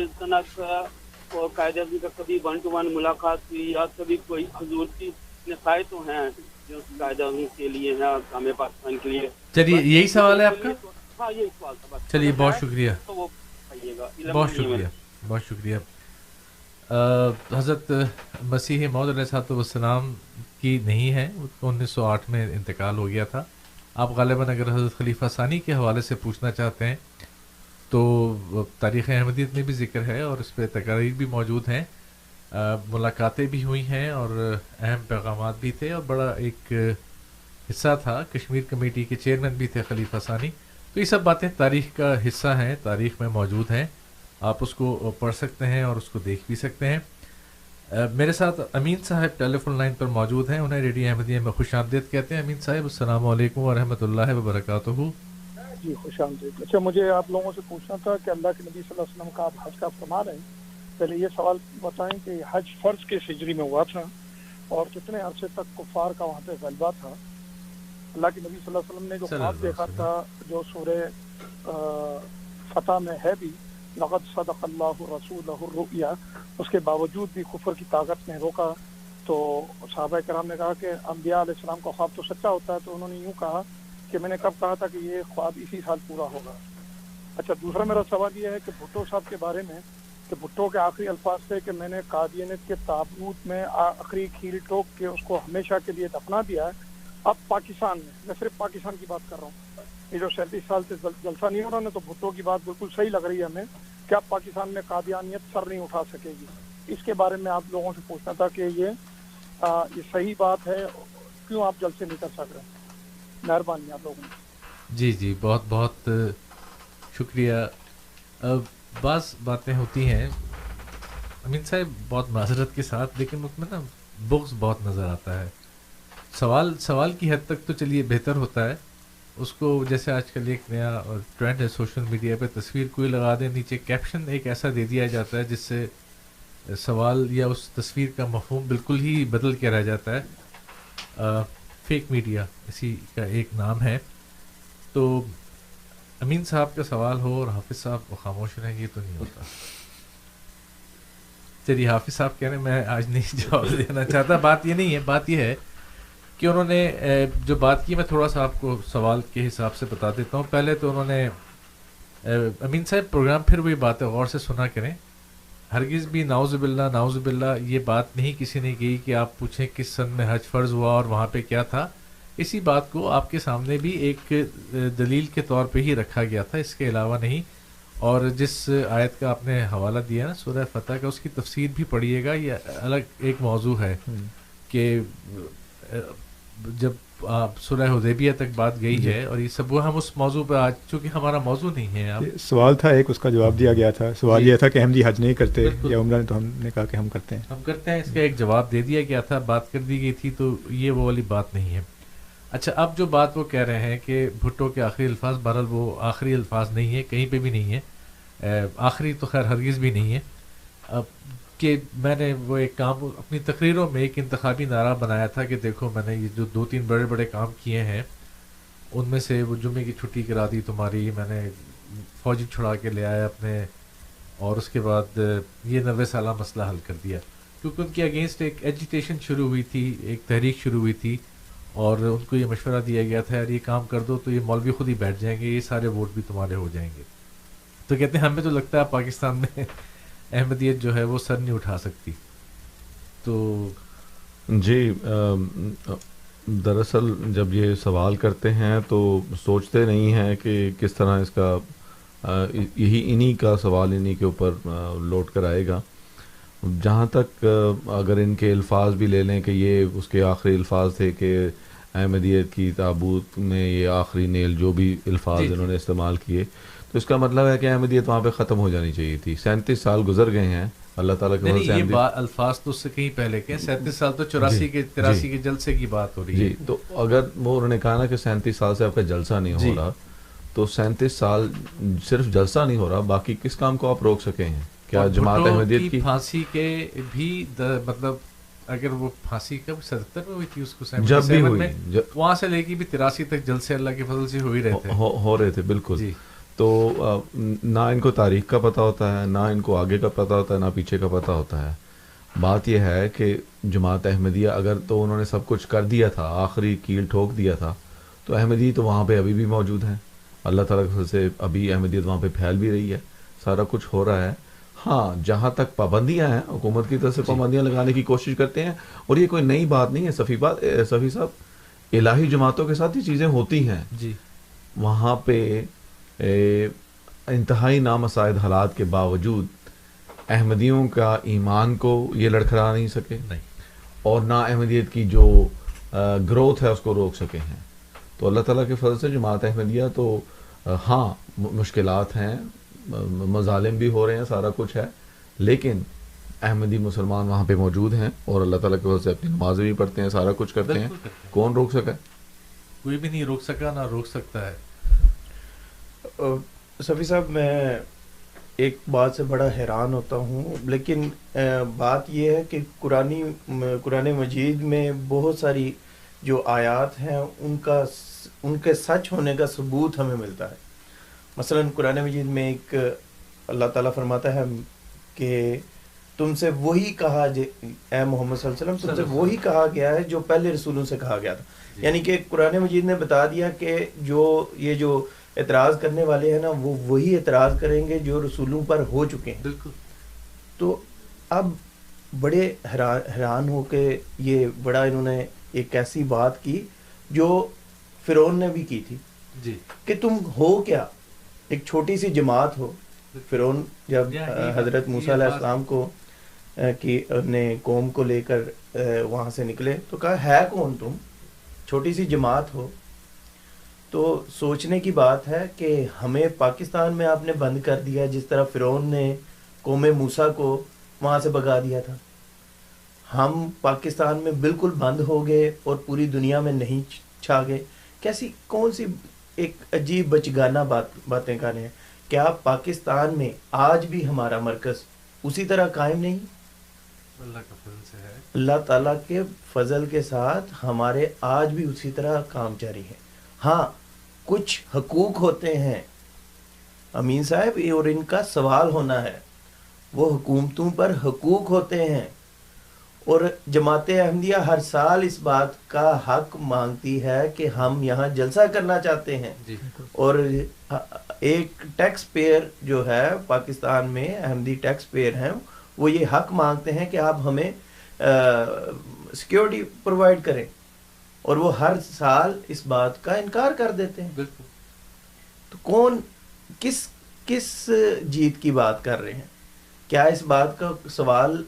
اور قائد اعظم کا کبھی 1-to-1 ملاقات ہوئی, یا کبھی کوئی حضور کی نصائح تو ہیں جو قائد اعظم کے لیے ہیں, کام پاکستان کے لیے. چلیے یہی سوال ہے آپ کا. ہاں یہی سوال تھا بس. چلیے بہت شکریہ, تو وہ کہیے گا. بہت شکریہ, بہت شکریہ. حضرت مسیح موعود علیہ الصلوۃ والسلام کی نہیں ہے, 1908 میں انتقال ہو گیا تھا. آپ غالباً اگر حضرت خلیفہ ثانی کے حوالے سے پوچھنا چاہتے ہیں تو تاریخ احمدیت میں بھی ذکر ہے اور اس پہ تقاریر بھی موجود ہیں, ملاقاتیں بھی ہوئی ہیں اور اہم پیغامات بھی تھے, اور بڑا ایک حصہ تھا. کشمیر کمیٹی کے چیئرمین بھی تھے خلیفہ ثانی. تو یہ سب باتیں تاریخ کا حصہ ہیں, تاریخ میں موجود ہیں, آپ اس کو پڑھ سکتے ہیں اور اس کو دیکھ بھی سکتے ہیں. میرے ساتھ امین صاحب ٹیلی فون لائن پر موجود ہیں, انہیں ریڈیو احمدیہ میں خوش آمدید کہتے ہیں. امین صاحب السلام علیکم ورحمۃ اللہ وبرکاتہ. جی خوش آمدید. اچھا مجھے آپ لوگوں سے پوچھنا تھا کہ اللہ کے نبی صلی اللہ علیہ وسلم کا آپ حج کا فرما رہے ہیں, پہلے یہ سوال بتائیں کہ حج فرض کس ہجری میں ہوا تھا اور کتنے عرصے تک کفار کا وہاں پہ غلبہ تھا؟ اللہ کے نبی صلی اللہ علیہ وسلم نے جو خواب دیکھا تھا جو سورہ فتح میں ہے بھی, لقد صدق اللہ رسولہ الرؤیا, اس کے باوجود بھی کفر کی طاقت نے روکا. تو صحابہ کرام نے کہا کہ انبیاء علیہ السلام کا خواب تو سچا ہوتا ہے, تو انہوں نے یوں کہا کہ میں نے کب کہا تھا کہ یہ خواب اسی سال پورا ہوگا. اچھا دوسرا میرا سوال یہ ہے کہ بھٹو صاحب کے بارے میں, کہ بھٹو کے آخری الفاظ تھے کہ میں نے قادیانیت کے تابوت میں آخری کھیل ٹوک کے اس کو ہمیشہ کے لیے دفنا دیا ہے. اب پاکستان میں صرف پاکستان کی بات کر رہا ہوں, یہ جو 37 سال سے جلسہ نہیں ہو رہا نا, تو بھٹو کی بات بالکل صحیح لگ رہی ہے ہمیں کہ اب پاکستان میں قادیانیت سر نہیں اٹھا سکے گی. اس کے بارے میں آپ لوگوں سے پوچھنا تھا کہ یہ صحیح بات ہے, کیوں آپ جلسے نہیں کر سک رہے ہیں؟ مہربانی آپ لوگوں نے. جی جی بہت بہت شکریہ. بعض باتیں ہوتی ہیں امین صاحب بہت معذرت کے ساتھ, لیکن اس میں نا بغض بہت نظر آتا ہے. سوال کی حد تک تو چلیے بہتر ہوتا ہے, اس کو جیسے آج کل ایک نیا ٹرینڈ ہے سوشل میڈیا پہ, تصویر کوئی لگا دیں, نیچے کیپشن ایک ایسا دے دیا جاتا ہے جس سے سوال یا اس تصویر کا مفہوم بالکل ہی بدل کے رہ جاتا ہے. فیک میڈیا اسی کا ایک نام ہے. تو امین صاحب کا سوال ہو اور حافظ صاحب خاموش رہیں, یہ تو نہیں ہوتا. چلیے حافظ صاحب کہہ رہے ہیں, میں آج نہیں جواب دینا چاہتا. بات یہ نہیں ہے, بات یہ ہے کہ انہوں نے جو بات کی, میں تھوڑا سا آپ کو سوال کے حساب سے بتا دیتا ہوں. پہلے تو انہوں نے, امین صاحب پروگرام پھر وہی بات ہے, غور سے سنا کریں. ہرگز بھی نعوذ باللہ یہ بات نہیں کسی نے کی کہ آپ پوچھیں کس سن میں حج فرض ہوا اور وہاں پہ کیا تھا. اسی بات کو آپ کے سامنے بھی ایک دلیل کے طور پہ ہی رکھا گیا تھا, اس کے علاوہ نہیں. اور جس آیت کا آپ نے حوالہ دیا نا سورہ فتح کا, اس کی تفسیر بھی پڑھیے گا. یہ الگ ایک موضوع ہے کہ جب سورہ حدیبیہ تک بات گئی ہے, اور یہ سب وہ ہم اس موضوع پہ آج, چونکہ ہمارا موضوع نہیں ہے. سوال تھا ایک, اس کا جواب دیا گیا تھا. سوال یہ تھا کہ احمدی حج نہیں کرتے یا عمرہ, تو ہم نے کہا کہ ہم کرتے ہیں. اس کا ایک جواب دے دیا گیا تھا, بات کر دی گئی تھی, تو یہ وہ والی بات نہیں ہے. اچھا اب جو بات وہ کہہ رہے ہیں کہ بھٹو کے آخری الفاظ, بہرحال وہ آخری الفاظ نہیں ہے, کہیں پہ بھی نہیں ہے, آخری تو خیر ہرگز بھی نہیں ہے. کہ میں نے وہ ایک کام اپنی تقریروں میں ایک انتخابی نعرہ بنایا تھا کہ دیکھو میں نے یہ جو 2-3 بڑے بڑے کام کیے ہیں, ان میں سے وہ جمعے کی چھٹی کرا دی تمہاری, میں نے فوجی چھڑا کے لے آیا اپنے, اور اس کے بعد یہ 90 سالہ مسئلہ حل کر دیا. کیونکہ ان کے اگینسٹ ایک ایجیٹیشن شروع ہوئی تھی, ایک تحریک شروع ہوئی تھی, اور ان کو یہ مشورہ دیا گیا تھا یار یہ کام کر دو تو یہ مولوی خود ہی بیٹھ جائیں گے, یہ سارے ووٹ بھی تمہارے ہو جائیں گے. تو کہتے ہیں ہمیں تو لگتا ہے پاکستان میں احمدیت جو ہے وہ سر نہیں اٹھا سکتی. تو جی دراصل جب یہ سوال کرتے ہیں تو سوچتے نہیں ہیں کہ کس طرح اس کا انہی کا سوال انہی کے اوپر لوٹ کر آئے گا. جہاں تک اگر ان کے الفاظ بھی لے لیں کہ یہ اس کے آخری الفاظ تھے کہ احمدیت کی تابوت میں یہ آخری نیل, جو بھی الفاظ انہوں نے استعمال کیے, تو اس کا مطلب ہے کہ احمدیت وہاں پہ ختم ہو جانی چاہیے تھی. 37 سال گزر گئے ہیں, اللہ تعالیٰ کے نہیں, یہ الفاظ تو اس سے کہیں پہلے کے 37 سال تو 83 کے جلسے کی بات ہو رہی ہے. جی تو اگر وہ انہوں نے کہا نا کہ 37 سال سے آپ کا جلسہ نہیں ہو رہا, تو 37 سال صرف جلسہ نہیں ہو رہا, باقی کس کام کو آپ روک سکے ہیں؟ کیا جماعت احمدیت کی پھانسی کے بھی مطلب اگر وہ پھانسی کب 77 میں ہوئی تھی, اس کو جب بھی ہوئی, وہاں سے لے کے بھی 83 تک جلسے اللہ کے فضل سے ہو رہے تھے بالکل. تو نہ ان کو تاریخ کا پتہ ہوتا ہے, نہ ان کو آگے کا پتہ ہوتا ہے, نہ پیچھے کا پتہ ہوتا ہے. بات یہ ہے کہ جماعت احمدیہ اگر تو انہوں نے سب کچھ کر دیا تھا, آخری کیل ٹھوک دیا تھا, تو احمدی تو وہاں پہ ابھی بھی موجود ہیں. اللہ تعالیٰ کے فضل سے ابھی احمدیت وہاں پہ پھیل بھی رہی ہے, سارا کچھ ہو رہا ہے. ہاں جہاں تک پابندیاں ہیں حکومت کی طرف سے پابندیاں لگانے کی کوشش کرتے ہیں, اور یہ کوئی نئی بات نہیں ہے صفی صاحب, الہی جماعتوں کے ساتھ یہ چیزیں ہوتی ہیں. جی وہاں پہ انتہائی نامساعد حالات کے باوجود احمدیوں کا ایمان کو یہ لڑکھڑا نہیں سکے, نہیں, اور نہ احمدیت کی جو گروتھ ہے اس کو روک سکے ہیں. تو اللہ تعالیٰ کے فضل سے جماعت احمدیہ تو ہاں مشکلات ہیں, مظالم بھی ہو رہے ہیں, سارا کچھ ہے, لیکن احمدی مسلمان وہاں پہ موجود ہیں اور اللہ تعالیٰ کے فضل سے اپنی نمازیں بھی پڑھتے ہیں, سارا کچھ کرتے ہیں. کون روک سکا؟ کوئی بھی نہیں روک سکا, نہ روک سکتا ہے. صفی صاحب میں ایک بات سے بڑا حیران ہوتا ہوں, لیکن بات یہ ہے کہ قرآن مجید میں بہت ساری جو آیات ہیں ان کے سچ ہونے کا ثبوت ہمیں ملتا ہے. مثلا قرآن مجید میں ایک اللہ تعالیٰ فرماتا ہے کہ تم سے وہی کہا, اے محمد صلی اللہ علیہ وسلم تم سے وہی کہا گیا ہے جو پہلے رسولوں سے کہا گیا تھا. یعنی کہ قرآن مجید نے بتا دیا کہ جو اعتراض کرنے والے ہیں نا وہ وہی اعتراض کریں گے جو رسولوں پر ہو چکے ہیں. بالکل. تو اب بڑے حیران ہو کے یہ بڑا انہوں نے ایک ایسی بات کی جو فرعون نے بھی کی تھی, جی, کہ تم ہو کیا, ایک چھوٹی سی جماعت ہو. فرعون جب حضرت موسیٰ علیہ السلام کو کہ اپنے قوم کو لے کر وہاں سے نکلے تو کہا ہے کون تم, چھوٹی سی جماعت ہو. تو سوچنے کی بات ہے کہ ہمیں پاکستان میں آپ نے بند کر دیا جس طرح فرعون نے قوم موسیٰ کو وہاں سے بھگا دیا تھا. ہم پاکستان میں بالکل بند ہو گئے اور پوری دنیا میں نہیں چھا گئے. کیسی کون سی ایک عجیب بچگانہ باتیں کر رہے ہیں. کیا پاکستان میں آج بھی ہمارا مرکز اسی طرح قائم نہیں؟ اللہ کا فضل سے ہے, اللہ تعالیٰ کے فضل کے ساتھ ہمارے آج بھی اسی طرح کام جاری ہے. ہاں کچھ حقوق ہوتے ہیں امین صاحب, اور ان کا سوال ہونا ہے. وہ حکومتوں پر حقوق ہوتے ہیں, اور جماعت احمدیہ ہر سال اس بات کا حق مانگتی ہے کہ ہم یہاں جلسہ کرنا چاہتے ہیں. جی, اور ایک ٹیکس پیئر جو ہے پاکستان میں, احمدی ٹیکس پیئر ہیں, وہ یہ حق مانگتے ہیں کہ آپ ہمیں سیکیورٹی پرووائڈ کریں, اور وہ ہر سال اس بات کا انکار کر دیتے ہیں. بالکل. تو کون کس جیت کی بات کر رہے ہیں؟ کیا اس بات کا سوال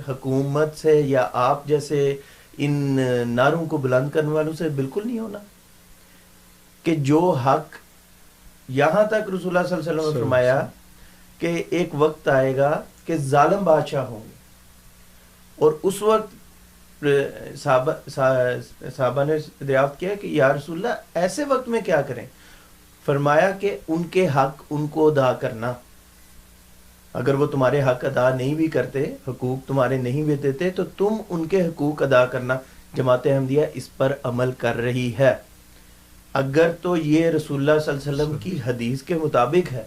حکومت سے یا آپ جیسے ان نعروں کو بلند کرنے والوں سے بالکل نہیں ہونا کہ جو حق یہاں تک رسول اللہ صلی اللہ علیہ وسلم نے فرمایا کہ ایک وقت آئے گا کہ ظالم بادشاہ ہوں گے, اور اس وقت صحابہ نے دریافت کیا کہ یا رسول اللہ ایسے وقت میں کیا کریں؟ فرمایا کہ ان کے حق ان کو ادا کرنا. اگر وہ تمہارے حق ادا نہیں بھی کرتے, حقوق تمہارے نہیں بھی دیتے, تو تم ان کے حقوق ادا کرنا. جماعت احمدیہ اس پر عمل کر رہی ہے. اگر تو یہ رسول اللہ صلی اللہ علیہ وسلم کی حدیث کے مطابق ہے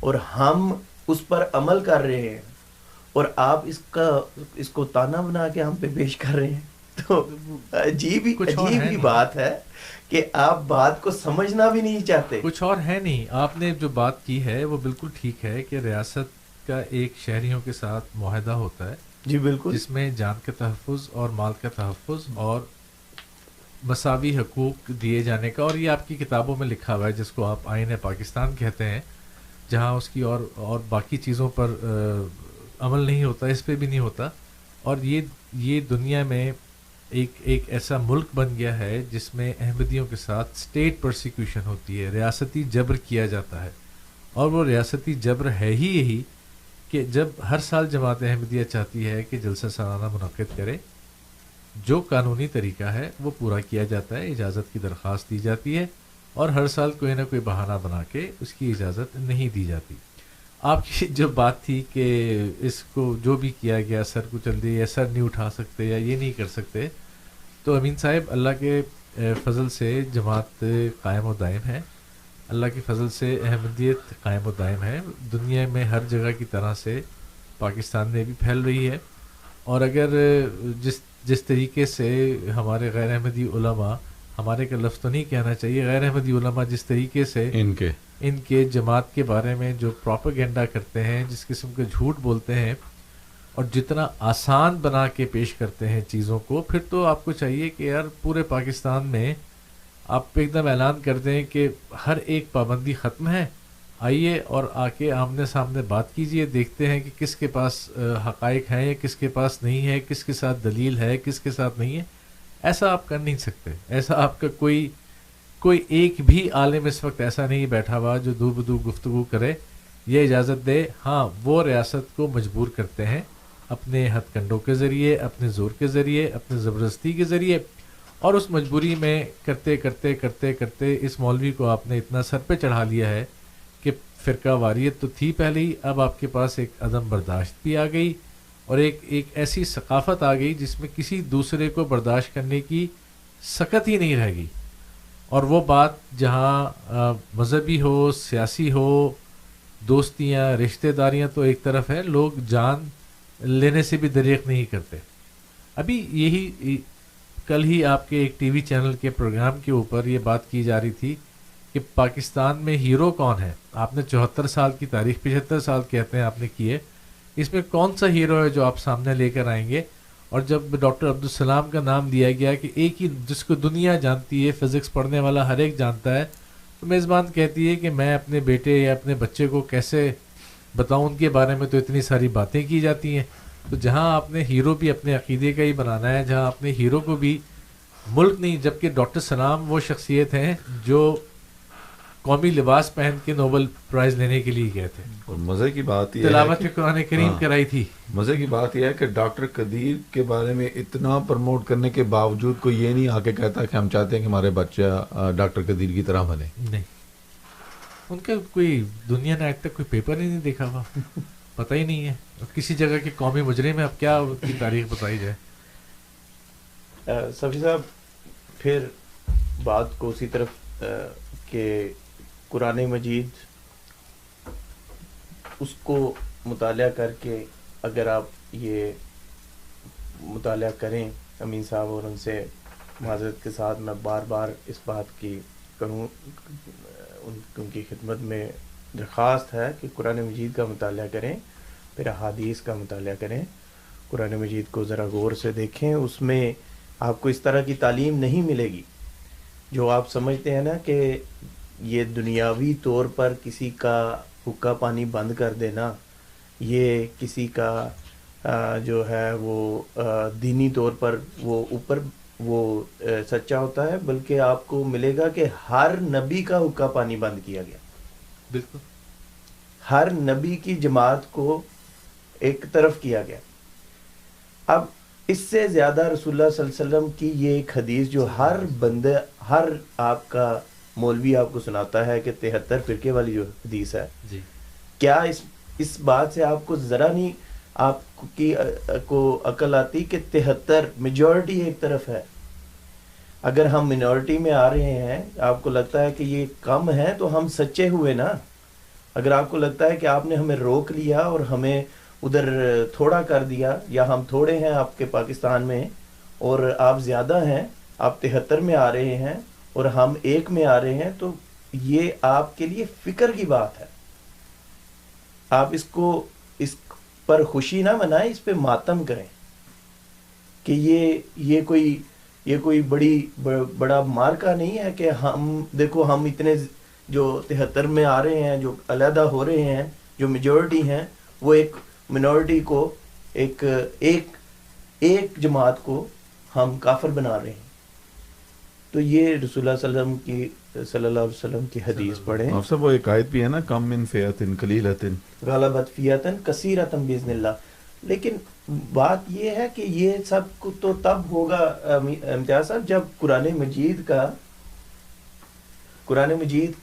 اور ہم اس پر عمل کر رہے ہیں, اور آپ اس کو تانا بنا کے ہم پہ پیش کر رہے ہیں, تو عجیب ہی بات ہے کہ آپ بات کو سمجھنا بھی نہیں چاہتے. کچھ اور ہے نہیں. آپ نے جو بات کی ہے وہ بالکل ٹھیک ہے کہ ریاست کا ایک شہریوں کے ساتھ معاہدہ ہوتا ہے, جی بالکل, جس میں جان کا تحفظ اور مال کا تحفظ اور مساوی حقوق دیے جانے کا, اور یہ آپ کی کتابوں میں لکھا ہوا ہے جس کو آپ آئین پاکستان کہتے ہیں, جہاں اس کی اور باقی چیزوں پر عمل نہیں ہوتا, اس پہ بھی نہیں ہوتا. اور یہ دنیا میں ایک ایسا ملک بن گیا ہے جس میں احمدیوں کے ساتھ اسٹیٹ پرسیکیوشن ہوتی ہے, ریاستی جبر کیا جاتا ہے. اور وہ ریاستی جبر ہے ہی یہی کہ جب ہر سال جماعت احمدیہ چاہتی ہے کہ جلسہ سالانہ منعقد کرے, جو قانونی طریقہ ہے وہ پورا کیا جاتا ہے, اجازت کی درخواست دی جاتی ہے, اور ہر سال کوئی نہ کوئی بہانہ بنا کے اس کی اجازت نہیں دی جاتی. آپ کی جو بات تھی کہ اس کو جو بھی کیا گیا سر کو چل دے, یا سر نہیں اٹھا سکتے, یا یہ نہیں کر سکتے, تو امین صاحب اللہ کے فضل سے جماعت قائم و دائم ہے, اللہ کے فضل سے احمدیت قائم و دائم ہے. دنیا میں ہر جگہ کی طرح سے پاکستان میں بھی پھیل رہی ہے. اور اگر جس طریقے سے ہمارے غیر احمدی علماء ہمارے کا لفظ تو نہیں کہنا چاہیے، غیر احمدی علماء جس طریقے سے ان کے جماعت کے بارے میں جو پروپیگنڈا کرتے ہیں، جس قسم کے جھوٹ بولتے ہیں اور جتنا آسان بنا کے پیش کرتے ہیں چیزوں کو، پھر تو آپ کو چاہیے کہ یار پورے پاکستان میں آپ ایک دم اعلان کر دیں کہ ہر ایک پابندی ختم ہے، آئیے اور آ کے آمنے سامنے بات کیجئے، دیکھتے ہیں کہ کس کے پاس حقائق ہیں یا کس کے پاس نہیں ہے، کس کے ساتھ دلیل ہے، کس کے ساتھ نہیں ہے. ایسا آپ کر نہیں سکتے. ایسا آپ کا کوئی ایک بھی عالم اس وقت ایسا نہیں بیٹھا ہوا جو دو بدو گفتگو کرے، یہ اجازت دے. ہاں وہ ریاست کو مجبور کرتے ہیں اپنے ہتھ کنڈوں کے ذریعے، اپنے زور کے ذریعے، اپنے زبردستی کے ذریعے، اور اس مجبوری میں کرتے کرتے کرتے کرتے اس مولوی کو آپ نے اتنا سر پہ چڑھا لیا ہے کہ فرقہ واریت تو تھی پہلے ہی، اب آپ کے پاس ایک عدم برداشت بھی آ گئی اور ایک ایسی ثقافت آ گئی جس میں کسی دوسرے کو برداشت کرنے کی سکت ہی نہیں رہ گئی. اور وہ بات جہاں مذہبی ہو، سیاسی ہو، دوستیاں، رشتہ داریاں تو ایک طرف ہے، لوگ جان لینے سے بھی دریغ نہیں کرتے. ابھی یہی کل ہی آپ کے ایک ٹی وی چینل کے پروگرام کے اوپر یہ بات کی جا رہی تھی کہ پاکستان میں ہیرو کون ہے. آپ نے 74 سال کی تاریخ، 75 سال کہتے ہیں آپ نے کیے، اس میں کون سا ہیرو ہے جو آپ سامنے لے کر آئیں گے؟ اور جب ڈاکٹر عبدالسلام کا نام دیا گیا کہ ایک ہی جس کو دنیا جانتی ہے، فزکس پڑھنے والا ہر ایک جانتا ہے، تو میزبان کہتی ہے کہ میں اپنے بیٹے یا اپنے بچے کو کیسے بتاؤں، ان کے بارے میں تو اتنی ساری باتیں کی جاتی ہیں. تو جہاں آپ نے ہیرو بھی اپنے عقیدے کا ہی بنانا ہے، جہاں آپ نے ہیرو کو بھی ملک نہیں، جبکہ ڈاکٹر سلام وہ شخصیت ہیں جو قومی لباس پہن کے نوبل پرائز لینے کے لیے گئے تھے، اور مزے کی بات یہ تلاوت قرآن کریم کرائی تھی. مزے کی بات یہ ہے کہ ڈاکٹر قدیر کے بارے میں اتنا پروموٹ کرنے کے باوجود کوئی یہ نہیں آ کے کہتا کہ ہم چاہتے ہیں کہ ہمارے بچہ ڈاکٹر قدیر کی طرح بنے. نہیں، ان کا کوئی دنیا نے آج تک کوئی پیپر ہی نہیں دیکھا ہوا، پتہ ہی نہیں ہے کسی جگہ کے قومی مجرم میں اب کیا ان کی تاریخ بتائی جائے. صفی صاحب پھر بات کو اسی طرف کہ قرآن مجید اس کو مطالعہ کر کے اگر آپ یہ مطالعہ کریں امین صاحب، اور ان سے معذرت کے ساتھ میں بار بار اس بات کی کروں، ان کی خدمت میں درخواست ہے کہ قرآن مجید کا مطالعہ کریں، پھر احادیث کا مطالعہ کریں. قرآن مجید کو ذرا غور سے دیکھیں، اس میں آپ کو اس طرح کی تعلیم نہیں ملے گی جو آپ سمجھتے ہیں نا کہ یہ دنیاوی طور پر کسی کا حقہ پانی بند کر دینا، یہ کسی کا جو ہے وہ دینی طور پر وہ اوپر وہ سچا ہوتا ہے، بلکہ آپ کو ملے گا کہ ہر نبی کا حقہ پانی بند کیا گیا. بالکل ہر نبی کی جماعت کو ایک طرف کیا گیا. اب اس سے زیادہ رسول اللہ صلی اللہ علیہ وسلم کی یہ ایک حدیث جو ہر بندہ، ہر آپ کا مولوی آپ کو سناتا ہے کہ 73 فرقے والی جو حدیث ہے، جی، کیا اس بات سے آپ کو ذرا نہیں آپ کی کو عقل آتی کہ 73 میجورٹی ایک طرف ہے؟ اگر ہم منورٹی میں آ رہے ہیں، آپ کو لگتا ہے کہ یہ کم ہے تو ہم سچے ہوئے نا. اگر آپ کو لگتا ہے کہ آپ نے ہمیں روک لیا اور ہمیں ادھر تھوڑا کر دیا، یا ہم تھوڑے ہیں آپ کے پاکستان میں اور آپ زیادہ ہیں، آپ 73 میں آ رہے ہیں اور ہم 1 میں آ رہے ہیں، تو یہ آپ کے لیے فکر کی بات ہے. آپ اس پر خوشی نہ منائیں، اس پہ ماتم کریں کہ یہ کوئی بڑا مارکا نہیں ہے کہ ہم دیکھو ہم اتنے جو 73 میں آ رہے ہیں، جو علیحدہ ہو رہے ہیں، جو میجورٹی ہیں، وہ ایک منورٹی کو ایک جماعت کو ہم کافر بنا رہے ہیں. تو یہ رسول اللہ صلی اللہ علیہ وسلم کی حدیث پڑھیں. آپ سب وہ ایک آیت بھی ہے نا، کم من فئۃ قلیلۃ غلبت فئۃ کثیرۃ باذن اللہ. لیکن بات یہ ہے کہ یہ سب تو تب ہوگا امتیاز صاحب جب قرآن مجید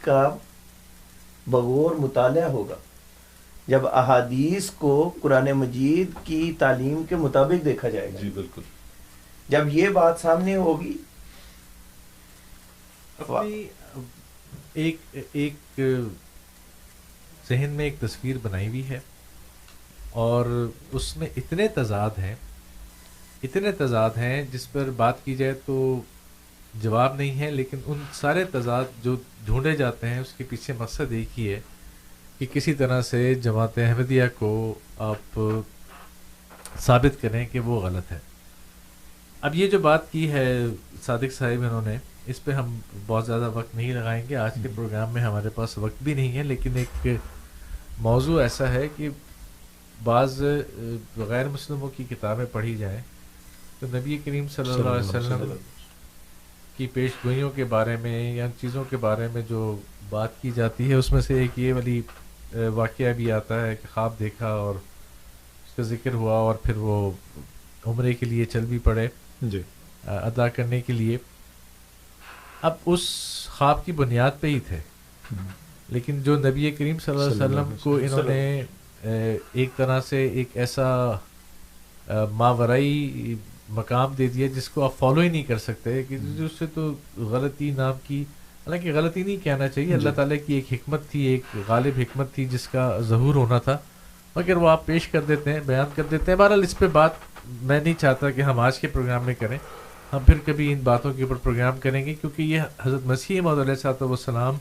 کا بغور مطالعہ ہوگا، جب احادیث کو قرآن مجید کی تعلیم کے مطابق دیکھا جائے گا. جی بالکل. جب یہ بات سامنے ہوگی، ایک ذہن میں ایک تصویر بنائی ہوئی ہے اور اس میں اتنے تضاد ہیں جس پر بات کی جائے تو جواب نہیں ہے، لیکن ان سارے تضاد جو ڈھونڈے جاتے ہیں اس کے پیچھے مقصد ایک ہی ہے کہ کسی طرح سے جماعت احمدیہ کو آپ ثابت کریں کہ وہ غلط ہے. اب یہ جو بات کی ہے صادق صاحب انہوں نے، اس پہ ہم بہت زیادہ وقت نہیں لگائیں گے، آج کے پروگرام میں ہمارے پاس وقت بھی نہیں ہے، لیکن ایک موضوع ایسا ہے کہ بعض غیر مسلموں کی کتابیں پڑھی جائیں تو نبی کریم صلی اللہ علیہ وسلم کی پیش گوئیوں کے بارے میں یا ان چیزوں کے بارے میں جو بات کی جاتی ہے اس میں سے ایک یہ والی واقعہ بھی آتا ہے کہ خواب دیکھا اور اس کا ذکر ہوا اور پھر وہ عمرے کے لیے چل بھی پڑے جی ادا کرنے کے لیے. اب اس خواب کی بنیاد پہ ہی تھے، لیکن جو نبی کریم صلی اللہ علیہ وسلم کو انہوں نے ایک طرح سے ایک ایسا ماورائی مقام دے دیا جس کو آپ فالو ہی نہیں کر سکتے، کہ اس سے تو غلطی نام کی، حالانکہ غلطی نہیں کہنا چاہیے، اللہ تعالیٰ کی ایک حکمت تھی، ایک غالب حکمت تھی جس کا ظہور ہونا تھا، مگر وہ آپ پیش کر دیتے ہیں، بیان کر دیتے ہیں. بہرحال اس پہ بات میں نہیں چاہتا کہ ہم آج کے پروگرام میں کریں، ہم پھر کبھی ان باتوں کے اوپر پروگرام کریں گے، کیونکہ یہ حضرت مسیح موعود علیہ الصلوۃ والسلام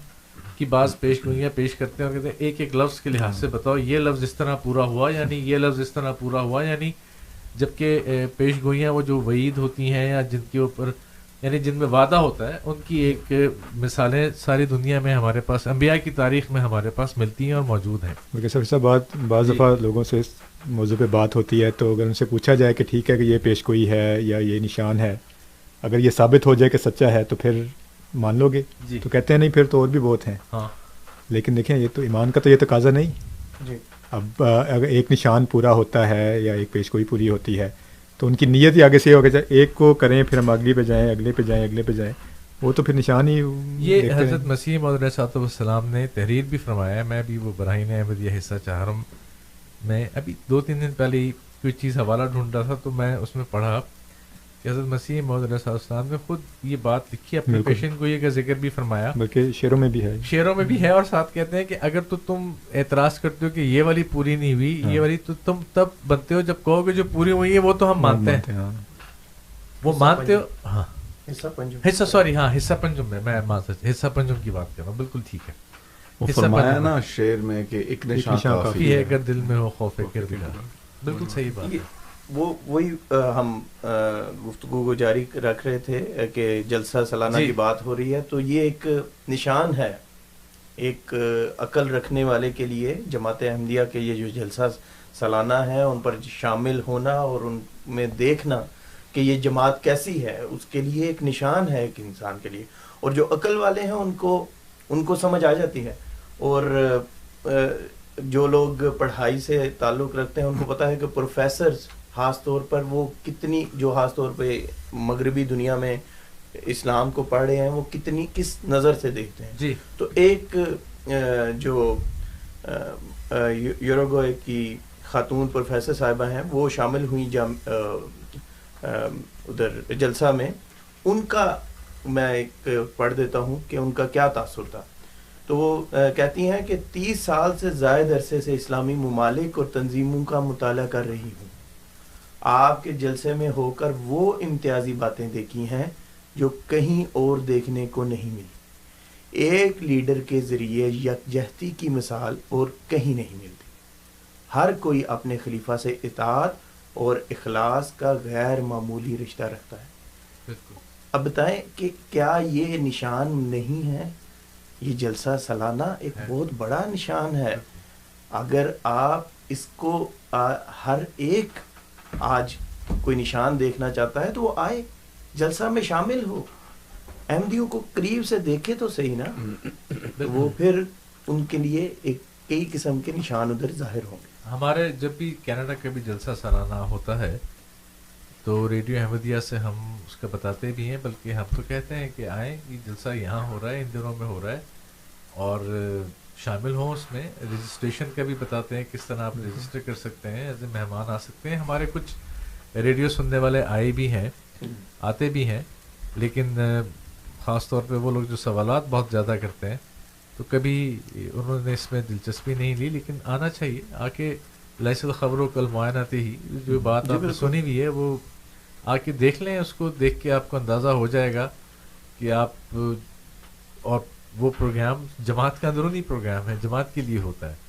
کی بعض پیش گوئیاں پیش کرتے ہیں اور کہتے ہیں ایک ایک لفظ کے لحاظ سے بتاؤ یہ لفظ اس طرح پورا ہوا، یعنی یہ لفظ اس طرح پورا ہوا، یعنی جبکہ پیش گوئیاں وہ جو وعید ہوتی ہیں یا جن کے اوپر یعنی جن میں وعدہ ہوتا ہے ان کی ایک مثالیں ساری دنیا میں ہمارے پاس انبیاء کی تاریخ میں ہمارے پاس ملتی ہیں اور موجود ہیں. بلکہ سب سے بات بعض دفعہ لوگوں سے اس موضوع پہ بات ہوتی ہے تو اگر ان سے پوچھا جائے کہ ٹھیک ہے کہ یہ پیش گوئی ہے یا یہ نشان ہے، اگر یہ ثابت ہو جائے کہ سچا ہے تو پھر مان لو گے؟ تو کہتے ہیں نہیں پھر تو اور بھی بہت ہیں. ہاں لیکن دیکھیں یہ تو ایمان کا تو یہ تقاضا نہیں. جی اب اگر ایک نشان پورا ہوتا ہے یا ایک پیش گوئی پوری ہوتی ہے تو ان کی نیت ہی آگے سے ہوگا ایک کو کریں پھر ہم اگلی پہ جائیں، اگلے پہ جائیں، اگلے پہ جائیں، وہ تو پھر نشان ہی یہ حضرت مسیح موعود علیہ الصلوۃ والسلام نے تحریر بھی فرمایا ہے. میں بھی وہ براہین احمدیہ حصہ چہارم میں ابھی 2-3 دن پہلے ہی کوئی چیز حوالہ ڈھونڈ رہا تھا تو میں اس میں پڑھا کہ حضرت مسیح موعود علیہ السلام نے خود یہ بات لکھی، اپنے پیشن گوئی کا ذکر بھی فرمایا، بلکہ شعروں میں بھی ہے، شعروں میں بھی ہے، اور ساتھ کہتے ہیں کہ اگر تو تم اعتراض کرتے ہو کہ یہ والی پوری نہیں ہوئی، یہ والی، تو تم تب بنتے ہو جب کہو کہ جو پوری ہوئی ہے وہ تو ہم مانتے ہیں، وہ مانتے ہو. ہاں حصہ سوری ہاں حصہ پنجم میں حصہ پنجم کی بات کر رہا ہوں، بالکل ٹھیک ہے. وہ فرمایا نا شعر میں کہ ایک نشان کافی ہے اگر دل میں ہو خوف کردگار، بالکل صحیح بات ہے. وہی ہم گفتگو کو جاری رکھ رہے تھے کہ جلسہ سالانہ کی بات ہو رہی ہے، تو یہ ایک نشان ہے ایک عقل رکھنے والے کے لیے. جماعت احمدیہ کے یہ جو جلسہ سالانہ ہے ان پر شامل ہونا اور ان میں دیکھنا کہ یہ جماعت کیسی ہے، اس کے لیے ایک نشان ہے ایک انسان کے لیے. اور جو عقل والے ہیں ان کو سمجھ آ جاتی ہے، اور جو لوگ پڑھائی سے تعلق رکھتے ہیں ان کو پتہ ہے کہ پروفیسرز خاص طور پر وہ کتنی، جو خاص طور پہ مغربی دنیا میں اسلام کو پڑھ رہے ہیں، وہ کس نظر سے دیکھتے ہیں. جی تو ایک جو یوروگوئے کی خاتون پروفیسر صاحبہ ہیں وہ شامل ہوئی ادھر جلسہ میں، ان کا میں ایک پڑھ دیتا ہوں کہ ان کا کیا تاثر تھا. تو وہ کہتی ہیں کہ 30 سال سے زائد عرصے سے اسلامی ممالک اور تنظیموں کا مطالعہ کر رہی ہوں. آپ کے جلسے میں ہو کر وہ امتیازی باتیں دیکھی ہیں جو کہیں اور دیکھنے کو نہیں ملی. ایک لیڈر کے ذریعے یکجہتی کی مثال اور کہیں نہیں ملتی. ہر کوئی اپنے خلیفہ سے اطاعت اور اخلاص کا غیر معمولی رشتہ رکھتا ہے. اب بتائیں کہ کیا یہ نشان نہیں ہے؟ یہ جلسہ سالانہ ایک بہت بڑا نشان ہے. اگر آپ اس کو ہر ایک آج کوئی نشان دیکھنا چاہتا ہے تو وہ آئے، جلسہ میں شامل ہو، احمدیوں کو قریب سے دیکھے تو صحیح نا. وہ پھر ان کے لیے ایک کئی قسم کے نشان ادھر ظاہر ہوں گے. ہمارے جب بھی کینیڈا کا بھی جلسہ سالانہ ہوتا ہے تو ریڈیو احمدیہ سے ہم اس کا بتاتے بھی ہیں، بلکہ ہم تو کہتے ہیں کہ آئیں، یہ جلسہ یہاں ہو رہا ہے، ان دنوں میں ہو رہا ہے، اور شامل ہوں. اس میں رجسٹریشن کا بھی بتاتے ہیں کس طرح آپ رجسٹر کر سکتے ہیں، ایز اے مہمان آ سکتے ہیں. ہمارے کچھ ریڈیو سننے والے آئے بھی ہیں، آتے بھی ہیں، لیکن خاص طور پہ وہ لوگ جو سوالات بہت زیادہ کرتے ہیں تو کبھی انہوں نے اس میں دلچسپی نہیں لی. لیکن آنا چاہیے، آ کے لیس الخبر کل معائنات ہی، جو بات آپ نے سنی ہوئی ہے وہ آ کے دیکھ لیں. اس کو دیکھ کے آپ کو اندازہ ہو جائے گا کہ آپ اور وہ پروگرام جماعت کا اندرونی پروگرام ہے، جماعت کے لیے ہوتا ہے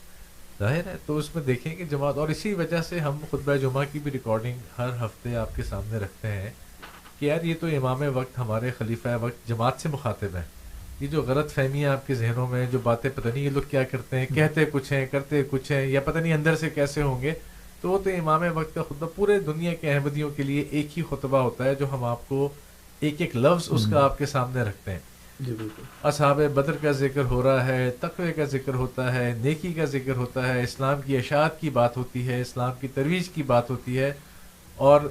ظاہر ہے، تو اس میں دیکھیں کہ جماعت، اور اسی وجہ سے ہم خطبہ جمعہ کی بھی ریکارڈنگ ہر ہفتے آپ کے سامنے رکھتے ہیں کہ یار یہ تو امام وقت، ہمارے خلیفہ وقت جماعت سے مخاطب ہیں. یہ جو غلط فہمیاں آپ کے ذہنوں میں، جو باتیں پتہ نہیں یہ لوگ کیا کرتے ہیں، کہتے کچھ ہیں کرتے کچھ ہیں، یا پتہ نہیں اندر سے کیسے ہوں گے، تو وہ تو امام وقت کا خطبہ پورے دنیا کے احمدیوں کے لیے ایک ہی خطبہ ہوتا ہے جو ہم آپ کو ایک ایک لفظ اس کا آپ کے سامنے رکھتے ہیں. جی بالکل. اصحاب بدر کا ذکر ہو رہا ہے، تقوی کا ذکر ہوتا ہے، نیکی کا ذکر ہوتا ہے، اسلام کی اشاعت کی بات ہوتی ہے، اسلام کی ترویج کی بات ہوتی ہے. اور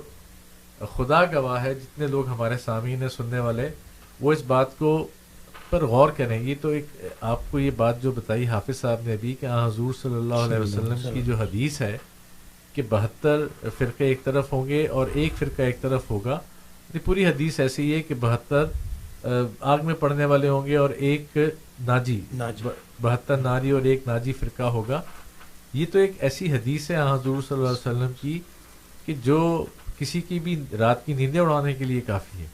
خدا گواہ ہے جتنے لوگ ہمارے سامعین ہیں، سننے والے، وہ اس بات کو پر غور کریں. یہ تو ایک آپ کو یہ بات جو بتائی حافظ صاحب نے ابھی کہ حضور صلی اللہ علیہ وسلم کی جو حدیث ہے کہ 72 فرقے ایک طرف ہوں گے اور ایک فرقہ ایک طرف ہوگا، یہ پوری حدیث ایسی ہے کہ 72 آگ میں پڑنے والے ہوں گے اور ایک ناجی 72 ناری اور ایک ناجی فرقہ ہوگا. یہ تو ایک ایسی حدیث ہے حضور صلی اللہ علیہ وسلم کی کہ جو کسی کی بھی رات کی نیندیں اڑانے کے لیے کافی ہے،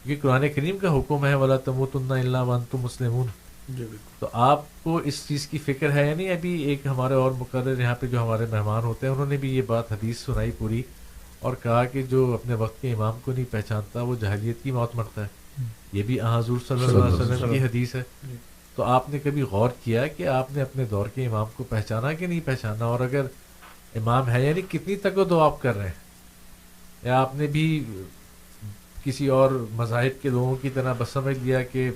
کیونکہ قرآن کریم کا حکم ہے وَلَا تَمُوتُنَّ إِلَّا وَأَنْتُمْ مُسْلِمُونَ. تو آپ کو اس چیز کی فکر ہے. یعنی ابھی ایک ہمارے اور مقرر یہاں پہ جو ہمارے مہمان ہوتے ہیں انہوں نے بھی یہ بات حدیث سنائی پوری، اور کہا کہ جو اپنے وقت کے امام کو نہیں پہچانتا وہ جاہلیت کی موت مرتا ہے. یہ بھی حضور صلی اللہ علیہ وسلم کی حدیث ہے. تو آپ نے کبھی غور کیا کہ آپ نے اپنے دور کے امام کو پہچانا کہ نہیں پہچانا؟ اور اگر امام ہے یعنی کتنی تک تو آپ کر رہے ہیں، یا آپ نے بھی کسی اور مذاہب کے لوگوں کی طرح بس سمجھ لیا کہ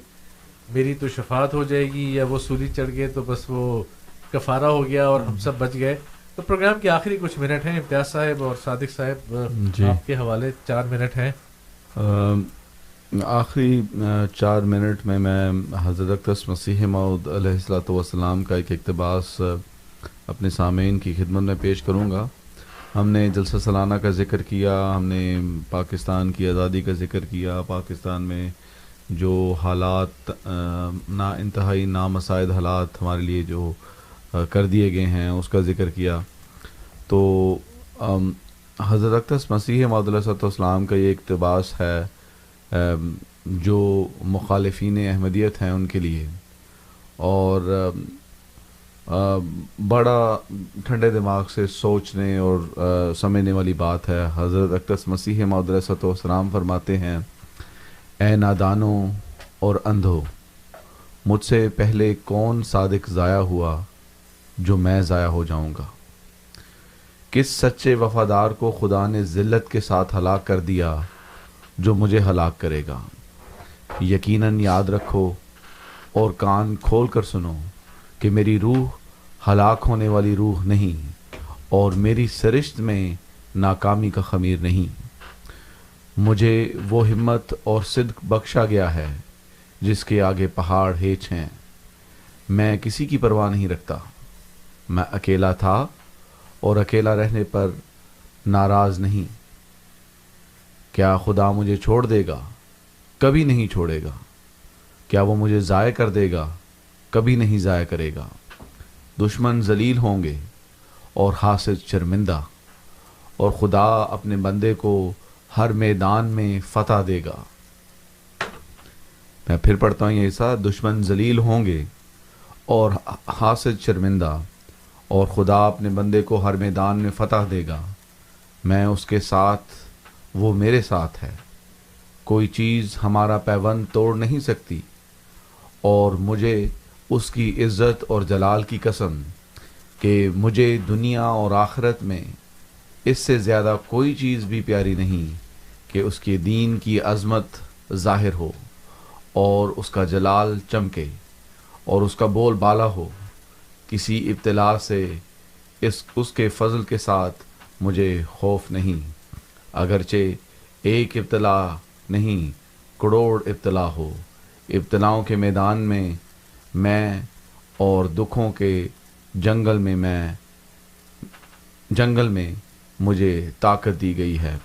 میری تو شفاعت ہو جائے گی، یا وہ سولی چڑھ گئے تو بس وہ کفارہ ہو گیا اور ہم سب بچ گئے؟ تو پروگرام کے آخری کچھ منٹ ہیں، امتیاز صاحب اور صادق صاحب آپ کے حوالے 4 منٹ ہیں. آخری 4 منٹ میں حضرت اقدس مسیح موعود علیہ الصلوۃ والسلام کا ایک اقتباس اپنے سامعین کی خدمت میں پیش کروں گا. ہم نے جلسہ سالانہ کا ذکر کیا، ہم نے پاکستان کی آزادی کا ذکر کیا، پاکستان میں جو حالات نا انتہائی نامساعد حالات ہمارے لیے جو کر دیے گئے ہیں اس کا ذکر کیا. تو حضرت اقدس مسیح موعود علیہ الصلوۃ والسلام کا یہ اقتباس ہے جو مخالفین احمدیت ہیں ان کے لیے، اور بڑا ٹھنڈے دماغ سے سوچنے اور سمجھنے والی بات ہے. حضرت اقدس مسیح موعود علیہ الصلوۃ والسلام فرماتے ہیں، اے نادانوں اور اندھو، مجھ سے پہلے کون صادق ضائع ہوا جو میں ضائع ہو جاؤں گا؟ کس سچے وفادار کو خدا نے ذلت کے ساتھ ہلاک کر دیا جو مجھے ہلاک کرے گا؟ یقیناً یاد رکھو اور کان کھول کر سنو کہ میری روح ہلاک ہونے والی روح نہیں، اور میری سرشت میں ناکامی کا خمیر نہیں. مجھے وہ ہمت اور صدق بخشا گیا ہے جس کے آگے پہاڑ ہیچ ہیں. میں کسی کی پرواہ نہیں رکھتا. میں اکیلا تھا اور اکیلا رہنے پر ناراض نہیں. کیا خدا مجھے چھوڑ دے گا؟ کبھی نہیں چھوڑے گا. کیا وہ مجھے ضائع کر دے گا؟ کبھی نہیں ضائع کرے گا. دشمن ذلیل ہوں گے اور حاسد شرمندہ، اور خدا اپنے بندے کو ہر میدان میں فتح دے گا. میں پھر پڑھتا ہوں یہ حصہ. دشمن ذلیل ہوں گے اور حاسد شرمندہ، اور خدا اپنے بندے کو ہر میدان میں فتح دے گا. میں اس کے ساتھ، وہ میرے ساتھ ہے. کوئی چیز ہمارا پیوند توڑ نہیں سکتی، اور مجھے اس کی عزت اور جلال کی قسم کہ مجھے دنیا اور آخرت میں اس سے زیادہ کوئی چیز بھی پیاری نہیں کہ اس کے دین کی عظمت ظاہر ہو اور اس کا جلال چمکے اور اس کا بول بالا ہو. کسی ابتلا سے اس کے فضل کے ساتھ مجھے خوف نہیں. اگرچہ ایک ابتلا نہیں کروڑ ابتلا ہو، ابتلاؤں کے میدان میں اور دکھوں کے جنگل میں مجھے طاقت دی گئی ہے.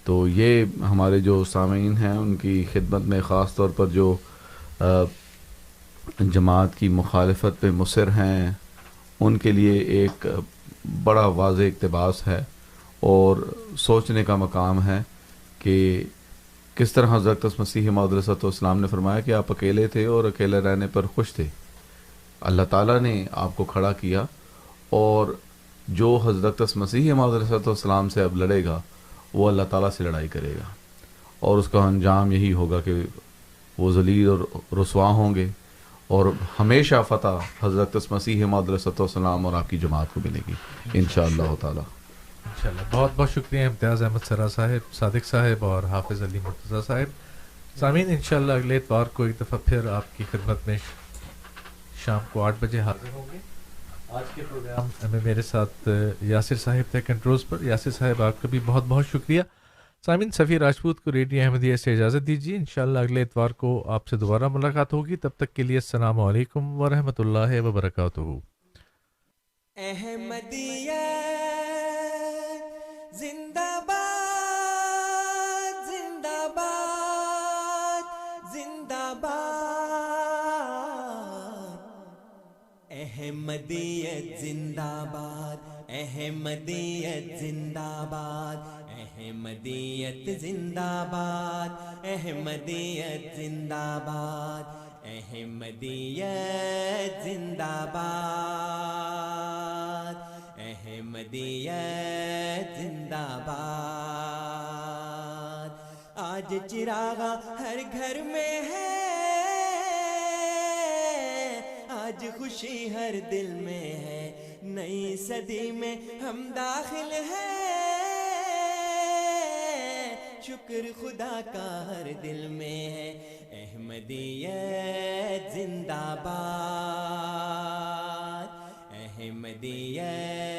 تو یہ ہمارے جو سامعین ہیں ان کی خدمت میں خاص طور پر جو جماعت کی مخالفت پہ مصر ہیں ان کے لیے ایک بڑا واضح اقتباس ہے اور سوچنے کا مقام ہے کہ کس طرح حضرت مسیح موعود علیہ السلام نے فرمایا کہ آپ اکیلے تھے اور اکیلے رہنے پر خوش تھے. اللہ تعالیٰ نے آپ کو کھڑا کیا اور جو حضرت مسیح موعود علیہ السلام سے اب لڑے گا وہ اللہ تعالیٰ سے لڑائی کرے گا اور اس کا انجام یہی ہوگا کہ وہ ذلیل اور رسوا ہوں گے اور ہمیشہ فتح حضرت مسیح موعود علیہ السلام اور آپ کی جماعت کو ملے گی انشاءاللہ تعالیٰ. انشاءاللہ. بہت بہت شکریہ امتیاز احمد سرا صاحب, صادق صاحب اور حافظ علی مرتضیٰ صاحب. سامعین انشاءاللہ اگلے اتوار کو ایک دفعہ پھر آپ کی خدمت میں شام کو 8 بجے حاضر ہوں گے. آج کے پروگرام میں میرے ساتھ یاسر صاحب تھے کنٹرولز پر. یاسر صاحب آپ کا بھی بہت بہت شکریہ. سامعین سفیر راجپوت کو ریڈیو احمدیہ سے اجازت دیجیے. انشاءاللہ اگلے اتوار کو آپ سے دوبارہ ملاقات ہوگی. تب تک کے لیے السلام علیکم ورحمۃ اللہ وبرکاتہ. احمدیہ زندہ باد زندہ باد زندہ باد. احمدیت زندہ باد احمدیت زندہ باد احمدیت زندہ باد احمدیت زندہ باد احمدیت زندہ باد احمدیت زندہ باد. آج چراغاں ہر گھر میں ہے, آج خوشی ہر دل میں ہے, نئی صدی میں ہم داخل ہیں, شکر خدا کا ہر دل میں ہے. احمدیت زندہ باد احمدیت